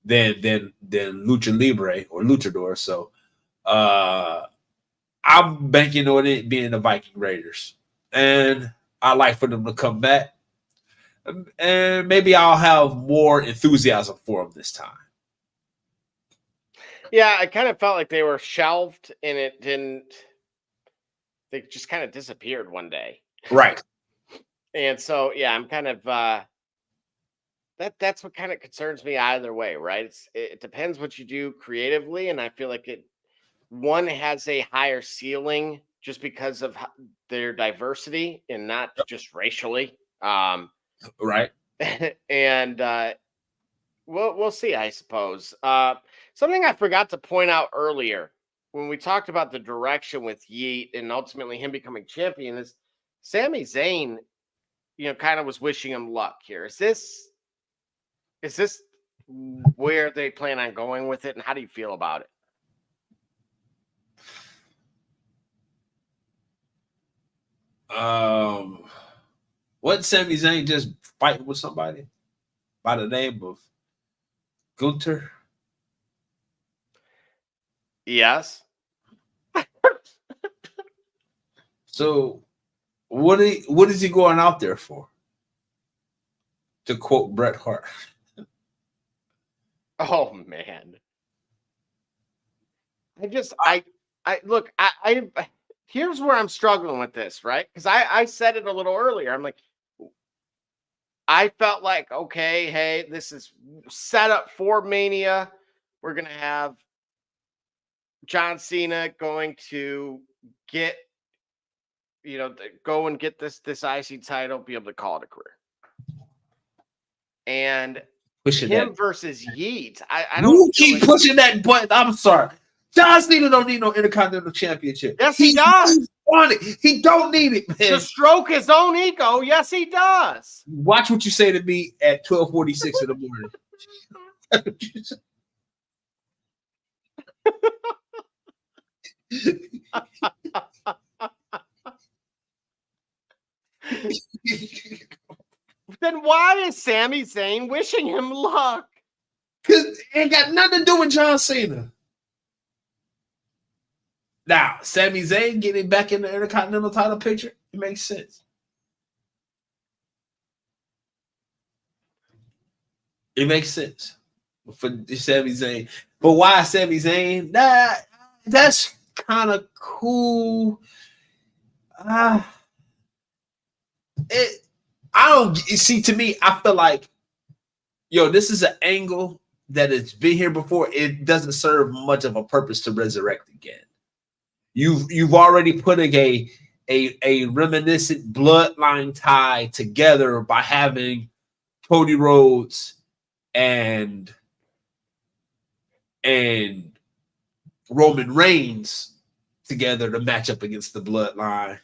than Lucha Libre or Luchador. So I'm banking on it being the Viking Raiders, and I like for them to come back, and maybe I'll have more enthusiasm for them this time. Yeah, I kind of felt like they were shelved, and it didn't. They just kind of disappeared one day, right? And so, yeah, I'm kind of that's what kind of concerns me either way, right? It depends what you do creatively, and I feel like one has a higher ceiling just because of their diversity and not just racially. Right. And we'll see, I suppose. Something I forgot to point out earlier when we talked about the direction with Yeet and ultimately him becoming champion is Sami Zayn, kind of was wishing him luck here. Is this where they plan on going with it, and how do you feel about it? Wasn't Sami Zayn just fighting with somebody by the name of Gunther? Yes. So what is he going out there for? To quote Bret Hart. Oh man. I look, I here's where I'm struggling with this, right? Because I said it a little earlier. I'm like, I felt like, okay, hey, this is set up for Mania. We're gonna have John Cena going to get, go and get this IC title, be able to call it a career. And him versus Yeet, I don't. You keep pushing that button. I'm sorry. John Cena don't need no Intercontinental Championship. Yes, he does. Want it. He don't need it, man. To stroke his own ego. Yes, he does. Watch what you say to me at 12:46 in the morning. Then why is Sami Zayn wishing him luck? Because it ain't got nothing to do with John Cena. Now, Sami Zayn getting back in the Intercontinental title picture, it makes sense. It makes sense for Sami Zayn. But why Sami Zayn? That's kind of cool. I don't see. To me, I feel like, this is an angle that has been here before. It doesn't serve much of a purpose to resurrect again. You've already put a reminiscent bloodline tie together by having Cody Rhodes and Roman Reigns together to match up against the bloodline.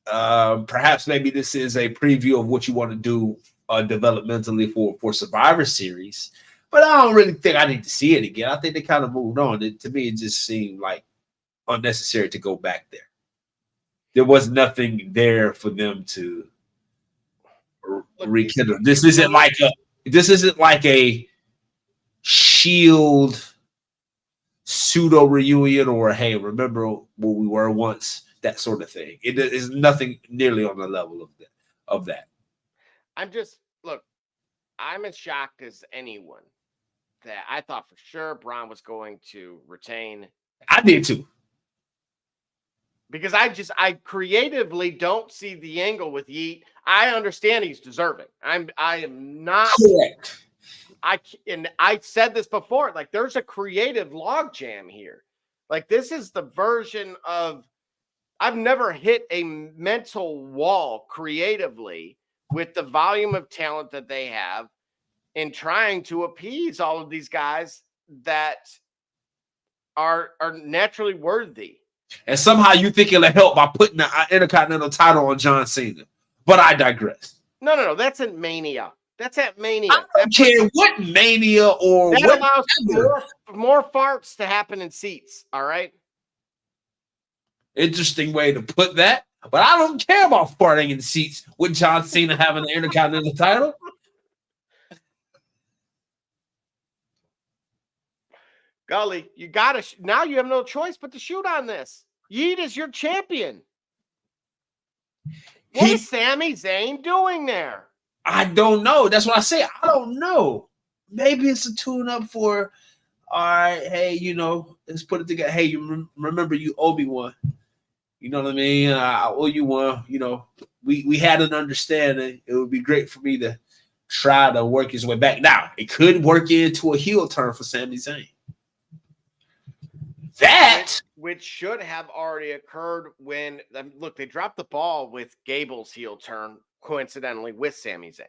Perhaps maybe this is a preview of what you want to do developmentally for Survivor Series, but I don't really think I need to see it again. I think they kind of moved on. To me, it just seemed like unnecessary to go back there. There was nothing there for them to rekindle. This isn't like a Shield pseudo reunion or hey, remember what we were once, that sort of thing. It is nothing nearly on the level of that. I'm as shocked as anyone that I thought for sure Braun was going to retain. I did too. Because I creatively don't see the angle with Yeet. I understand he's deserving. I am not correct. I said this before, like there's a creative logjam here. Like this is the version of I've never hit a mental wall creatively with the volume of talent that they have in trying to appease all of these guys that are naturally worthy. And somehow you think it'll help by putting the Intercontinental title on John Cena. But I digress. No. That's at Mania. That's at Mania. I don't care what Mania or that what allows more farts to happen in seats. All right. Interesting way to put that. But I don't care about farting in seats with John Cena having the Intercontinental title. Gully, you got to now you have no choice but to shoot on this. Yeet is your champion. What is Sami Zayn doing there? I don't know. That's what I say. I don't know. Maybe it's a tune-up for, all right, hey, let's put it together. Hey, you remember you owe me one. You know what I mean? I owe you one. We had an understanding. It would be great for me to try to work his way back. Now, it could work into a heel turn for Sami Zayn. Which should have already occurred when, look, they dropped the ball with Gable's heel turn, coincidentally, with Sami Zayn.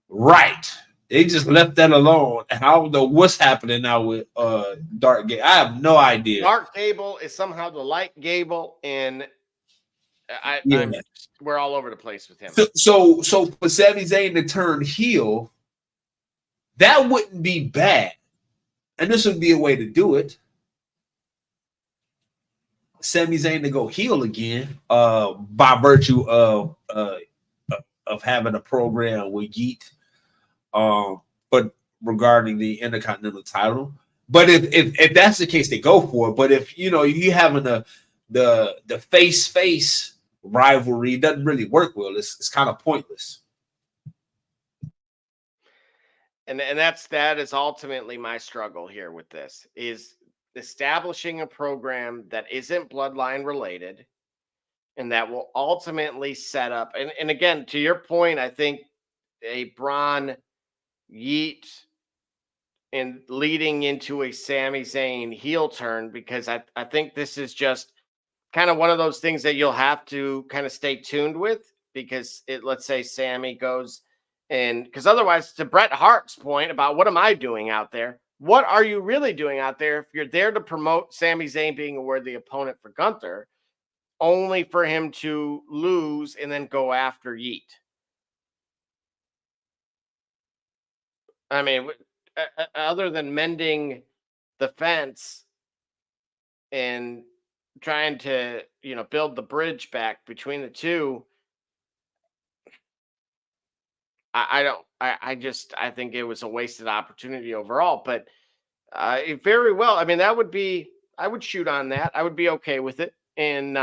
Right. They just left that alone. And I don't know what's happening now with Dark Gable. I have no idea. Dark Gable is somehow the light Gable, and we're all over the place with him. So for Sami Zayn to turn heel, that wouldn't be bad. And this would be a way to do it. Sami Zayn to go heel again, by virtue of having a program with Yeet, but regarding the Intercontinental title. But if that's the case, they go for it. But if you having the face rivalry, it doesn't really work well. It's kind of pointless. And that is ultimately my struggle here with this is establishing a program that isn't bloodline related and that will ultimately set up. And again, to your point, I think a Braun Yeet and leading into a Sami Zayn heel turn, because I think this is just kind of one of those things that you'll have to kind of stay tuned with, because let's say Sami goes and because otherwise, to Bret Hart's point about what am I doing out there? What are you really doing out there if you're there to promote Sami Zayn being a worthy opponent for Gunther, only for him to lose and then go after Yeet? I mean, other than mending the fence and trying to, build the bridge back between the two, I think it was a wasted opportunity overall, but very well. I mean, I would shoot on that. I would be okay with it. And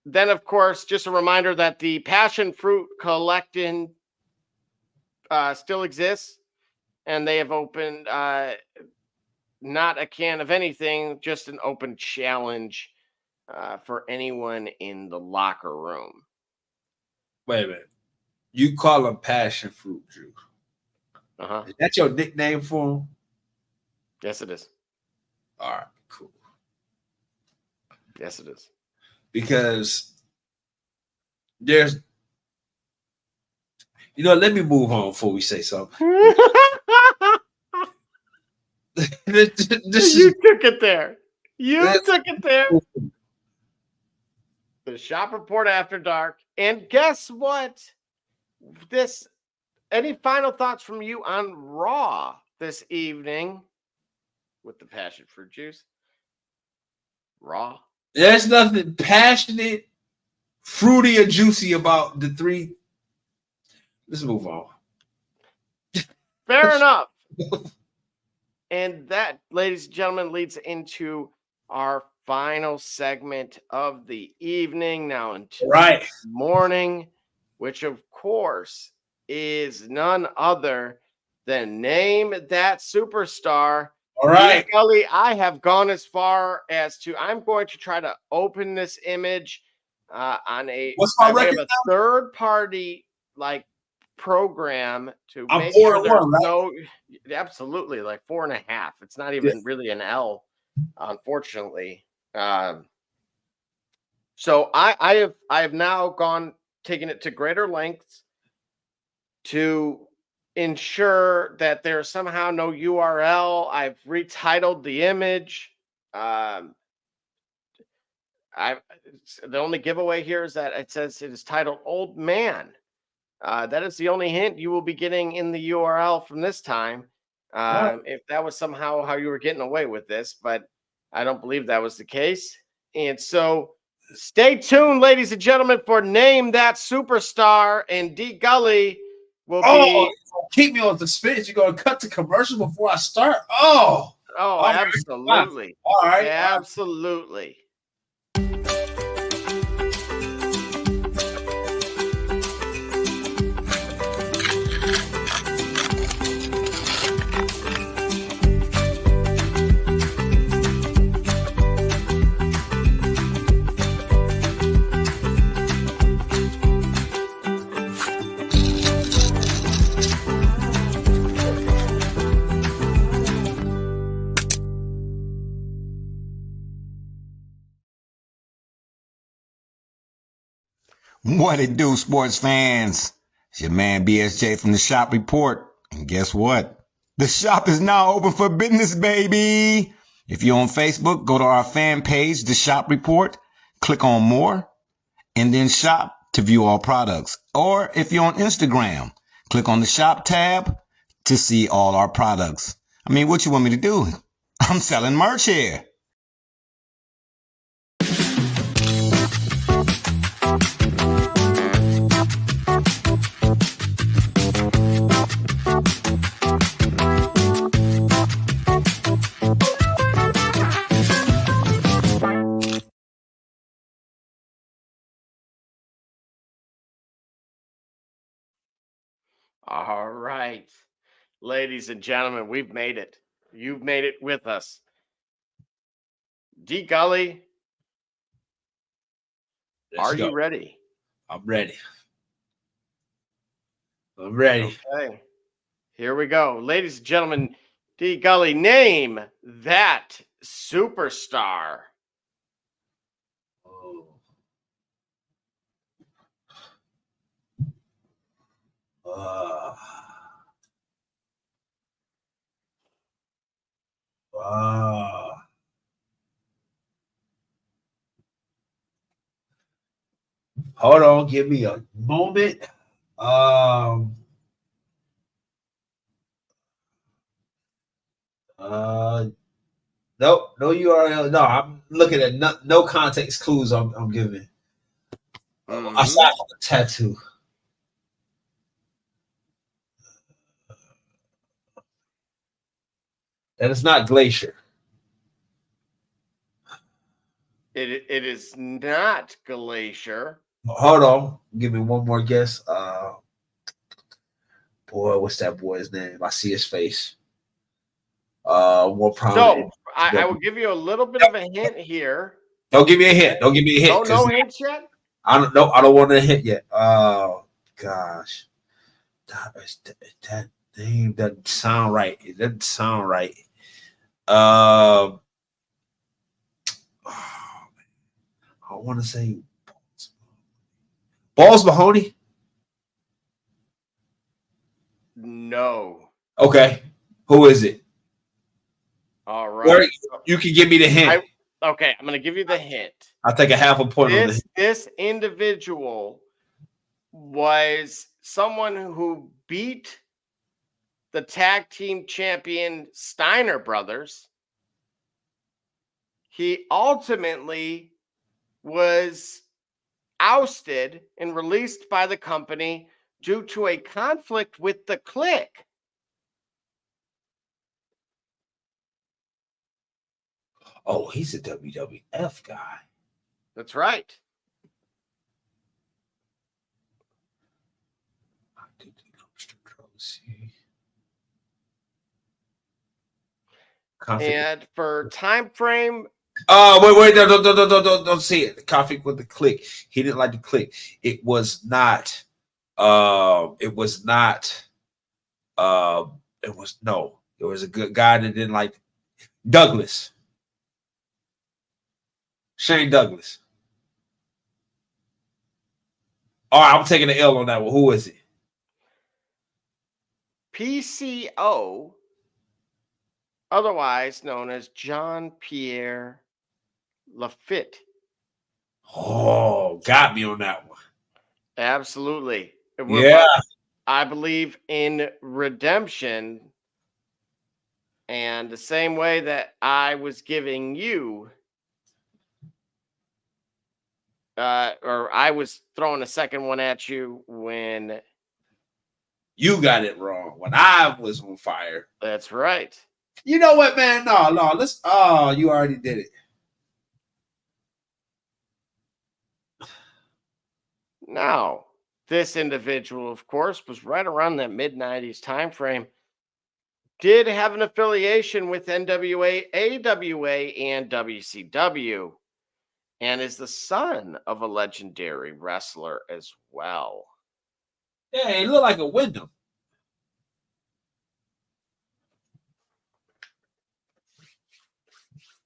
then, of course, just a reminder that the Passion Fruit Collecting still exists, and they have opened not a can of anything, just an open challenge for anyone in the locker room. Wait a minute. You call them passion fruit juice. Is that your nickname for them? Yes, it is. All right, cool. Yes, it is. Because there's, let me move on before we say something. You took it there. You took it there. The Shop Report After Dark. And guess what? Any final thoughts from you on Raw this evening with the passion fruit juice? Raw. There's nothing passionate, fruity, or juicy about the three. Let's move on. Fair enough. And that, ladies and gentlemen, leads into our final segment of the evening now until morning, which of course is none other than Name That Superstar. All right. Kelly, I have gone as far as I'm going to try to open this image on a third party program to make sure there's no, absolutely, like 4.5. It's not even really an L, unfortunately. So I have now taken it to greater lengths to ensure that there's somehow no URL. I've retitled the image. The only giveaway here is that it says it is titled Old Man. That is the only hint you will be getting in the URL from this time. If that was somehow how you were getting away with this, but I don't believe that was the case. And so stay tuned, ladies and gentlemen, for Name That Superstar. And D. Gully, will Oh, be. keep me on suspense. You're gonna cut the commercial before I start. Oh, Oh, absolutely. All right. Absolutely. What it do, sports fans? It's your man BSJ from the Shop Report. And guess what? The shop is now open for business, baby. If you're on Facebook, go to our fan page, The Shop Report, click on more, and then shop to view all products. Or if you're on Instagram, click on the shop tab to see all our products. I mean, what you want me to do? I'm selling merch here. All right. Ladies and gentlemen, we've made it. You've made it with us. D Gully, Let's are go. you ready? I'm ready. I'm ready. Okay. Here we go. Ladies and gentlemen, D Gully, name that superstar. Hold on, give me a moment. Nope, no URL. No, I'm looking at no context clues. I'm giving. Aside from the tattoo. That is not Glacier. It is not Glacier. Hold on, give me one more guess. Boy, what's that boy's name? I see his face. More prominent. So I will give you a little bit of a hint here. Don't give me a hint. Don't give me a hint. No hints yet? I don't know. I don't want a hint yet. Oh gosh, that name doesn't sound right. It doesn't sound right. I want to say Balls Mahoney. No. Okay, who is it? All right. You can give me the hint. Okay, I'm going to give you the hint. I'll take a half a point on this. This individual was someone who beat the tag team champion Steiner brothers. He ultimately was ousted and released by the company due to a conflict with the Clique. Oh, he's a WWF guy. That's right. And for time frame. Wait, don't see it. The conflict with the Clique. He didn't like the Clique. It was not. It was a good guy that didn't like Douglas. Shane Douglas. All right, I'm taking the L on that one. Who is it? PCO, otherwise known as John Pierre Lafitte. Oh, got me on that one. Absolutely. Yeah. I believe in redemption. And the same way that I was giving you, or I was throwing a second one at you when You got it wrong when I was on fire. That's right. You know what, man? No. Let's. Oh, you already did it. Now, this individual, of course, was right around that mid-90s time frame. Did have an affiliation with NWA, AWA, and WCW, and is the son of a legendary wrestler as well. Yeah, he looked like a Wyndham.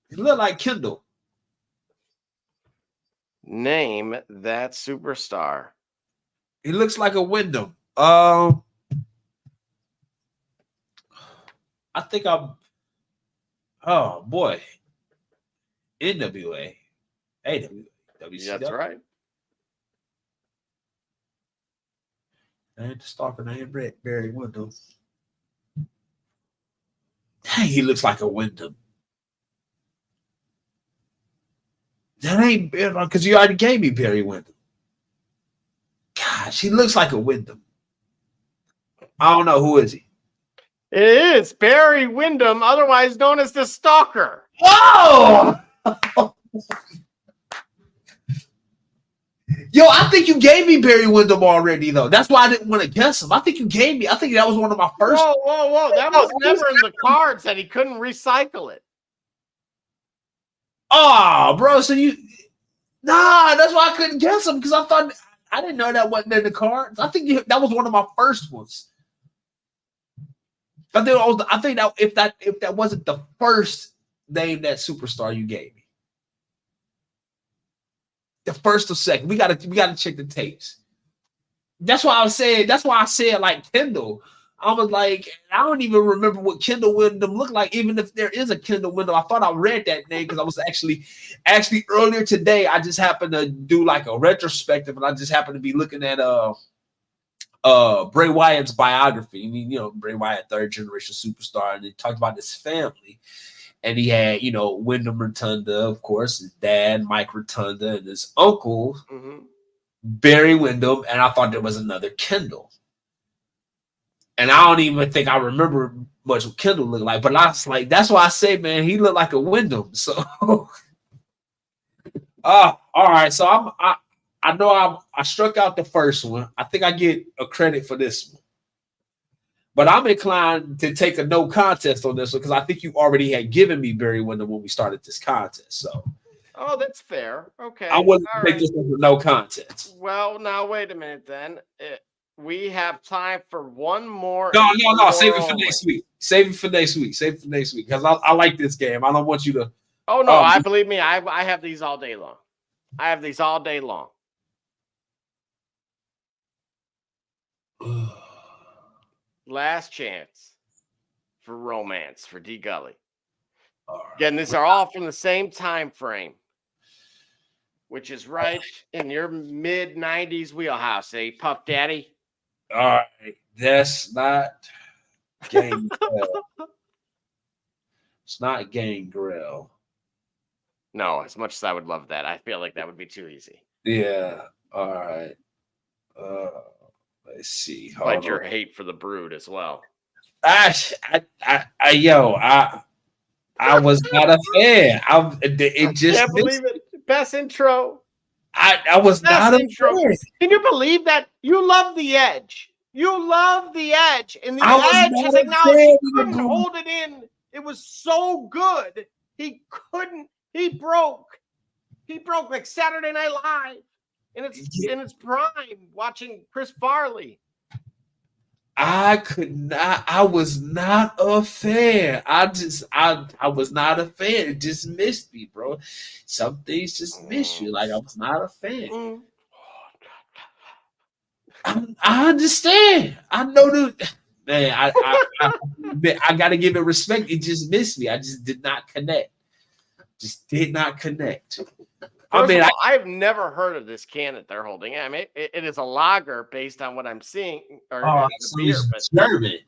He looked like Kendall. Name that superstar. He looks like a Wyndham. I think I'm. Oh boy, NWA, AWA, WCW. That's right. I ain't the stalker. I ain't Barry Windham. Dang, he looks like a Wyndham. That ain't because you already gave me Barry Windham. Gosh, he looks like a Wyndham. I don't know, who is he? It is Barry Windham, otherwise known as the Stalker. Oh! Yo, I think you gave me Barry Windham already, though. That's why I didn't want to guess him. I think you gave me. I think that was one of my first. Whoa. That was never in the cards that he couldn't recycle it. Oh, bro. So you. Nah, that's why I couldn't guess him because I didn't know that wasn't in the cards. I think that was one of my first ones. I think that if that wasn't the first name that superstar you gave me, the first or second, we gotta check the tapes. That's why I was saying. That's why I said like Kendall. I was like, I don't even remember what Kendall Windham looked like. Even if there is a Kendall Windham, I thought I read that name because I was actually earlier today. I just happened to do like a retrospective, and I just happened to be looking at Bray Wyatt's biography. I mean, Bray Wyatt, third generation superstar, and he talked about his family. And he had, Wyndham Rotunda, of course, his dad, Mike Rotunda, and his uncle, Barry Windham. And I thought there was another Kendall. And I don't even think I remember much what Kendall looked like. But I was like, that's why I say, man, he looked like a Wyndham. So, all right. So I know I struck out the first one. I think I get a credit for this one. But I'm inclined to take a no contest on this one because I think you already had given me Barry Windham when we started this contest. So, that's fair. Okay. I wouldn't take this as a no contest. Well, now wait a minute then. We have time for one more. No. Save it for next week. Save it for next week because I like this game. I don't want you to. Oh no! I believe me. I have these all day long. Last chance for romance for D Gully. Again, these are all from the same time frame, which is right in your mid-90s wheelhouse, Puff Daddy? All right, that's not Gangrel. It's not Gangrel. No, as much as I would love that, I feel like that would be too easy. Yeah. All right. Let's see. But your hate for the Brood as well. I was not a fan. It just can't believe it. Best intro. I was not a fan. Can you believe that? You love the Edge. And the Edge has acknowledged he couldn't hold it in. It was so good. He couldn't. He broke like Saturday Night Live in its prime, watching Chris Farley. I could not. I was not a fan. I was not a fan. It just missed me, bro. Some things just miss you. Like I was not a fan. I understand. I know the man. I got to give it respect. It just missed me. I just did not connect. I've never heard of this can that they're holding. I mean, it is a lager based on what I'm seeing. It's German.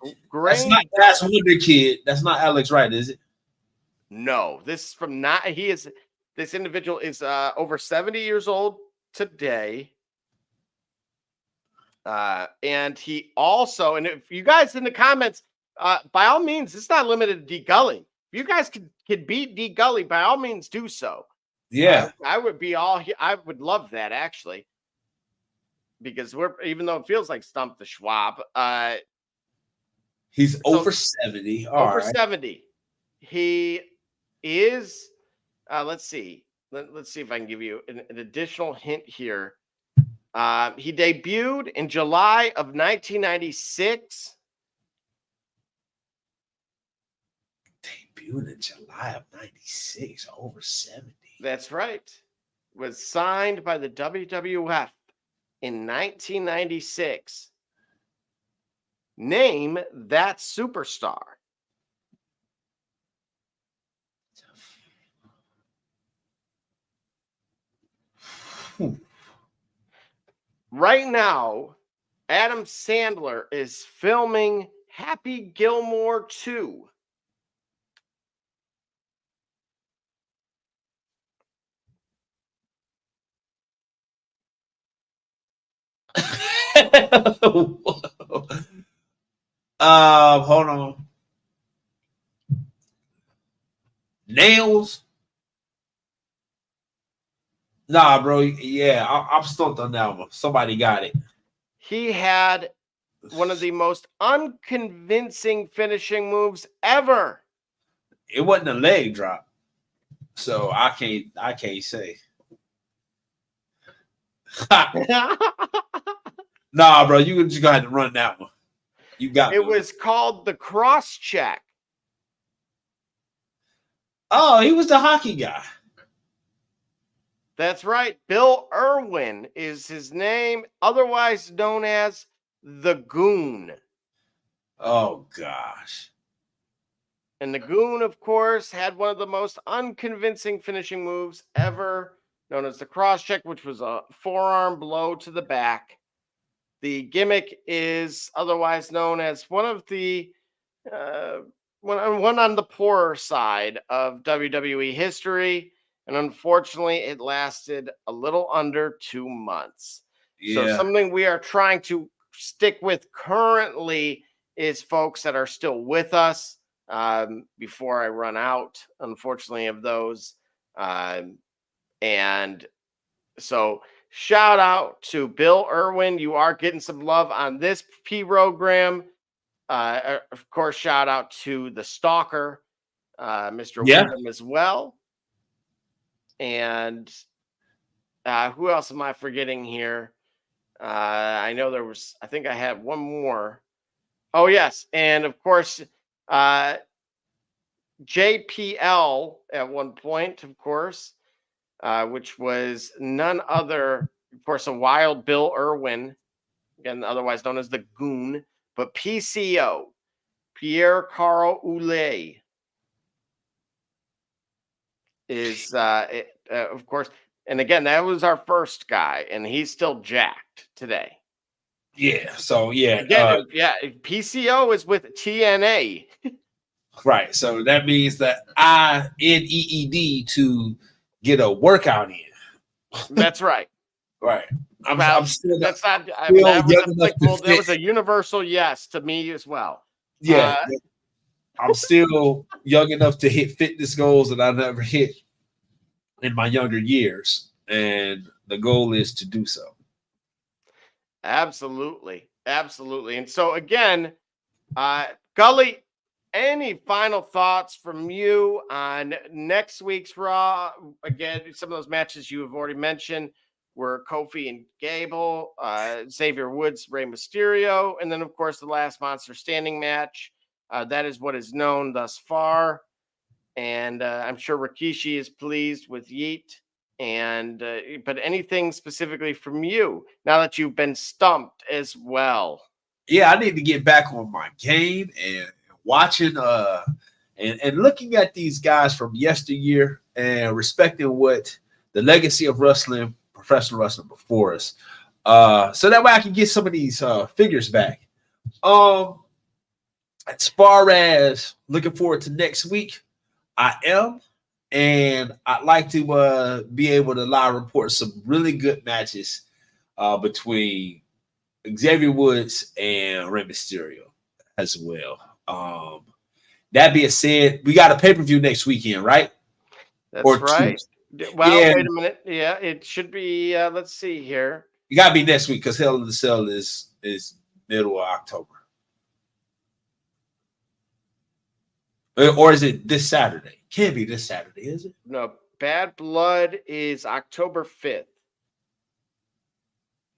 That's Wonder Kid. That's not Alex Wright, is it? No, this is from not. This individual is over 70 years old today. And he also, and if you guys in the comments, by all means, it's not limited to D Gully. If you guys could beat D Gully, by all means, do so. Yeah, I would be I would love that actually, because even though it feels like Stump the Schwab, he's over 70. All right. 70. He is. Let's see. Let's see if I can give you an additional hint here. He debuted in July of 1996. Debuted in July of 96, over 70. That's right. Was signed by the WWF in 1996. Name that superstar. Right now, Adam Sandler is filming Happy Gilmore 2. Hold on. Nails. Nah, bro. Yeah, I'm stumped on that one. Somebody got it. He had one of the most unconvincing finishing moves ever. It wasn't a leg drop, so I can't say. Nah, bro, you just gonna have to run that one. You got it. Was called the cross check. Oh, he was the hockey guy. That's right. Bill Irwin is his name, otherwise known as the Goon. Oh, gosh. And the Goon, of course, had one of the most unconvincing finishing moves ever, known as the cross check, which was a forearm blow to the back. The gimmick is otherwise known as one of the one on the poorer side of WWE history. And unfortunately, it lasted a little under 2 months. Yeah. So something we are trying to stick with currently is folks that are still with us before I run out, unfortunately, of those. And so shout out to Bill Irwin. You are getting some love on this program. Of course, shout out to the Stalker, Mr. Wyndham as well. And who else am I forgetting here? I know there was, I think I had one more. Oh, yes. And of course, JPL at one point, of course, which was none other, of course, a Wild Bill Irwin, again, otherwise known as the Goon, but PCO, Pierre Carl Oulet, is, of course, and again, that was our first guy, and he's still jacked today. Yeah. So yeah, again, PCO is with TNA, right? So that means that I need to get a workout in. That's right. Right. I'm still that's not. That was a universal yes to me as well. Yeah. I'm still young enough to hit fitness goals that I never hit in my younger years. And the goal is to do so. Absolutely. Absolutely. And so again, Gully, any final thoughts from you on next week's Raw? Again, some of those matches you have already mentioned were Kofi and Gable, Xavier Woods, Rey Mysterio, and then, of course, the last Monster Standing match. That is what is known thus far. And I'm sure Rikishi is pleased with Yeet. And but anything specifically from you now that you've been stumped as well? Yeah, I need to get back on my game and watching and looking at these guys from yesteryear and respecting what the legacy of wrestling, professional wrestling before us. So that way I can get some of these figures back. As far as looking forward to next week, I am. And I'd like to be able to live report some really good matches between Xavier Woods and Rey Mysterio as well. That being said, we got a pay-per-view next weekend, right? That's right. Well, wait a minute. Yeah, it should be. Let's see here. It got to be next week because Hell in the Cell is middle of October. Or is it this Saturday? Can't be this Saturday, is it? No, Bad Blood is October 5th.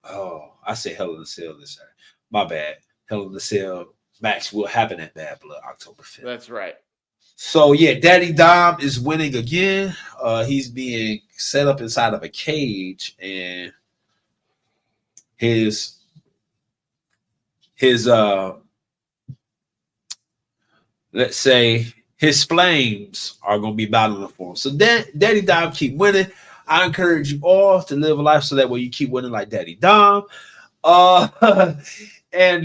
Oh, I say Hell in the Cell this Saturday. My bad. Hell in the Cell match will happen at Bad Blood October 5th. That's right. So, yeah, Daddy Dom is winning again. He's being set up inside of a cage, and his let's say his flames are going to be battling for him. So Daddy Dom keep winning. I encourage you all to live a life so that way you keep winning like Daddy Dom. And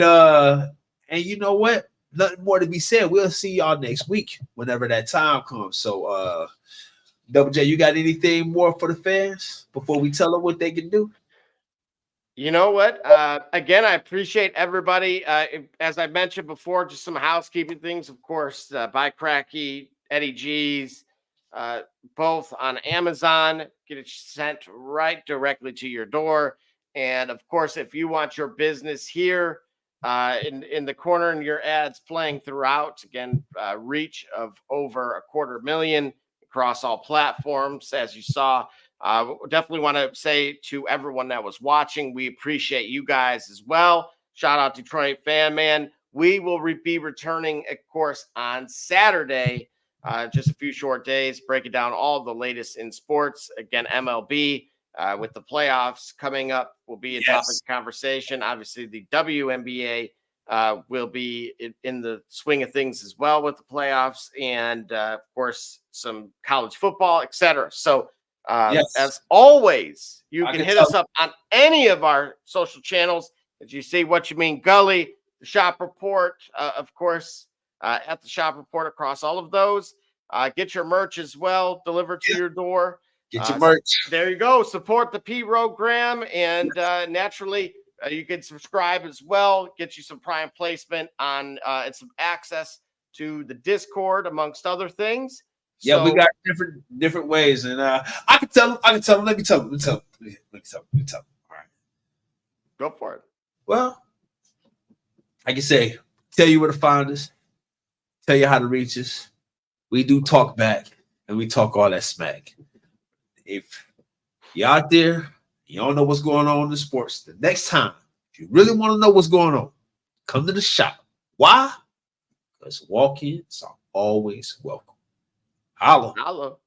you know what? Nothing more to be said. We'll see y'all next week whenever that time comes. So Double J, you got anything more for the fans before we tell them what they can do? You know what? Again, I appreciate everybody. As I mentioned before, just some housekeeping things. Of course, Buy Cracky, Eddie G's, both on Amazon. Get it sent right directly to your door. And of course, if you want your business here in the corner and your ads playing throughout, again, reach of over 250,000 across all platforms, as you saw. Definitely want to say to everyone that was watching, we appreciate you guys as well. Shout out Detroit Fan Man. We will be returning, of course, on Saturday, just a few short days, breaking down all the latest in sports. Again, MLB with the playoffs coming up will be a topic of conversation. Obviously, the WNBA will be in the swing of things as well with the playoffs, and of course, some college football, etc. So, as always, you can hit us up on any of our social channels. As you see, What You Mean Gully, the Shop Report, of course, at the Shop Report across all of those. Get your merch as well delivered to your door. Get your merch. There you go. Support the P-Rogram, and naturally, you can subscribe as well. Get you some prime placement on and some access to the Discord, amongst other things. Yeah, so, we got different ways, and I can tell them. Let me tell them. All right, go for it. Well, I can say, tell you where to find us, tell you how to reach us. We do talk back, and we talk all that smack. If you're out there, you don't know what's going on in the sports, the next time, if you really want to know what's going on, come to the shop. Why? Because walk-ins are always welcome. Holla.